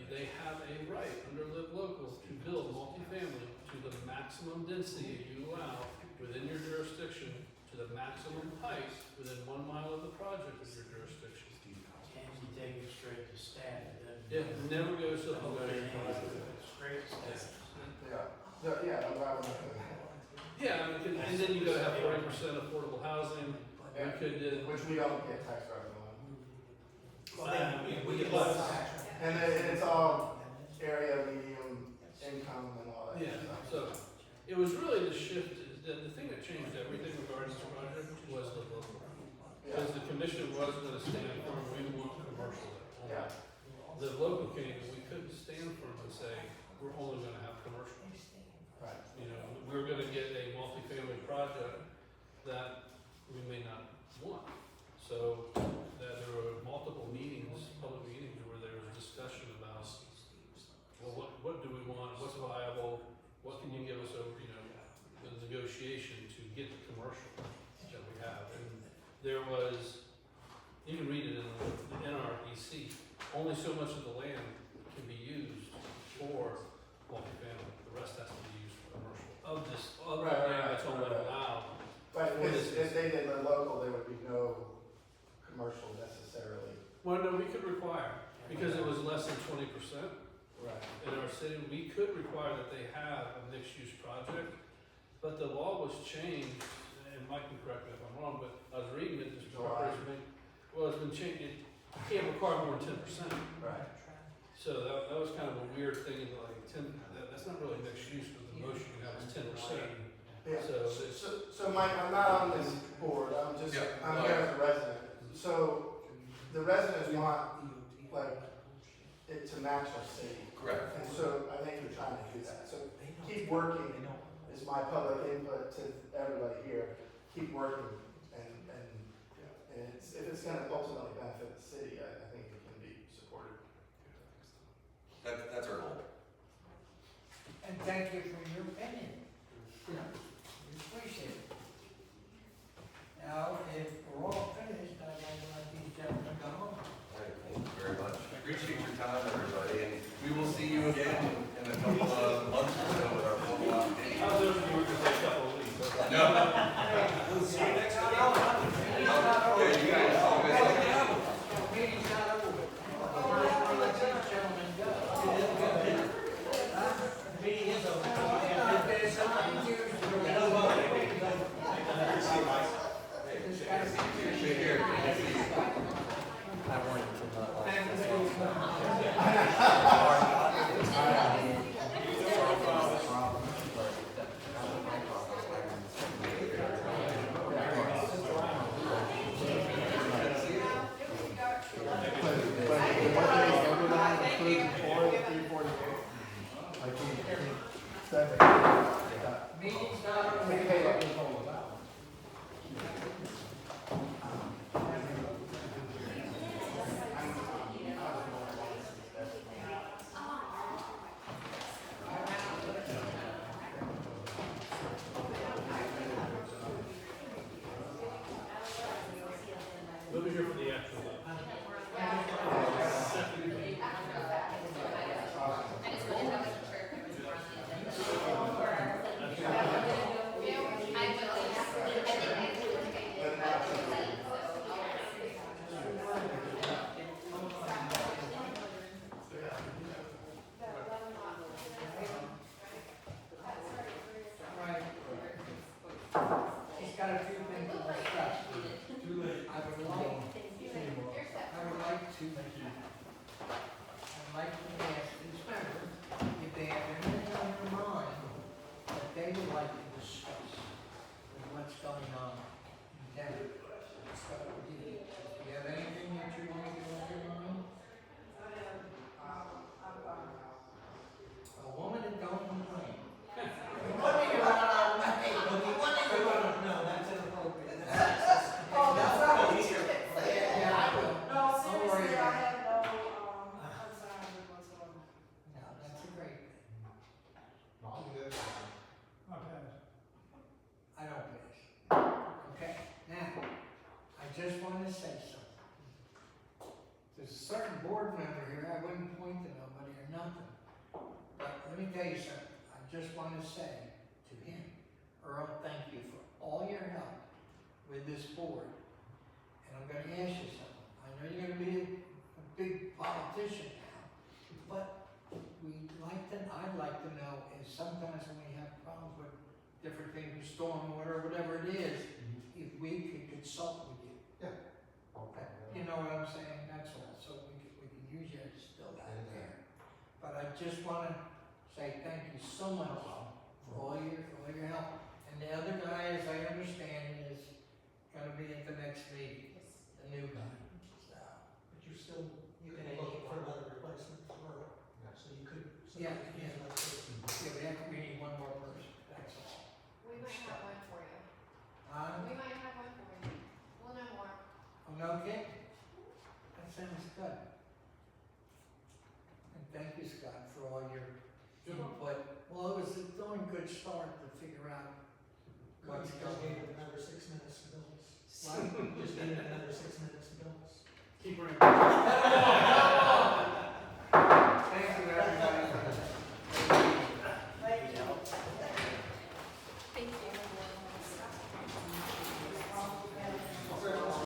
they have a right under Live Local to build multifamily to the maximum density you allow within your jurisdiction, to the maximum height within 1 mile of the project of your jurisdiction. Can't you take it straight to staff? It never goes to the public. Straight to staff. Yeah. So, yeah, I'm glad we're not doing that. Yeah, and then you gotta have 40% affordable housing. We could, Which we don't get tax revenue on. We get lots of tax. And it's all area, medium, income and all that yeah, stuff. so it was really the shift, the thing that changed everything regarding this project was the local. Because the commission was gonna stand firm, we want commercial there. Yeah. The local came, we couldn't stand firm and say, we're only gonna have commercial. Right. You know, we're gonna get a multifamily project that we may not want. So that there were multiple meetings, public meetings, where there was discussion about, well, what do we want, what's viable, what can you give us over, the negotiation to get the commercial that we have. And there was, you can read it in the NRDC, only so much of the land can be used for multifamily, the rest has to be used for commercial. Of this, other land that's only allowed. But if they did the local, there would be no commercial necessarily. Well, no, we could require, because it was less than 20%. Right. In our city, we could require that they have a mixed-use project, but the law was changed, and Mike can correct me if I'm wrong, but I was reading it, this part has been, it's been changed, you can't require more than 10%. Right. So that was kind of a weird thing, like that's not really mixed use, but the most you can have is 10%. Yeah. So So Mike, I'm not on this board, I'm here as a resident. So the residents want, like, it to match our city. Correct. And so I think you're trying to do that. So keep working is my public input to everybody here. Keep working and if it's gonna ultimately benefit the city, I think it can be supported. That's our goal. And thank you for your opinion. We appreciate it. Now, if we're all finished, I'd like to let these gentlemen go home. All right, thank you very much. Appreciate your time, everybody, and we will see you again in a couple of months or so with our full update. I was hoping you were going to say a couple of weeks. No. We'll see you next week. Okay, you guys, all good. Meeting's not over. We're just gonna let these gentlemen go. Meeting is over. There's some years where we don't vote. Take care. Good to see you. I wanted to not like Thank this. Meeting's not over. We'll be here for the actual vote. Right. He's got a few things to discuss. I would like to ask these members if they have anything on their mind that they would like to discuss with what's going on in Denver. Do you have anything that you want to get on your mind? A woman that don't complain. What do you want on me? No, that's inappropriate. Oh, that's not what you Yeah, I will. No, Don't worry seriously, I about it. have no, concern with whatsoever. No, that's a great thing. I don't wish. Okay, now, I just want to say something. There's a certain board member here, I wouldn't point to nobody or nothing. But let me tell you something, I just want to say to him, Earl, thank you for all your help with this board. And I'm gonna ask you something. I know you're gonna be a big politician now, but I'd like to know is sometimes when we have problems with different things, stormwater, whatever it is, if we could consult with you. Yeah. Okay. You know what I'm saying? That's all. So we can use you still out there. But I just wanna say thank you so much for all your help. And the other guy, as I understand, is gonna be at the next meeting, the new guy. So, But you can look for another replacement for her, so you could. Yeah, we need one more person, that's all. We might have one for you. We might have one for you. Okay? That sounds good. And thank you, Scott, for all your input. Well, it was a darn good start to figure out what's Just going gave on. it another 6